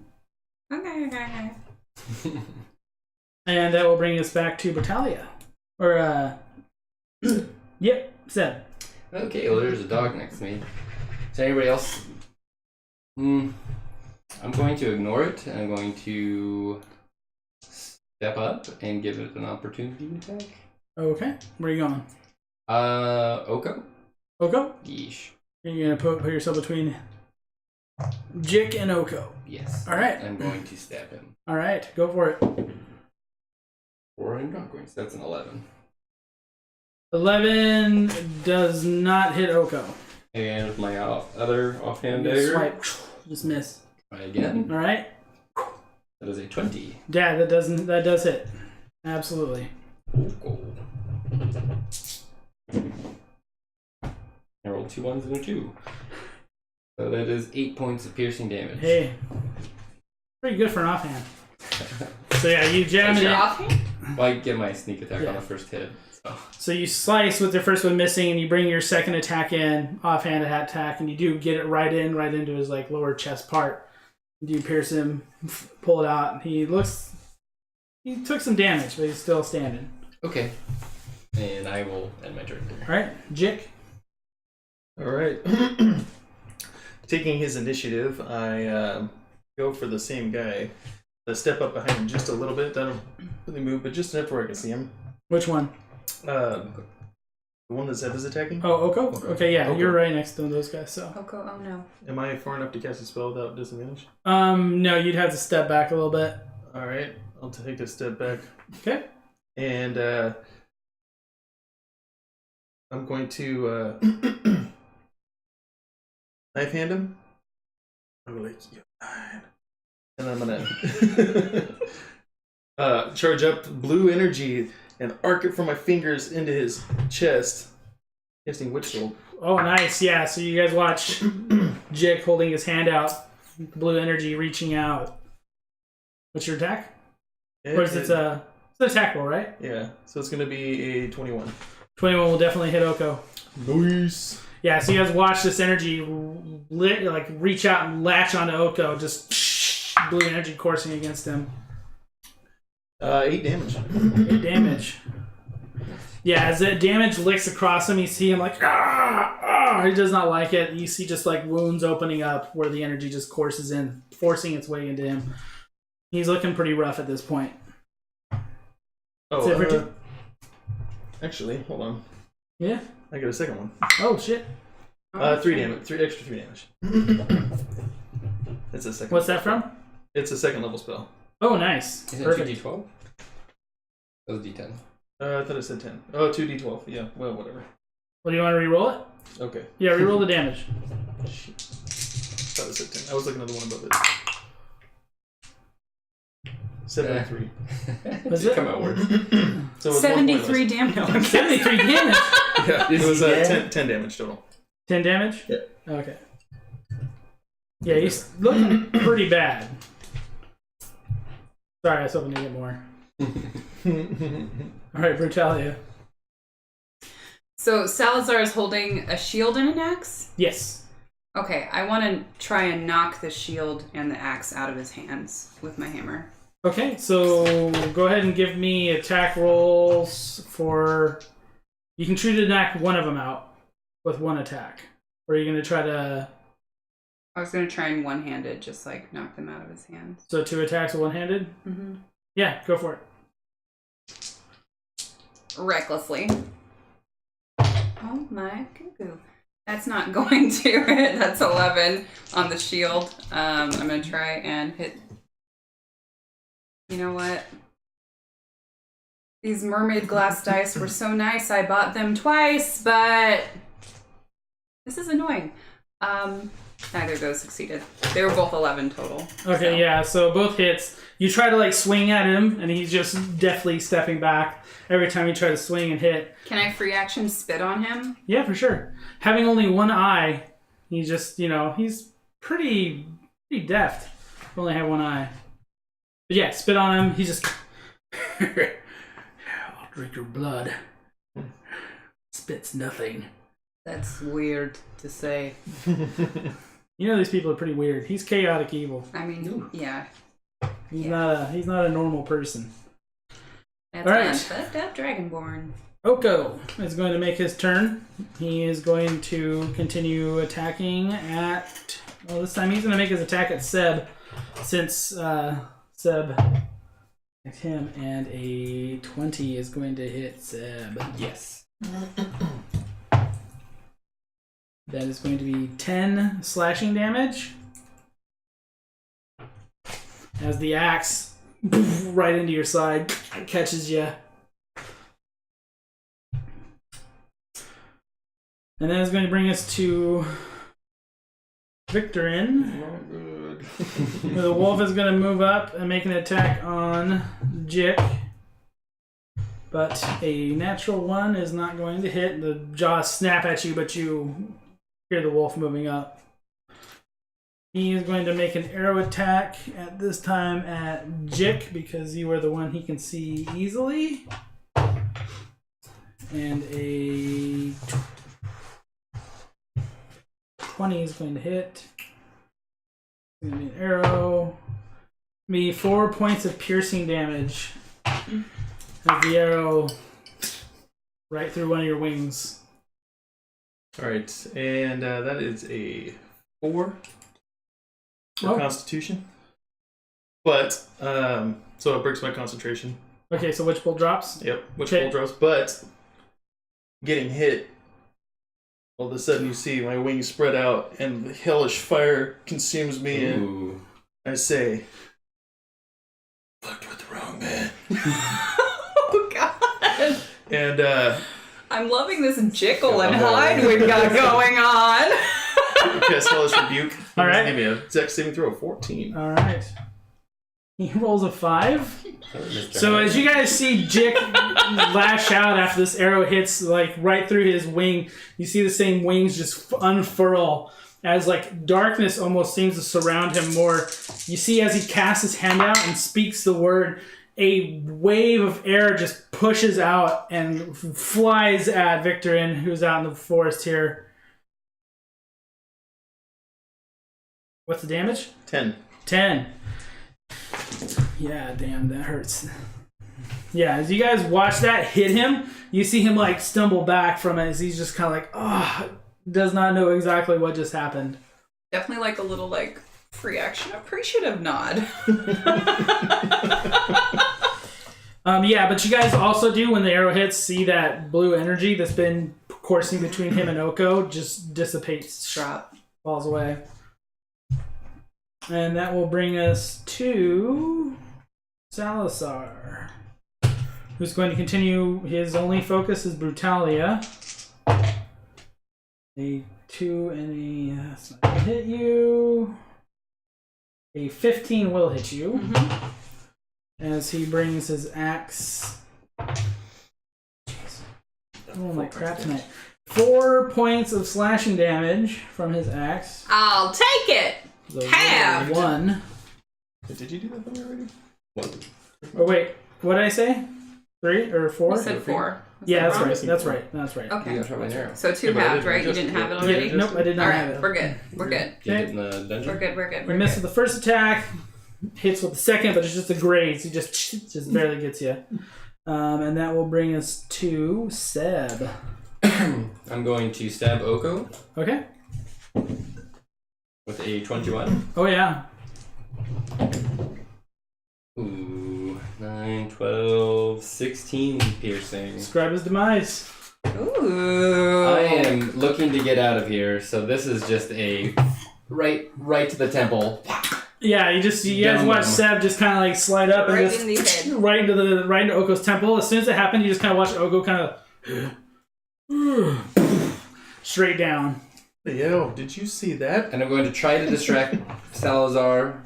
And that will bring us back to Brutalia. Or, yep, Seb. Okay, well, there's a dog next to me. Is there anybody else? I'm going to ignore it, and I'm going to step up and give it an opportunity attack. Okay, where are you going? Oko? Oko? Yeesh. You're going to put yourself between Jiik and Oko. Yes. All right. I'm going to stab him. All right, go for it. 4 in dog rings. That's an 11. 11 does not hit Oko. And with my other offhand You dagger, swipe, just miss. try again. All right. That is a 20. Yeah, that does hit. Absolutely. Okay. I rolled 2 1s and a 2. So that is 8 points of piercing damage. Hey, pretty good for an offhand. So yeah, you jam it Your in. offhand? Well, I get my sneak attack on the first hit. So you slice with your first one missing, and you bring your second attack in, offhand attack, and you do get it right into his like lower chest part. You pierce him, pull it out, and he took some damage, but he's still standing. Okay. And I will end my turn. All right, Jiik. All right. Taking his initiative, I go for the same guy. I step up behind him just a little bit. I don't really move, but just enough where I can see him. Which one? The one that Zeb is attacking. Oh, Oko. Okay, yeah, Oko. You're right next to those guys. So. Oko, oh no. Am I far enough to cast a spell without disadvantage? No, you'd have to step back a little bit. All right. I'll take a step back. Okay. And I'm going to knife hand him. I'm like, you're fine. And I'm gonna charge up blue energy and arc it from my fingers into his chest, casting Witch Bolt. Oh, nice. Yeah. So you guys watch Jiik holding his hand out, blue energy reaching out. What's your attack? Or is it's an attack roll, right? Yeah. So it's gonna be a 21. 21 will definitely hit Oko. Nice. Yeah, so you guys watch this energy reach out and latch onto Oko, just blue energy coursing against him. 8 damage. 8 damage. Yeah, as that damage licks across him, you see him like, he does not like it. You see just like wounds opening up where the energy just courses in, forcing its way into him. He's looking pretty rough at this point. Oh, actually, hold on. Yeah? I got a second one. Oh, shit. 3 damage. 3 damage. It's a second. What's that from? It's a second level spell. Oh, nice. Is it Perfect. 2d12? That was d10. I thought it said 10. Oh, 2d12. Yeah, well, whatever. Well, do you want to re-roll it? Okay. Yeah, re-roll the damage. Shit. Thought it said 10. I was looking at the one above it. 73. Was it? Come out worse. So it was 1 point 73 damage. No, I'm 73 damage. Yeah, it was 10 damage total. 10 damage? Yeah. Okay. Yeah, he's looking pretty bad. Sorry, I was hoping to get more. Alright, Brutalia. So Salazar is holding a shield and an axe? Yes. Okay, I want to try and knock the shield and the axe out of his hands with my hammer. Okay, so go ahead and give me attack rolls for... You can try to knock one of them out with one attack. Or are you going to try to... I was going to try and one-handed, just like knock them out of his hands. So 2 attacks with one-handed? Mm-hmm. Yeah, go for it. Recklessly. Oh my cuckoo. That's not going to hit. That's 11 on the shield. I'm going to try and hit... You know what? These mermaid glass dice were so nice. I bought them twice, but this is annoying. Neither of those succeeded. They were both 11 total. Okay, yeah, so both hits. You try to like swing at him, and he's just deftly stepping back every time you try to swing and hit. Can I free action spit on him? Yeah, for sure. Having only one eye, he just, he's pretty deft. Only have one eye. But yeah, spit on him. He just... I'll drink your blood. Spits nothing. That's weird to say. These people are pretty weird. He's chaotic evil. I mean, yeah. He's not a normal person. That's All right. not fucked up Dragonborn. Oko is going to make his turn. He is going to continue attacking at... Well, this time he's going to make his attack at Seb, since Seb hit him, and a 20 is going to hit Seb. Yes. That is going to be 10 slashing damage. As the axe right into your side catches you. And that is going to bring us to Victorin. Not good. The wolf is going to move up and make an attack on Jiik. But a natural 1 is not going to hit. The jaws snap at you, but you hear the wolf moving up. He is going to make an arrow attack at this time at Jiik because you are the one he can see easily. And a 20 is going to hit. It's going to be an arrow. Be 4 points of piercing damage. As the arrow right through one of your wings. Alright, and that is a 4 for Constitution. But, so it breaks my concentration. Okay, so which bolt drops? Yep, which bolt drops. But, getting hit, all of a sudden you see my wings spread out and the hellish fire consumes me. Ooh. And I say, fucked with the wrong man. Oh, God. And, I'm loving this Jekyll and Hyde we've got going on. cast hellish rebuke. All right. Give me a dex saving throw of 14. All right. He rolls a 5. So as you guys see Jiik lash out after this arrow hits like right through his wing, you see the same wings just unfurl as like darkness almost seems to surround him more. You see as he casts his hand out and speaks the word, a wave of air just pushes out and flies at Victorin, who's out in the forest here. What's the damage? 10. 10. Yeah, damn, that hurts. Yeah, as you guys watch that hit him, you see him like stumble back from it as he's just kind of like, oh, does not know exactly what just happened. Definitely like a little like free action appreciative nod. Yeah, but you guys also do, when the arrow hits, see that blue energy that's been coursing between him and Oko just dissipates, Drop. falls away. And that will bring us to Salazar, who's going to continue. His only focus is Brutalia. A 2 and a... That's not going to hit you. A 15 will hit you. Mm-hmm. As he brings his axe. Jeez. Oh my crap tonight. 4 points of slashing damage from his axe. I'll take it. The Halved. 1. Did you do that one already? Oh wait, what did I say? 3 or 4? You said 4. Yeah, that's wrong? right. That's right. That's right. Okay. You gotta try my arrow. So 2 Yeah, but I halved, didn't right? You adjust didn't it. have it Yeah, already? nope, I did not All have right, it. we're good. We're good. Did you get in the dungeon? We're good. We're good. He We're misses good. the first attack, hits with the second, but it's just a graze. He just barely gets you. And that will bring us to Seb. I'm going to stab Oko Okay. with a 21. Oh yeah. Ooh, 9, 12, 16 piercing. Describe his demise. Ooh. I am looking to get out of here, so this is just a right to the temple. Yeah, you guys Down watch them. Seb just kind of like slide up and Right just in the head. right into Oko's temple. As soon as it happened, you just kind of watch Oko kind of straight down. Yo, did you see that? And I'm going to try to distract Salazar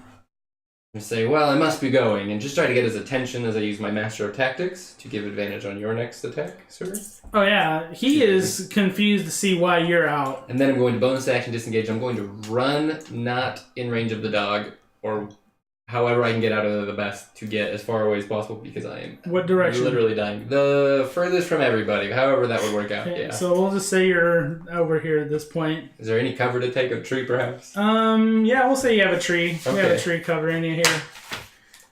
and say, well, I must be going, and just try to get his attention as I use my Master of Tactics to give advantage on your next attack, sir. Oh yeah, he is confused to see why you're out. And then I'm going to bonus action disengage. I'm going to run not in range of the dog, or however I can get out of the best to get as far away as possible, because I am What direction? literally dying. The furthest from everybody, however that would work out, Okay, yeah. so we'll just say you're over here at this point. Is there any cover to take? A tree, perhaps? Yeah, we'll say you have a tree. We have a Okay. tree covering you here.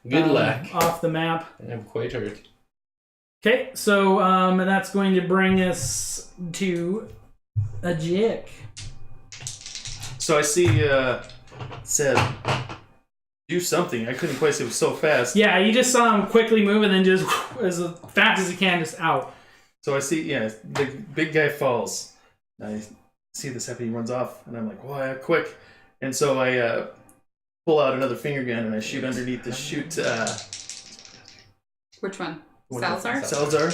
Good luck. Off the map. I'm quite hurt. Okay, so and that's going to bring us to a Jiik. So I see, Seb, do something. I couldn't quite see, it was so fast. Yeah, you just saw him quickly move and then just as fast as he can, just out. So I see, yeah, the big guy falls. I see this happen, he runs off, and I'm like, wow, yeah, quick. And so I pull out another finger gun and I shoot underneath the chute. Which one? Salazar? Salazar?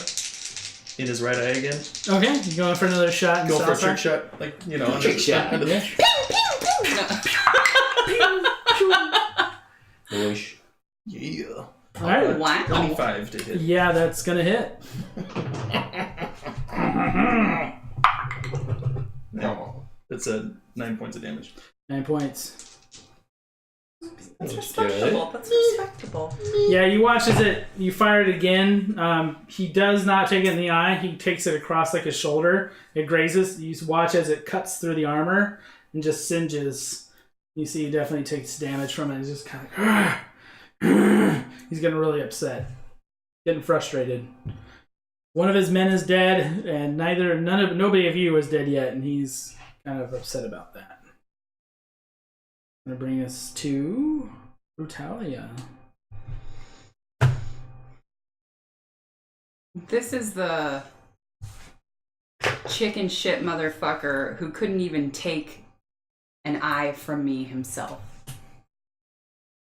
In his right eye again. Okay, you going for another shot? Going for a Salazar? trick shot, like, Trick shot. Under the, No. Bush. Yeah. All right. Wow. 25 to hit. Yeah, that's gonna hit. No. It's a 9 points of damage. 9 points. That's Good. respectable. That's respectable. Yeah, you watch as you fire it again. He does not take it in the eye. He takes it across like his shoulder. It grazes. You watch as it cuts through the armor and just singes. You see he definitely takes damage from it. He's just kind of he's getting really upset. Getting frustrated. One of his men is dead, and nobody of you is dead yet, and he's kind of upset about that. Gonna bring us to Brutalia. This is the chicken shit motherfucker who couldn't even take an eye from me himself.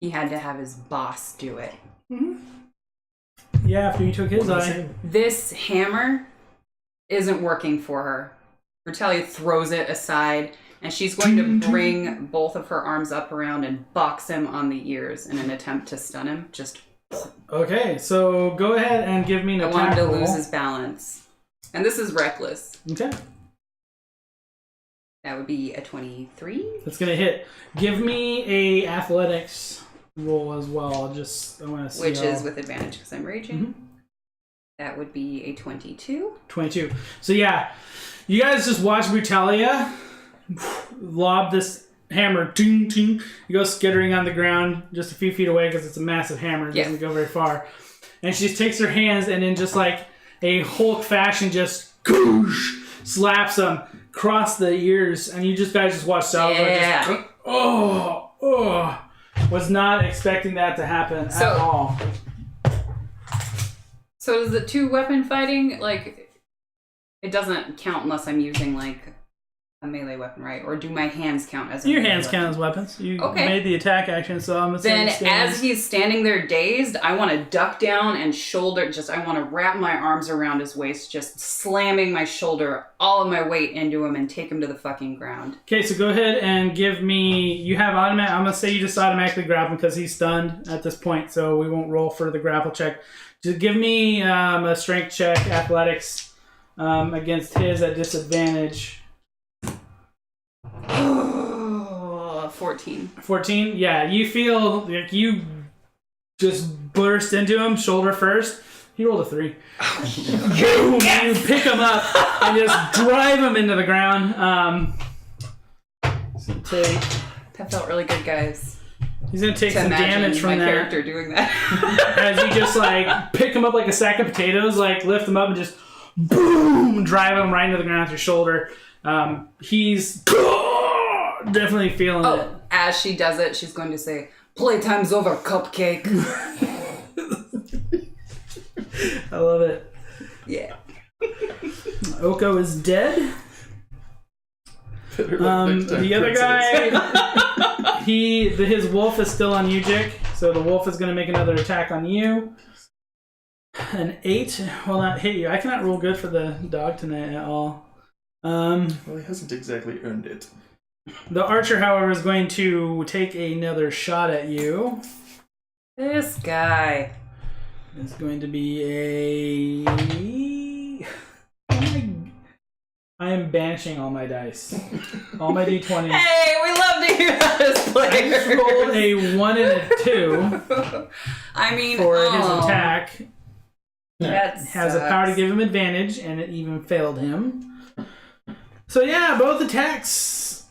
He had to have his boss do it. Yeah, after you took his eye. This hammer isn't working for her. Brutalia throws it aside, and she's going to bring both of her arms up around and box him on the ears in an attempt to stun him. Just Okay, so go ahead and give me an I attack want him to roll. lose his balance. And this is reckless. Okay, That would be a 23. that's gonna hit. Give me a athletics roll as well. I want to see Which how- is with advantage because I'm raging. Mhm. That would be a 22. 22. So yeah, you guys just watch Brutalia lob this hammer. Ting, ting. It goes skittering on the ground just a few feet away because it's a massive hammer. It doesn't go very far. And she just takes her hands and in just like a Hulk fashion just goosh, slaps them across the ears. And you guys just watch Salazar just was not expecting that to happen at all. So is the 2-weapon fighting, like, it doesn't count unless I'm using, like, a melee weapon, right? Or do my hands count as a Your melee hands weapon? count as weapons. You Okay. made the attack action, so I'm Then assuming as he's standing there dazed, I want to duck down and I want to wrap my arms around his waist, just slamming my shoulder, all of my weight into him and take him to the fucking ground. Okay, so go ahead and give me. You have automatic. I'm gonna say you just automatically grab him because he's stunned at this point, so we won't roll for the grapple check. Just give me a strength check, athletics, against his at disadvantage. 14. 14. Yeah, you feel like you just burst into him, shoulder first. He rolled a 3. You pick him up and just drive him into the ground. So take. That felt really good, guys. He's gonna take To some imagine damage from my that. character doing that. As you just like pick him up like a sack of potatoes, like lift him up and just boom, drive him right into the ground with your shoulder. He's definitely feeling it. Oh, as she does it, she's going to say, "Playtime's over, cupcake." I love it. Yeah. Oko is dead. The other guy, his wolf is still on you, Jiik. So the wolf is going to make another attack on you. An 8 will not hit you. I cannot roll good for the dog tonight at all. Well, he hasn't exactly earned it. The archer, however, is going to take another shot at you. This guy. It's going to be a... I am banishing all my dice. All my d20s. Hey, we love to hear that as I players. just rolled a 1 and a 2 I mean, for his attack. That Has the power to give him advantage, and it even failed him. So yeah, both attacks.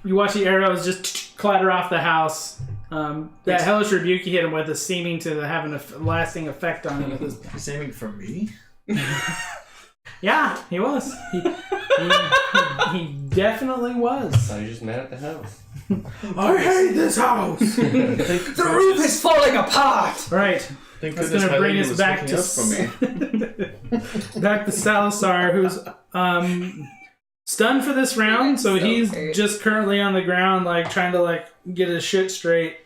You watch the arrows just clatter off the house. That hellish rebuke you hit him with is seeming to have a lasting effect on him at this point. He's aiming for me? Yeah, he was. He definitely was. So you're just mad at the house. I hate this house. The roof is falling apart. All right, Thank that's goodness gonna bring Highlander us was back looking to up for me. back to Salazar, who's stunned for this round. So So he's great. just currently on the ground, like trying to like get his shit straight.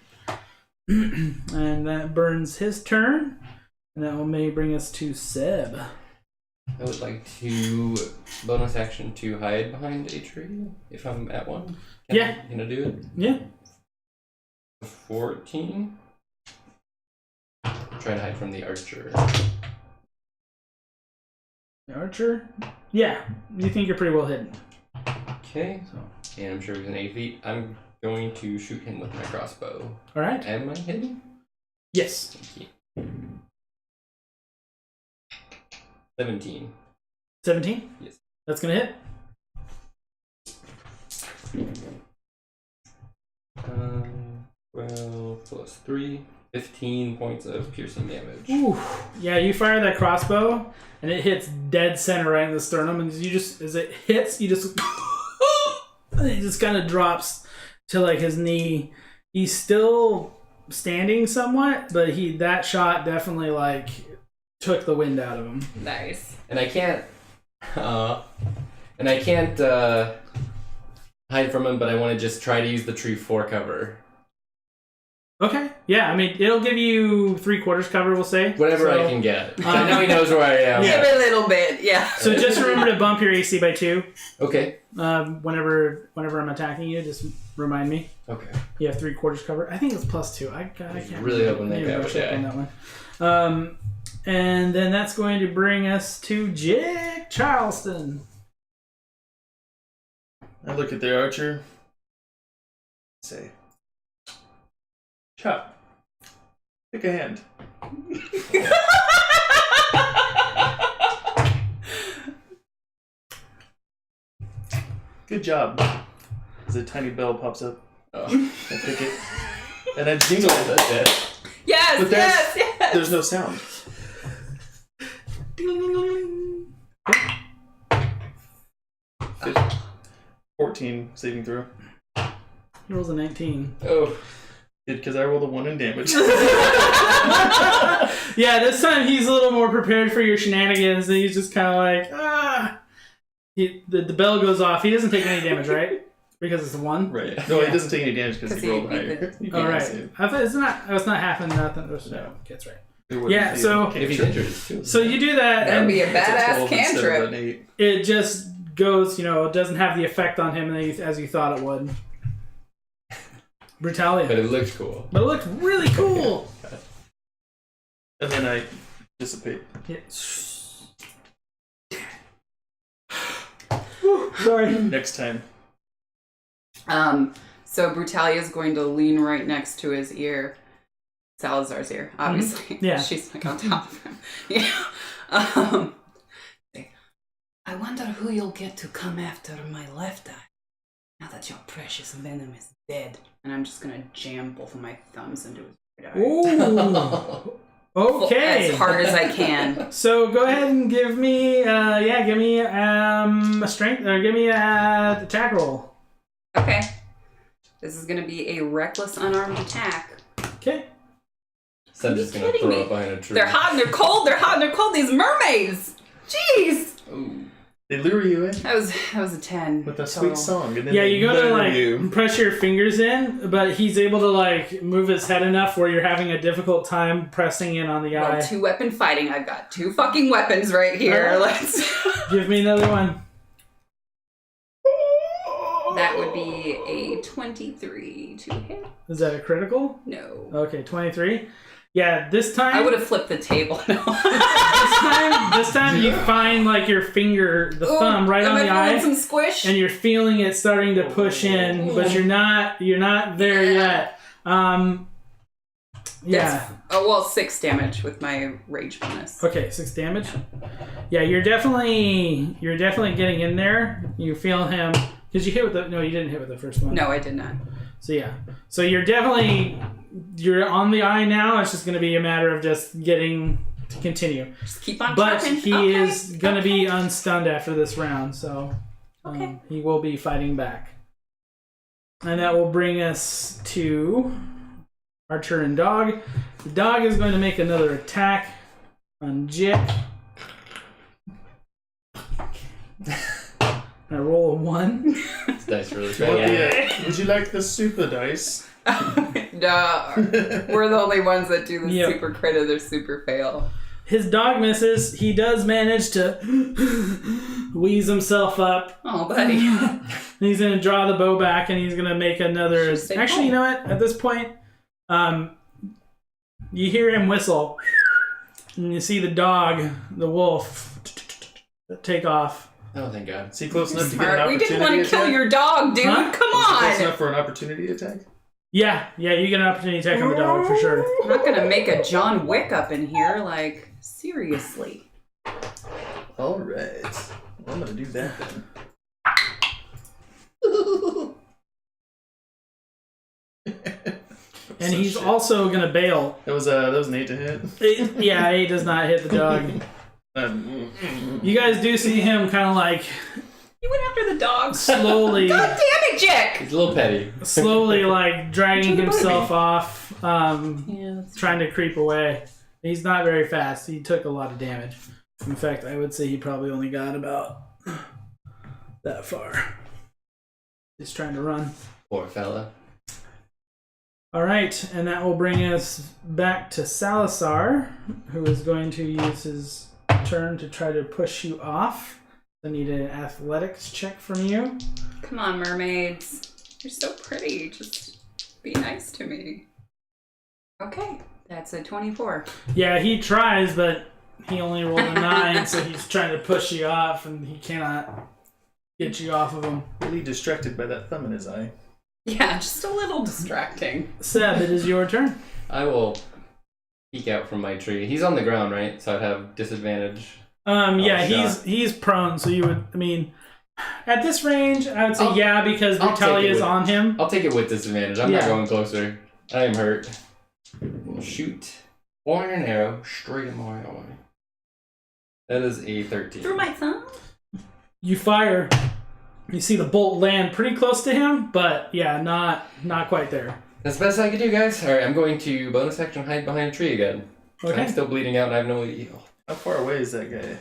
And that burns his turn, and that will may bring us to Seb. I would like to bonus action to hide behind a tree if I'm at one. Can I do it? Yeah. 14. Try to hide from the archer. The archer? Yeah, you think you're pretty well hidden. Okay. So, And I'm sure he's an 8 feet. I'm going to shoot him with my crossbow. all right. Am I hidden? Yes. Thank you. 17. 17? Yes. That's gonna hit. 12 plus 3. 15 points of piercing damage. Ooh. Yeah, you fire that crossbow, and it hits dead center right in the sternum, and you just, as it hits, you just, and it just kind of drops to like his knee. He's still standing somewhat, but that shot definitely like took the wind out of him. Nice. And I can't hide from him, but I want to just try to use the tree for cover. Okay. Yeah, I mean, it'll give you 3/4 cover, we'll say. Whatever I can get. I know he knows where I am. Give it a little bit, yeah. So just remember to bump your AC by 2. Okay. Whenever I'm attacking you, just remind me. Okay. You have 3/4 cover. I think it's +2. I can't really hoping they maybe got brush it, up on yeah. that one. And then that's going to bring us to Jiik Charleston. I look at the archer. Say, chop. Pick a hand. Good job. As a tiny bell pops up, Oh. I pick it, and I jingle it. That's it. Yes, But yes. There's no sound. 14 saving throw. He rolls a 19. Oh. Good, because I rolled a 1 in damage. Yeah, this time he's a little more prepared for your shenanigans, and he's just kind of like, ah. The bell goes off. He doesn't take any damage, right? Because it's a 1? Right. No, he doesn't take any damage because 'Cause he rolled he higher. did. You Oh, can't right. save. I thought it's not half and nothing. No, that's right. It wouldn't Yeah, be so- a If he's cantrip. injured, too. So you do that, That would and be a It's a badass 12 instead of cantrip. an 8. it just goes, it doesn't have the effect on him as you thought it would. Brutalia. But it looks cool. But it looked really cool. And then I dissipate. Yeah. Whew, sorry. Next time. So Brutalia is going to lean right next to his ear. Salazar's ear, obviously. Yeah. She's like on top of him. Yeah. I wonder who you'll get to come after my left eye. Now that your precious venom is dead. And I'm just gonna jam both of my thumbs into his right eye. Ooh. Okay. As hard as I can. So go ahead and give me a strength, or give me a attack roll. Okay. This is gonna be a reckless unarmed attack. Okay. So I'm Are you just gonna kidding throw me? up behind a tree. They're hot and they're cold. They're hot and they're cold. These mermaids. Jeez. Ooh. They lure you in That was a 10. with a total. sweet song. And then Yeah, they you go to lure you. press your fingers in, but he's able to move his head enough where you're having a difficult time pressing in on the eye. Well, 2-weapon fighting. I've got 2 fucking weapons right here. Alright. Let's. Give me another one. That would be a 23 to hit. Is that a critical? No. Okay, 23. Yeah, this time. I would have flipped the table. No. This time you find your finger, the thumb, right Am on the I feeling eye, some squish? and you're feeling it starting to push in, but you're not there yet. Yeah. Oh well, 6 damage with my rage bonus. Okay, 6 damage. Yeah, you're definitely getting in there. You feel him because you hit with the. No, you didn't hit with the first one. No, I did not. So yeah. So you're on the eye now. It's just going to be a matter of just getting to continue. Just keep on But chopping. he Okay. is going to be unstunned after this round, so Okay. he will be fighting back. And that will bring us to Archer and Dog. The dog is going to make another attack on Jiik. I roll a 1. This dice really Well, bad. would you like the super dice? No, we're the only ones that do the Yep. super crit or their super fail. His dog misses. He does manage to wheeze himself up. Oh, buddy. He's going to draw the bow back and he's going to make another. Should stay Actually, home. you know what? At this point, You hear him whistle, and you see the dog, the wolf, take off. Oh, thank God. Is he close enough to get an Smart. We opportunity didn't want to kill attack? your dog, dude. Huh? Come Is he close on. enough for an opportunity attack? Yeah, you get an opportunity attack on the dog for sure. I'm not gonna make a John Wick up in here. Like, seriously. All right. Well, I'm gonna do that then. And So he's shit. also gonna bail. That was an 8 to hit. He does not hit the dog. You guys do see him kind of like You went after the dog. slowly, God damn it, Jiik! He's a little petty. slowly like dragging himself off, Yeah. trying to creep away. He's not very fast. He took a lot of damage. In fact, I would say he probably only got about that far. He's trying to run. Poor fella. All right, and that will bring us back to Salazar, who is going to use his turn to try to push you off. I need an athletics check from you. Come on, mermaids. You're so pretty. Just be nice to me. Okay, that's a 24. Yeah, he tries, but he only rolled a 9, so he's trying to push you off, and he cannot get you off of him. Really distracted by that thumb in his eye. Yeah, just a little distracting. Seb, it is your turn. I will peek out from my tree. He's on the ground, right? So I'd have disadvantage. Yeah, shot. he's prone, so you would, I mean, at this range, I would say because I'll take Brutalia it is with- on him. I'll take it with disadvantage. I'm Yeah. not going closer. I am hurt. We'll shoot. Point an arrow straight in my eye. That is a 13. Through my thumb? You fire. You see the bolt land pretty close to him, but yeah, not quite there. That's the best I can do, guys. Alright, I'm going to bonus action hide behind a tree again. Okay. I'm still bleeding out and I have no heal. How far away is that guy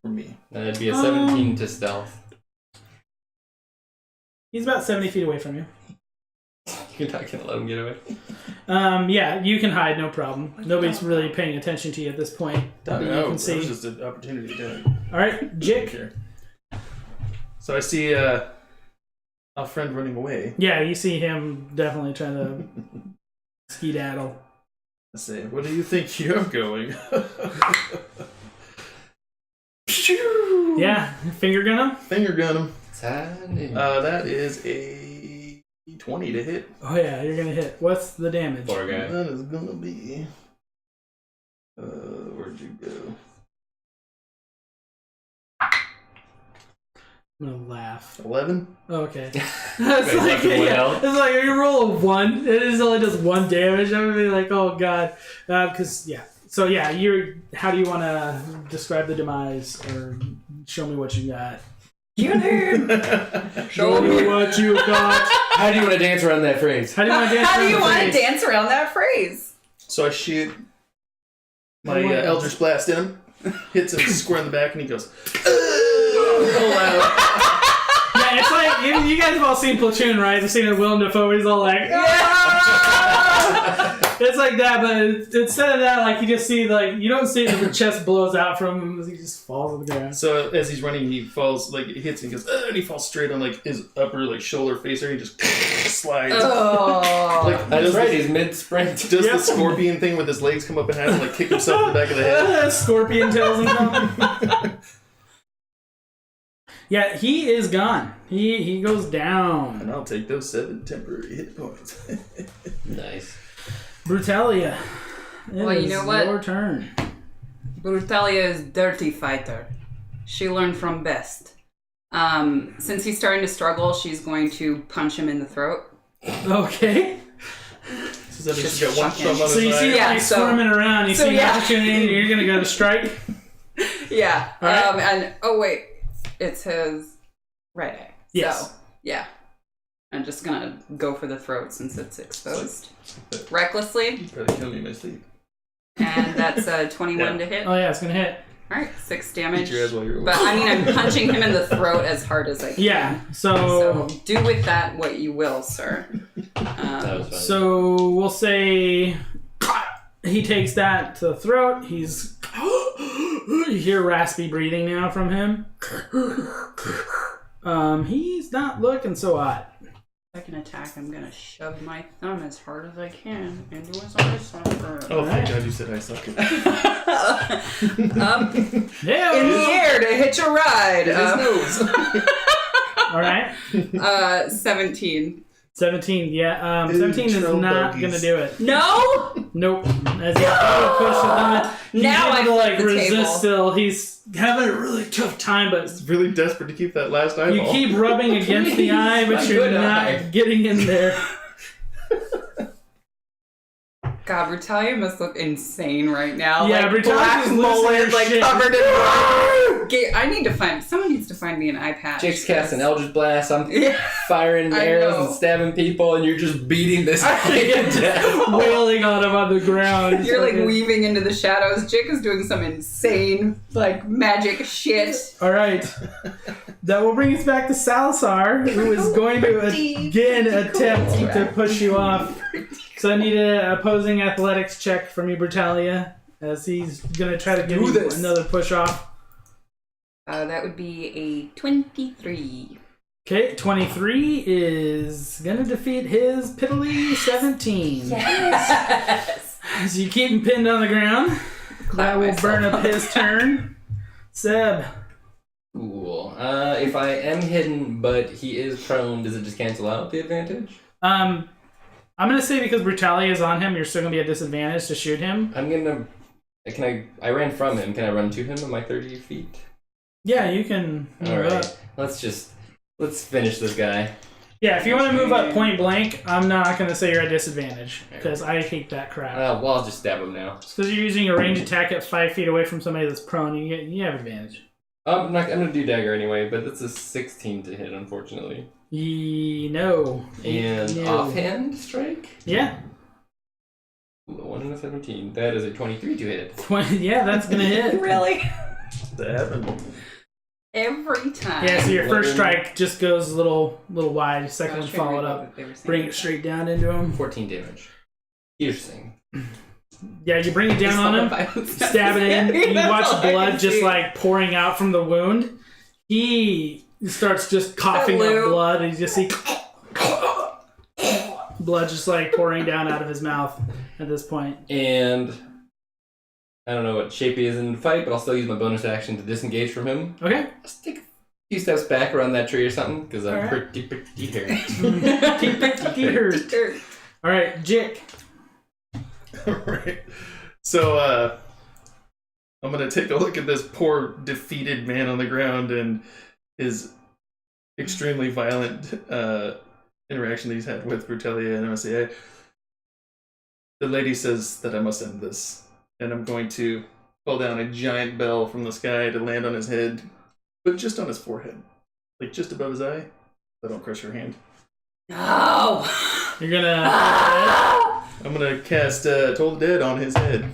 from me? That'd be a 17 to stealth. He's about 70 feet away from you. You're not gonna let him get away. Yeah, you can hide, no problem. Nobody's really paying attention to you at this point. But you No, can that see. was just an opportunity attack. All right, Jiik. Here. So I see our friend running away. Yeah, you see him definitely trying to skedaddle. I say, where do you think you're going? Yeah, finger gun him. Finger gun him. Tiny. That is a 20 to hit. Oh yeah, you're gonna hit. What's the damage? Poor guy. That is gonna be. Where'd you go? I'm gonna laugh. 11. Oh, okay. Wait, It's like, left him one health? it's like you roll a 1. It is only does 1 damage. I'm gonna be like, oh god, because yeah. So yeah, how do you want to describe the demise, or show me what you got? Show me what you got. How do you want to dance around that phrase? How do you want to dance? How do around you the want to phrase? dance around that phrase? So I shoot my Oh, wow. Eldritch Blast in him, hits him square in the back, and he goes, "Oh, Yeah, it's like you guys have all seen Platoon, right? The scene of Willem Dafoe where he's all like, it's like that, but instead of that, like you just see you don't see that the chest blows out from him as he just falls on the ground. So as he's running, he falls, like, he hits and he goes, and he falls straight on, like, his upper, like, shoulder face area. He just slides. Oh. Like, That's does right, the- he's mid-sprint. does Yep. the scorpion thing with his legs come up and have him, like, kick himself in the back of the head. Scorpion tails and something. Yeah, he is gone. He goes down. And I'll take those 7 temporary hit points. Nice. Brutalia. It Well, you is know what? Your turn. Brutalia is dirty fighter. She learned from best. Since he's starting to struggle, she's going to punch him in the throat. Okay. So that means Just he's got one fucking- thumb on So you his see eye. him Yeah, like so- squirming around. You so see an yeah. opportunity. And you're gonna go to strike. Yeah. All right. And oh wait, it's his right eye. Yes. So yeah, I'm just gonna go for the throat since it's exposed recklessly, He'd probably kill me in my sleep. and that's a 21 to hit. Oh yeah, it's gonna hit. All right, 6 Eat damage. your ass while you're awake. But I mean, I'm punching him in the throat as hard as I can. Yeah. So do with that what you will, sir. That was fun. So we'll say he takes that to the throat. He's you hear raspy breathing now from him. He's not looking so hot. second attack, I'm gonna shove my thumb as hard as I can into his eye socket. Oh, thank God you said I suck it. Up in Yeah. the air to hitch a ride. His nose. All right. 17. 17. Yeah. 17 is Intro not bogeys. gonna do it. No! Nope. As you push the limit, he's Now I able to like flip the resist table. still. He's having a really tough time, but He's really desperate to keep that last eyeball. you keep rubbing against the eye, but My you're good not eye. getting in there. God, Brutalia must look insane right now. Yeah, like Brutalia's black losing her mullet, like shit. covered in blood. I need to find, someone needs to find me an eye patch. Jake's casting Eldritch Blast. I'm Yeah. firing I arrows know. and stabbing people, and you're just beating this guy to death. Wailing on him on the ground. You're like Fucking- weaving into the shadows. Jiik is doing some insane, like, magic shit. All right. That will bring us back to Salazar, who is going to again attempt to push you off. So I need an opposing athletics check from you, Brutalia, as he's going to try to give Do you this. another push off. That would be a 23. Okay, 23 is going to defeat his piddly 17. Yes! As you keep him pinned on the ground, that will burn up his turn. Seb. Cool. If I am hidden, but he is prone, does it just cancel out the advantage? I'm going to say because Brutalia is on him, you're still going to be at disadvantage to shoot him. I'm gonna. I ran from him. Can I run to him at my 30 feet? Yeah, you can move All right. up. Let's finish this guy. Yeah, if you want to move up point blank, I'm not going to say you're at disadvantage, because I hate that crap. Well, I'll just stab him now. Because you're using a range attack at 5 feet away from somebody that's prone, you have advantage. I'm gonna do dagger anyway, but that's a 16 to hit, unfortunately. No. And No. offhand strike? Yeah. Ooh, a 1 and a 17. That is a 23 to hit. 20, yeah, that's going to hit. Really? That happened. Every time. Yeah, so your first 11. strike just goes a little wide. Second one, follow it up. Bring it straight down into him. 14 damage. Piercing. Yeah, you bring it down on him. Stab it in. You watch blood just like pouring out from the wound. He starts just coughing up Lou. blood, and you just see blood just like pouring down out of his mouth at this point. And I don't know what shape he is in the fight, but I'll still use my bonus action to disengage from him. Okay. Just take a few steps back around that tree or something, because I'm Alright. pretty hurt. He hurt. All right, Jiik. Right. So, I'm gonna take a look at this poor defeated man on the ground and his extremely violent interaction that he's had with Brutalia, and I'm gonna say, hey, the lady says that I must end this, and I'm going to pull down a giant bell from the sky to land on his head, but just on his forehead, like just above his eye, so I don't crush her hand. No! You're gonna. I'm gonna cast Toll the Dead on his head.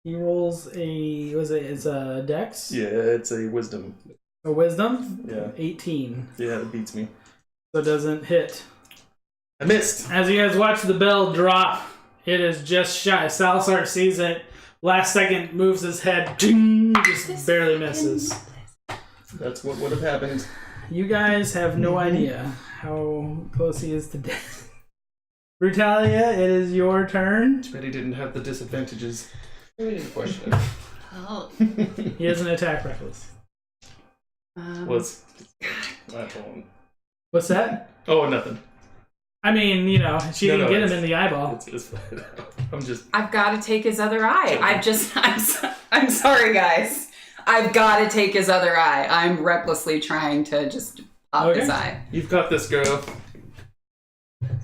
He rolls a. It's a dex? Yeah, it's a wisdom. A wisdom? Yeah. 18. Yeah, that beats me. So it doesn't hit. I missed. As you guys watch the bell drop, it is just shy. Salazar sees it. Last second, moves his head. Ding, just barely misses. That's what would have happened. You guys have no idea how close he is to death. Brutalia, it is your turn. Bet he didn't have the disadvantages. Really good question. Oh. He has an attack reckless. Was my phone. What's that? Oh, nothing. I mean, you know, she No, didn't get him it's- in the eyeball. It's fine. I'm just. I've got to take his other eye. I'm sorry, guys. I've got to take his other eye. I'm recklessly trying to just pop his eye. You've got this, girl.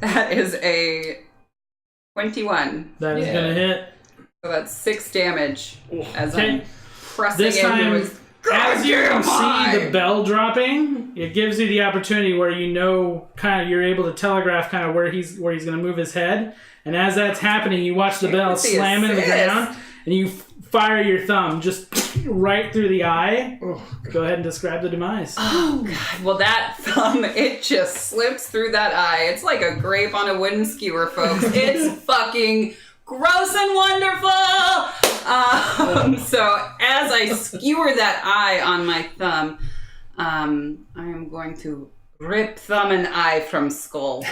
That is a 21. That is Yeah. going to hit. So that's 6 damage as Okay. I'm pressing This into time, his as you goddamn see eye. the bell dropping, it gives you the opportunity where you know kind of you're able to telegraph kind of where he's going to move his head. And as that's happening, you watch the bell With the slam into the assist. ground, and you fire your thumb just right through the eye. Oh, Go ahead and describe the demise. Oh, God. Well, that thumb, it just slips through that eye. It's like a grape on a wooden skewer, folks. It's fucking gross and wonderful. So as I skewer that eye on my thumb, I am going to rip thumb and eye from skull.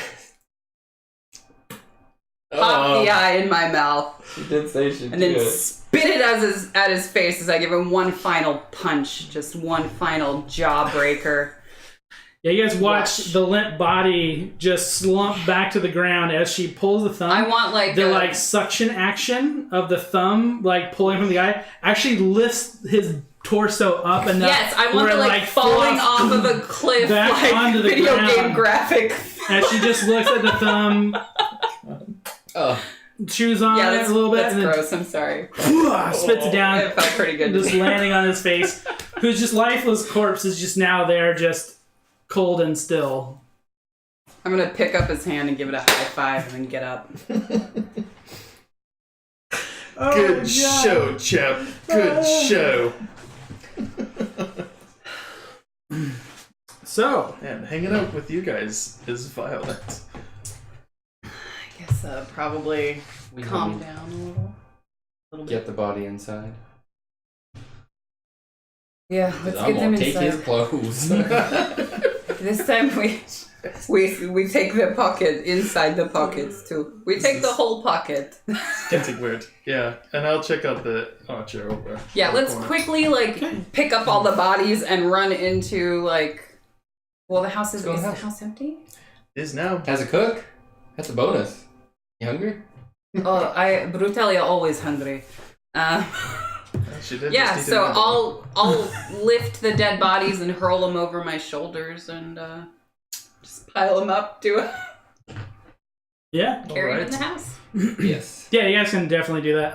Pop the eye in my mouth. She did say she'd and do then it. spit it at his face as I give him one final punch. Just one final jawbreaker. Yeah, you guys watch the limp body just slump back to the ground as she pulls the thumb. I want the suction action of the thumb, like pulling from the eye, actually lifts his torso up enough. Yes, I want the falling off of a cliff, back onto the video ground. game graphic. As she just looks at the thumb, chews on it a little bit, that's and then gross. I'm sorry. Spits it down. It felt pretty good. Just landing on his face, whose just lifeless corpse is just now there, just cold and still. I'm gonna pick up his hand and give it a high five and then get up. Good show, chap. Good show. So, Man, hanging out with you guys is violent. I guess probably We calm need down a little bit. Get the body inside. Yeah, let's I'm get them gonna take his inside. clothes. This time we take the pocket inside the pockets too. We take the whole pocket. Getting weird. Yeah, and I'll check out the archer over. Yeah, in the let's corner. quickly pick up all the bodies and run into well, the house is Let's go in the the house. house empty? Is now. Has a cook? That's a bonus. You hungry? Oh, Brutalia always hungry. She did Yeah, just eat so another one. I'll lift the dead bodies and hurl them over my shoulders and just pile them up to yeah. carry it in Alright. the house. Yes. Yeah, you guys can definitely do that.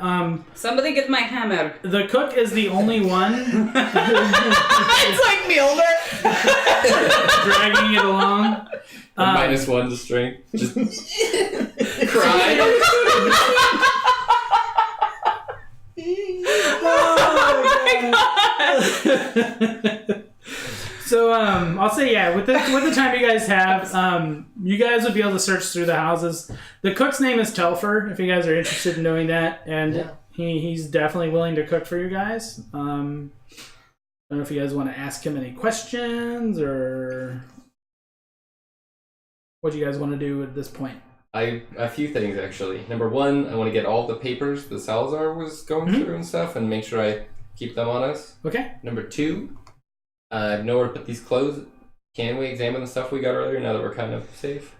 Somebody get my hammer. The cook is the only one It's like Mjolnir. dragging it along. -1 to strength. Just cry. So I'll say with the time you guys have, you guys would be able to search through the houses. The cook's name is Telfer, if you guys are interested in knowing that, and Yeah. he's definitely willing to cook for you guys. I don't know if you guys want to ask him any questions or what do you guys want to do at this point. A few things actually. Number one, I want to get all the papers that Salazar was going through and stuff, and make sure I keep them on us. Okay. Number two, I know where to put these clothes. Can we examine the stuff we got earlier now that we're kind of safe?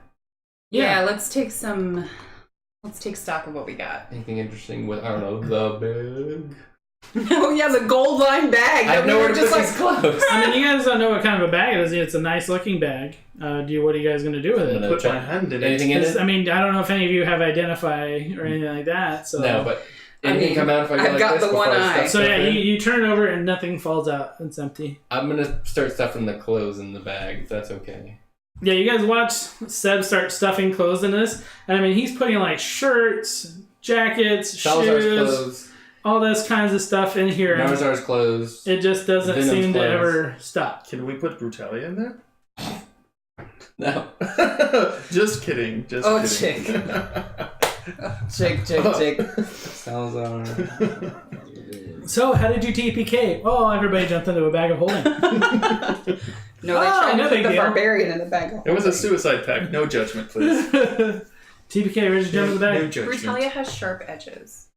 Yeah, let's take stock of what we got. Anything interesting with, I don't know, the bag? Oh yeah, the gold lined bag. I have that we nowhere were to just put these clothes. I mean, you guys don't know what kind of a bag it is. It's a nice looking bag. What are you guys going to do with it? Put my hand in Anything it. in it? I mean, I don't know if any of you have Identify or anything like that. So No, but anything come out if I go I've like got this the before one I eye. stuff So stuff yeah, in? you turn it over and nothing falls out. It's empty. I'm gonna start stuffing the clothes in the bag, if that's okay. Yeah, you guys watch Seb start stuffing clothes in this. And I mean, he's putting like shirts, jackets, Salazar's shoes, clothes, all this kinds of stuff in here. Marzar's clothes. It just doesn't Venom's seem to clothes. ever stop. Can we put Brutalia in there? No. Just kidding. Just Oh, kidding. Chick. Salazar. So, how did you TPK? Oh, everybody jumped into a bag of holding. No, they tried no to big put the deal. barbarian in the bag. It was a suicide pact. No judgment, please. TPK, where's your jump in the No bag? judgment. Brutalia has sharp edges.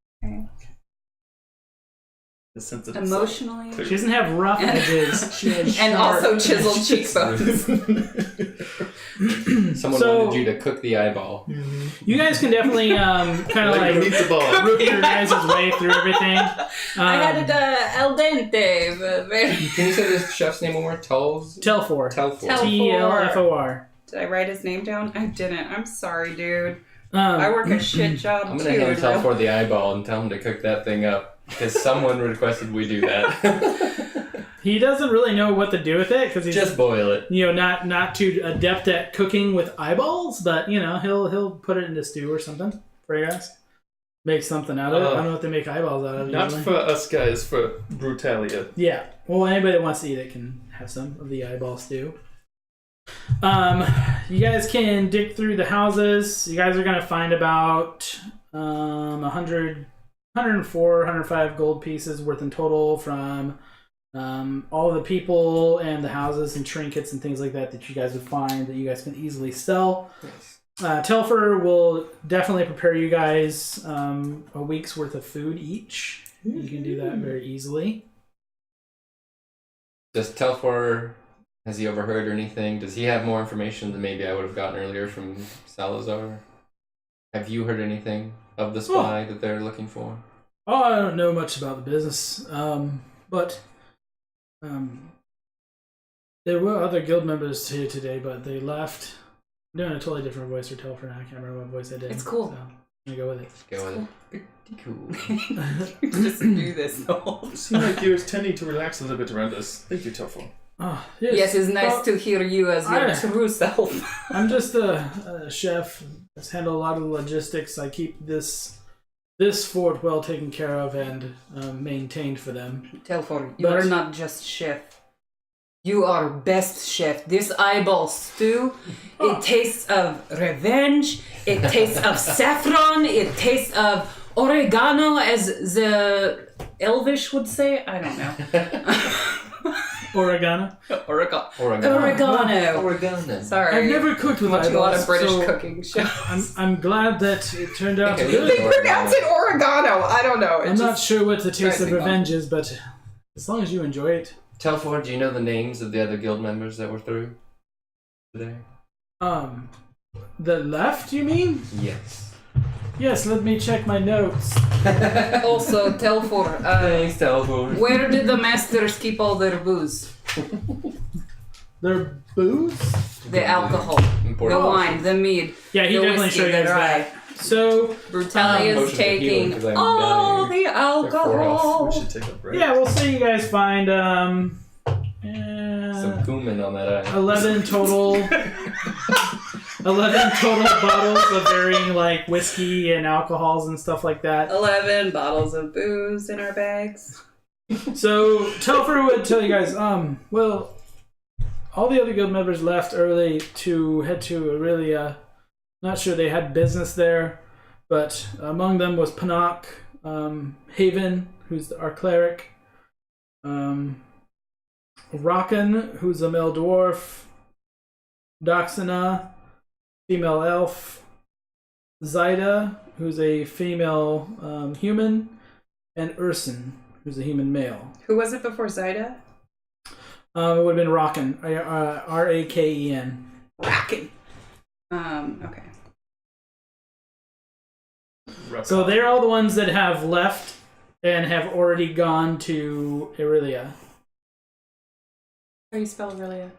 The sensitive Emotionally. She doesn't have rough edges. She has And sharp also chiseled edges. cheekbones. Someone So- wanted you to cook the eyeball. You guys can definitely kind of Like like meet the ball. root your guys' way through everything. I had it al dente. But very... Can you say this chef's name one more? Telfor. Telfor. Tel- T-L-F-O-R. Did I write his name down? I didn't. I'm sorry, dude. I work a shit job I'm too. gonna hand though. Telfor the eyeball and tell him to cook that thing up. Because someone requested we do that. He doesn't really know what to do with it because he's Just boil it. not too adept at cooking with eyeballs, but he'll put it into stew or something for you guys. Make something out of it. I don't know what they make eyeballs out of. Not usually. for us guys, for Brutalia. Yeah. Well, anybody that wants to eat it can have some of the eyeball stew. You guys can dig through the houses. You guys are gonna find about 104, 105 gold pieces worth in total from all the people and the houses and trinkets and things like that you guys would find that you guys can easily sell. Telfer will definitely prepare you guys a week's worth of food each. You can do that very easily. Does Telfor, has he overheard or anything? Does he have more information than maybe I would have gotten earlier from Salazar? Have you heard anything of the spy that they're looking for? Oh, I don't know much about the business, but there were other guild members here today, but they left. I'm doing a totally different voice for Telfer now. I can't remember what voice I did. It's cool. So I'm going to go with it. Go with it. Pretty cool. Just do this the whole Seem like you're tending to relax a little bit around us. Thank you, Telfo. Oh, Yes, it's nice to hear you as your true self. I'm just a chef. I handle a lot of the logistics. I keep this fort well taken care of and maintained for them. Telfor, you are not just chef. You are best chef. This eyeball stew, it tastes of revenge. It tastes of saffron. It tastes of oregano, as the Elvish would say. I don't know. Oregano. Oregano. Sorry. I've never cooked with watching a lot of eyeballs, British so cooking shows. I'm glad that it turned out Okay, good. They pronounce it oregano. I don't know. I'm not sure what the taste of drives me revenge is, but as long as you enjoy it. Telfor, do you know the names of the other guild members that were through today? The left, you mean? Yes. Yes, let me check my notes. Also, Telfor, Thanks, Telfor. where did the masters keep all their booze? Their booze? The alcohol, Important. the wine, the mead. Yeah, he the definitely whiskey, showed you the guys rye. that. So, Brutalia is Potions of healing, taking 'cause I'm all dying. the alcohol. We should take a break. yeah, we'll say you guys find Some cumin on that eye. 11 total 11 total bottles of varying like whiskey and alcohols and stuff like that. 11 bottles of booze in our bags. So Telfer would tell you guys, well, all the other guild members left early to head to Aurelia. Not sure they had business there, but among them was Panak, Haven, who's our cleric, Rockin, who's a male dwarf, Doxana, female elf, Zyda, who's a female human, and Urson, who's a human male. Who was it before Zyda? It would have been Rockin, Raken. Rockin'. Okay. So they're all the ones that have left and have already gone to Aurelia. How do you spell Aurelia?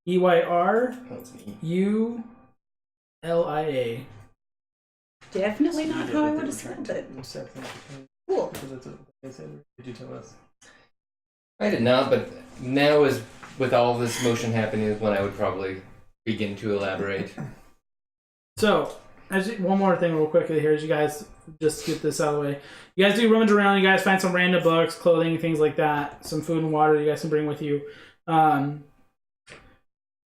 EYRULIA. Definitely not how I would have spelled it. Cool. Did you tell us? I did not, but now is with all this motion happening is when I would probably begin to elaborate. So, one more thing real quickly here as you guys just get this out of the way. You guys do rummage around, you guys find some random books, clothing, things like that, some food and water you guys can bring with you.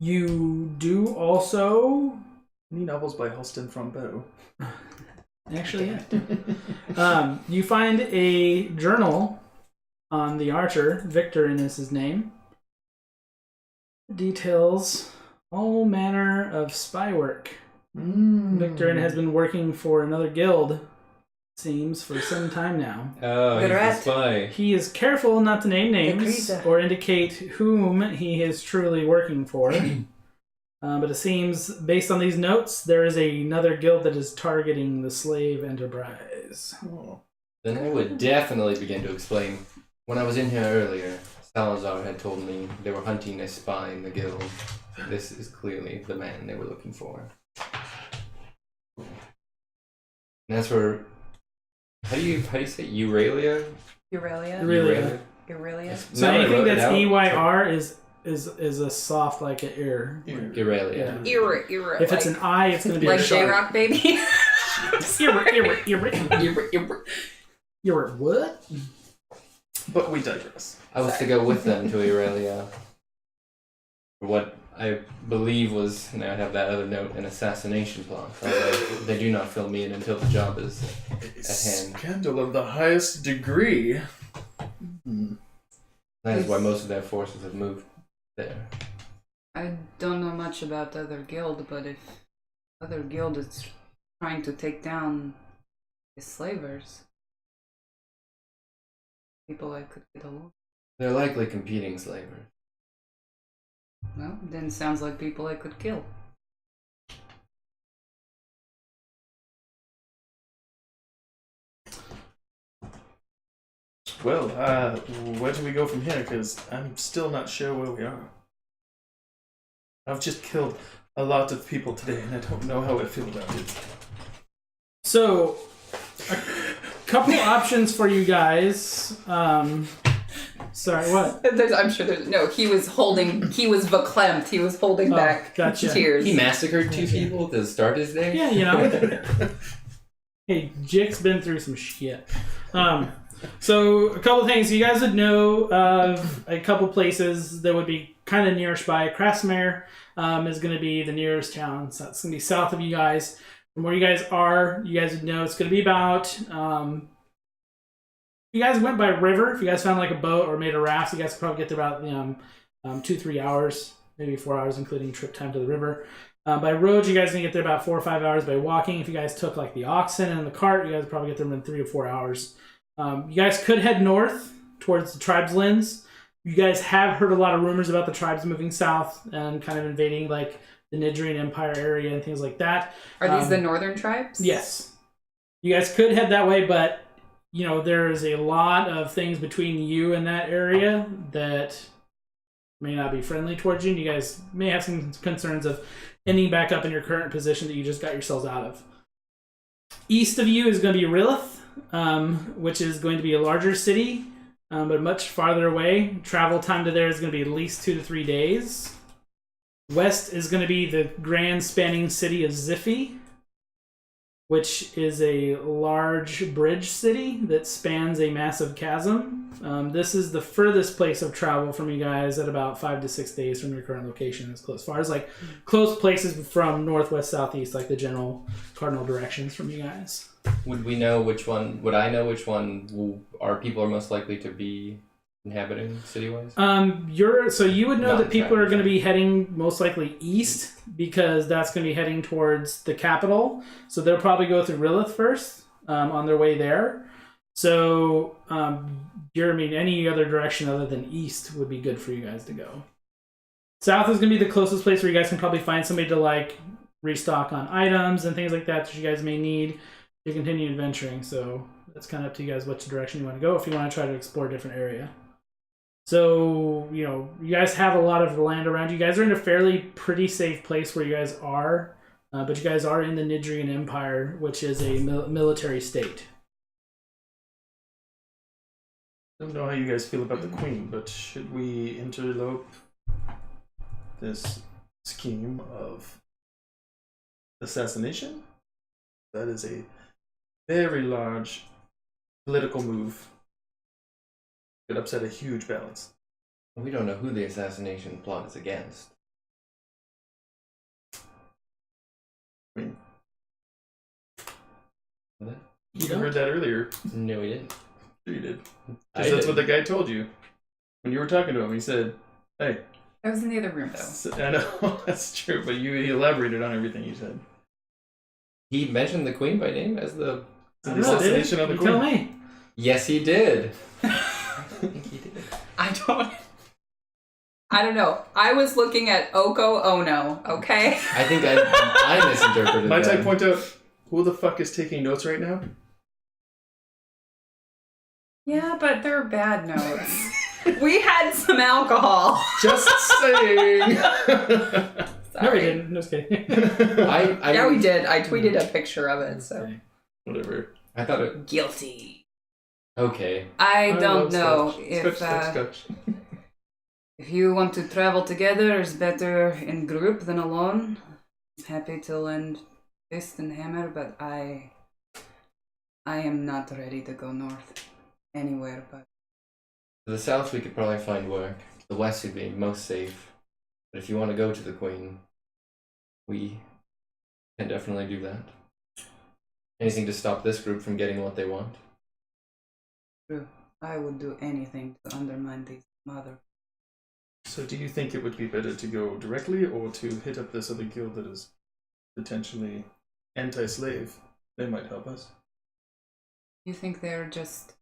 You do also... Any novels by Halston from Bow? Actually, yeah. You find a journal on the archer, Victor is his name. Details all manner of spy work. Victor has been working for another guild, seems, for some time now. Oh, he's the spy. He is careful not to name names or indicate whom he is truly working for. But it seems, based on these notes, there is another guild that is targeting the slave enterprise. Then I would definitely begin to explain. When I was in here earlier, Salazar had told me they were hunting a spy in the guild. This is clearly the man they were looking for. And that's where... How do you say Aurelia? Aurelia. So anything that's EYR is a soft like an ear. Aurelia. Era. If it's an I, it's going to be like a sharp. J-Rock, baby. You're what? But we digress. I was to go with them to Aurelia. For what I believe was, and I have that other note, an assassination plot. Although they do not fill me in until the job is at hand. Scandal of the highest degree. That is why most of their forces have moved there. I don't know much about other guild, but if other guild is trying to take down the slavers, people I could get along. They're likely competing slavers. Well, then sounds like people I could kill. Well, where do we go from here? Because I'm still not sure where we are. I've just killed a lot of people today, and I don't know how I feel about it. So, a couple options for you guys. Sorry, what? I'm sure there's no. He was verklempt. He was holding back gotcha. tears. He massacred 2 people to start his day? Yeah, you know. Hey, Jiik's been through some shit. So, a couple things. You guys would know of a couple places that would be kind of nearest by. Krasmere is going to be the nearest town. So, it's going to be south of you guys. From where you guys are, you guys would know it's going to be about... if you guys went by river, if you guys found like a boat or made a raft, you guys could probably get there about 2-3 hours, maybe 4 hours, including trip time to the river. By road, you guys are going to get there about 4 or 5 hours. By walking, if you guys took like the oxen and the cart, you guys would probably get there in 3 or 4 hours. You guys could head north towards the tribes' lands. You guys have heard a lot of rumors about the tribes moving south and kind of invading like the Nidrian Empire area and things like that. Are these the northern tribes? Yes. You guys could head that way, but you know, there's a lot of things between you and that area that may not be friendly towards you, and you guys may have some concerns of ending back up in your current position that you just got yourselves out of. East of you is going to be Rilith, which is going to be a larger city, but much farther away. Travel time to there is going to be at least 2 to 3 days. West is going to be the grand spanning city of Ziphi, which is a large bridge city that spans a massive chasm. This is the furthest place of travel from you guys at about 5 to 6 days from your current location. As close, as far as like close places from northwest, southeast, like the general cardinal directions from you guys. Would we know which one? Would I know which one our people are most likely to be inhabiting city-wise? You would know Not that people are exactly. going to be heading most likely east because that's going to be heading towards the capital. So they'll probably go through Rilith first on their way there. So any other direction other than east would be good for you guys to go. South is going to be the closest place where you guys can probably find somebody to like restock on items and things like that you guys may need to continue adventuring. So that's kind of up to you guys which direction you want to go if you want to try to explore a different area. So, you know, you guys have a lot of land around you. You guys are in a fairly pretty safe place where you guys are, but you guys are in the Nidrian Empire, which is a military state. I don't know how you guys feel about the Queen, but should we interlope this scheme of assassination? That is a very large political move. Could upset a huge balance. We don't know who the assassination plot is against. I mean, What? you heard that earlier. No, we didn't. Sure you did. I Because that's what the didn't. guy told you. When you were talking to him, he said, hey. I was in the other room though. I know, that's true, but you elaborated on everything you said. He mentioned the Queen by name as the... I The don't know, did assassination he? of the You Queen. tell me. Yes, he did. I think he did. I don't know. I was looking at Oko Ono, okay? I think I misinterpreted Might I that. point out who the fuck is taking notes right now? Yeah, but they're bad notes. We had some alcohol. Just saying. No, we Sorry. didn't. No, just kidding. Yeah, we did. I tweeted a picture of it, so. Whatever. I thought it... Guilty. Okay. I love don't know Scotch. if Scotch. if you want to travel together, it's better in group than alone. I'm happy to lend fist and hammer, but I am not ready to go north anywhere. But To the south, we could probably find work. The west would be most safe. But if you want to go to the Queen, we can definitely do that. Anything to stop this group from getting what they want. true, I would do anything to undermine these Mother. So do you think it would be better to go directly or to hit up this other guild that is potentially anti-slave? They might help us. You think they're just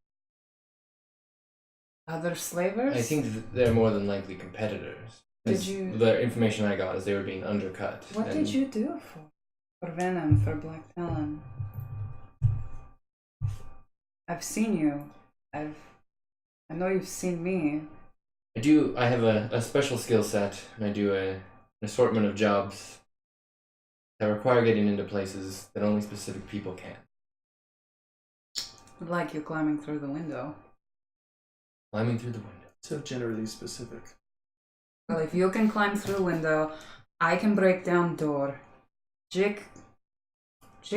other slavers? I think they're more than likely competitors. Did you- The information I got is they were being undercut. What and did you do for Venom, for Black Talon? I've seen you. I know you've seen me. I have a special skill set, and I do an assortment of jobs that require getting into places that only specific people can. Like you climbing through the window. Climbing through the window. So generally specific. Well, if you can climb through the window, I can break down door. Jiik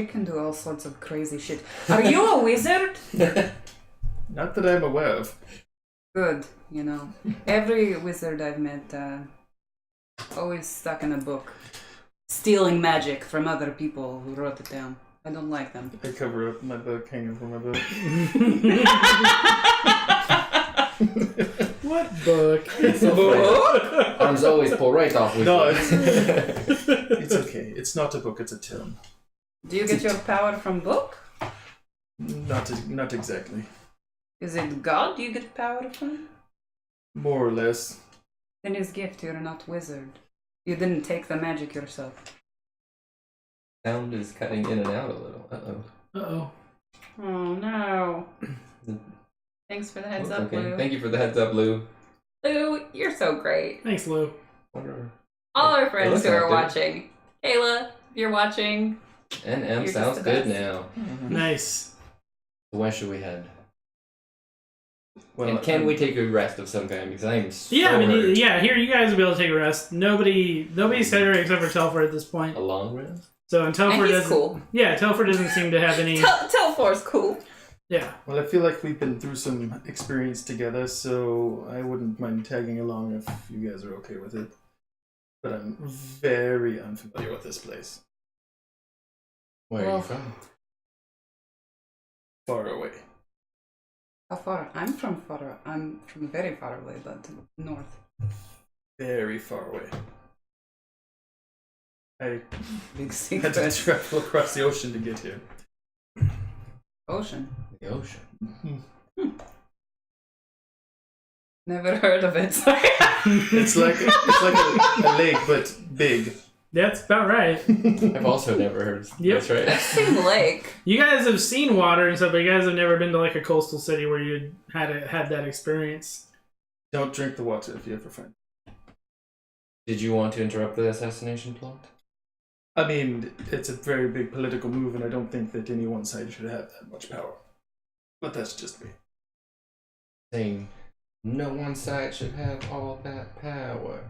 can do all sorts of crazy shit. Are you a wizard? Not that I'm aware of. Good, you know. Every wizard I've met, always stuck in a book. Stealing magic from other people who wrote it down. I don't like them. I cover up my book, hanging from my book. What book? It's so funny. Arms always pull right off with No, you. it's okay. It's not a book, it's a tome. Do you get your power from book? Not exactly. Is it God you get power from? More or less. Then his gift, you're not wizard. You didn't take the magic yourself. Sound is cutting in and out a little. Uh-oh. Uh-oh. Oh no. Thanks for the heads That's up, okay. Lou. Thank you for the heads up, Lou. Lou, you're so great. Thanks, Lou. Wonder- All our They friends look who are like watching. Kayla, if you're watching. NM You're just sounds the good best. now. Nice. Where should we head? Well, And can we take a rest of some kind? Because I am so Yeah, I mean, hurt. yeah. Here, you guys will be able to take a rest. Nobody's here except for Telford at this point. A long rest? So, and Telford And he's doesn't. cool. Yeah, Telford doesn't seem to have any. Telfor's cool. Yeah. Well, I feel like we've been through some experience together, so I wouldn't mind tagging along if you guys are okay with it. But I'm very unfamiliar with this place. Where are Well- you from? Far away. How far? I'm from very far away, but north. Very far away. I Big had to secret. travel across the ocean to get here. Ocean. The ocean. Never heard of it. Sorry. It's like a lake, but big. That's about right. I've also never heard. Yep. That's right. Same lake. You guys have seen water and stuff, but you guys have never been to like a coastal city where you had that experience. Don't drink the water if you ever find it. Did you want to interrupt the assassination plot? I mean, it's a very big political move, and I don't think that any one side should have that much power. But that's just me. Saying no one side should have all that power.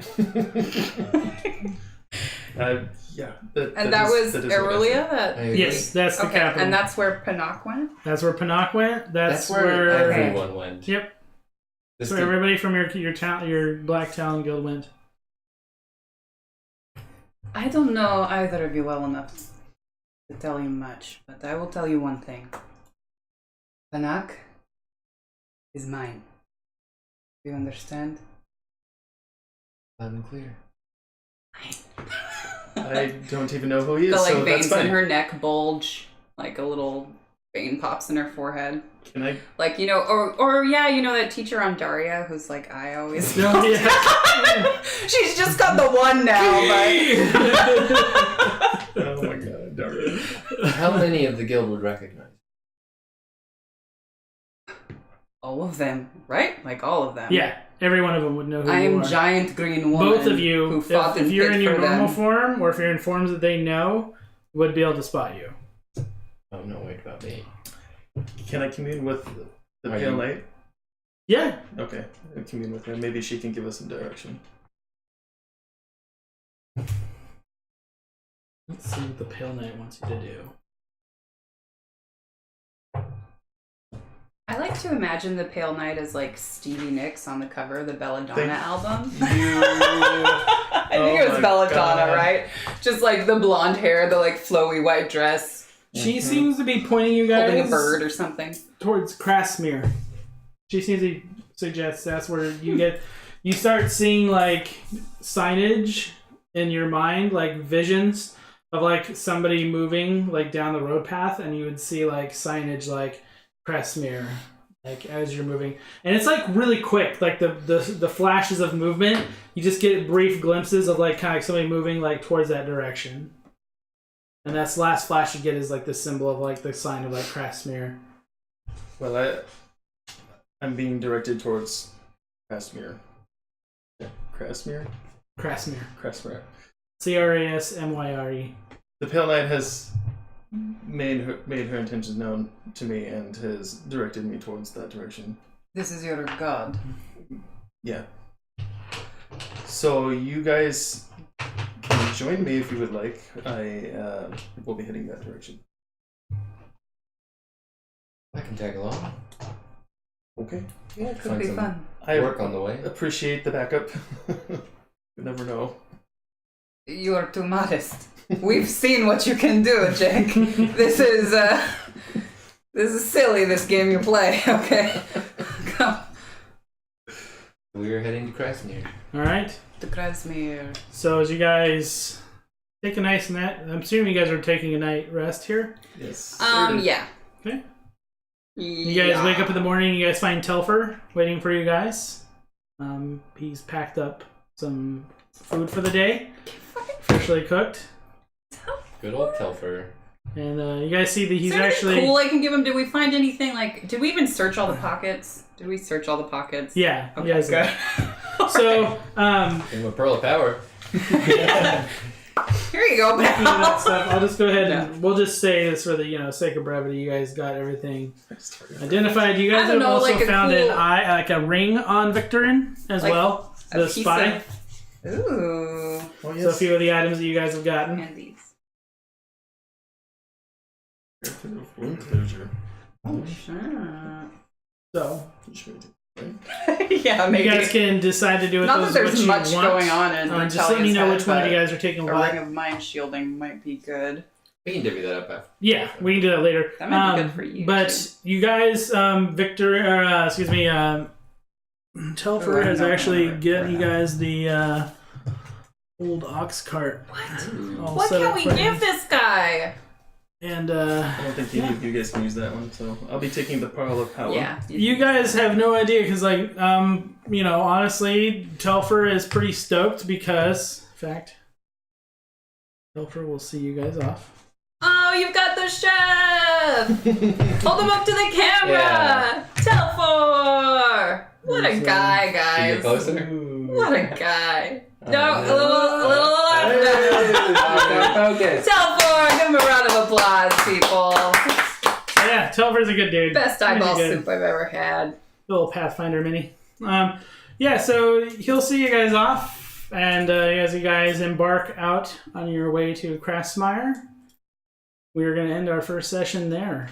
Yeah. And that was is what I Aurelia? I That agree. Yes, that's the okay, capital. and that's where Panak went? That's where Panak went. That's where where. Okay. everyone went. Yep. This That's where everybody from your Black Talon Guild went. I don't know either of you well enough to tell you much, but I will tell you one thing. Panak is mine. Do you understand? Loud and clear. I don't even know who he is, The like so that's veins in fine. her neck bulge, like a little vein pops in her forehead. Can I? Like, you know, or yeah, you know that teacher on Daria who's like, I always. No, yeah. She's just got the one now, but. Oh my god, Daria. How many of the guild would recognize? All of them, right? Like all of them. Yeah, every one of them would know who I you am are. giant green woman. Both of you, who fought if and you're pit in your for normal them. form, or if you're in forms that they know, would be able to spot you. Oh, no, wait about me. Can I commune with the Are Pale you- Knight? Yeah. Okay, I'll commune with her. Maybe she can give us some direction. Let's see what the Pale Knight wants you to do. I like to imagine the Pale Knight as like Stevie Nicks on the cover of the Belladonna Thank album. you. I think Oh it was my Belladonna, God. right? Just like the blonde hair, the like flowy white dress, She seems to be pointing you holding a guys bird or something. towards Krasmir. She seems to be suggest that's where you start seeing like signage in your mind, like visions of like somebody moving like down the road path, and you would see like signage like Crestmere, like as you're moving, and it's like really quick, like the flashes of movement. You just get brief glimpses of like kind of somebody moving like towards that direction, and that's the last flash you get is like the symbol of like the sign of like Crestmere. Well, I'm being directed towards Crasmere. Crasmere? Crestmere. Crasmere. Crasmyre. The Pale Knight has made her intentions known to me and has directed me towards that direction. This is your god. Yeah. So you guys can join me if you would like. I will be heading that direction. I can tag along. Okay. Yeah, it could Find be some fun. I work on the way. appreciate the backup. You never know. You are too modest. We've seen what you can do, Jiik. This is silly, this game you play, okay? Come. We're heading to Krasnir. All right. To Krasmir. So as you guys take a nice nap, I'm assuming you guys are taking a night rest here. Yes. Yeah. Okay. You guys wake up in the morning. You guys find Telfer waiting for you guys. He's packed up some food for the day, freshly cooked. Good old Telfer. And you guys see that he's Is there actually anything cool I can give him? Did we find anything like? Did we even search all the pockets? Did we search all the pockets? yeah. Okay, you guys good. So Give him a pearl of power. Here you go, speaking of that pal. stuff, I'll just go ahead and we'll just say this for the sake of brevity. You guys got everything identified. You guys I don't have know, also like a found cool- like a ring on Victorin as Like well. a The piece spy. of- Ooh. Oh, So a few of the items that you guys have gotten. And these. Wound closure. Oh, sure. So Yeah, you maybe. guys can decide to do with Not those that there's what you much want. going on in Just let me Brutalia's know head, which one of but you guys are taking a what. ring of mind shielding might be good. We can divvy that up after. Yeah, we can do that later. That might be good for you, But too. you guys, Telfer Oh, I has don't actually remember. given you guys the old ox cart. What? all What set can up we for give you. this guy? And I don't think any of you guys can use that one, so I'll be taking the Pearl of Power. Yeah. you guys have no idea because, honestly, Telfer is pretty stoked because, in fact, Telfer will see you guys off. Oh, you've got the chef! Hold him up to the camera! Yeah. Telfor! What a guy, Can you guys. get closer? What a guy. No, a little left. Focus. Telfor! Give him a round of applause, people. Yeah, Telfer's a good dude. Best Really eyeball good. soup I've ever had. Little Pathfinder mini. So he'll see you guys off, and as you guys embark out on your way to Crasmire, we're going to end our first session there.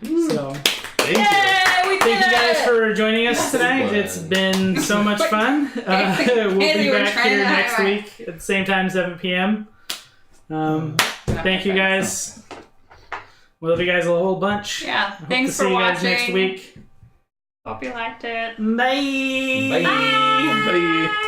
So Thank you. Yay, we did thank you guys it! for joining us tonight. Fun. It's been so much fun. We'll be Andy, we're back trying here to next highlight. week at the same time, 7 p.m. Thank you guys. We love you guys a whole bunch. Yeah, Hope thanks to for see you watching. guys next week. Hope you liked it. Bye. Bye. Bye.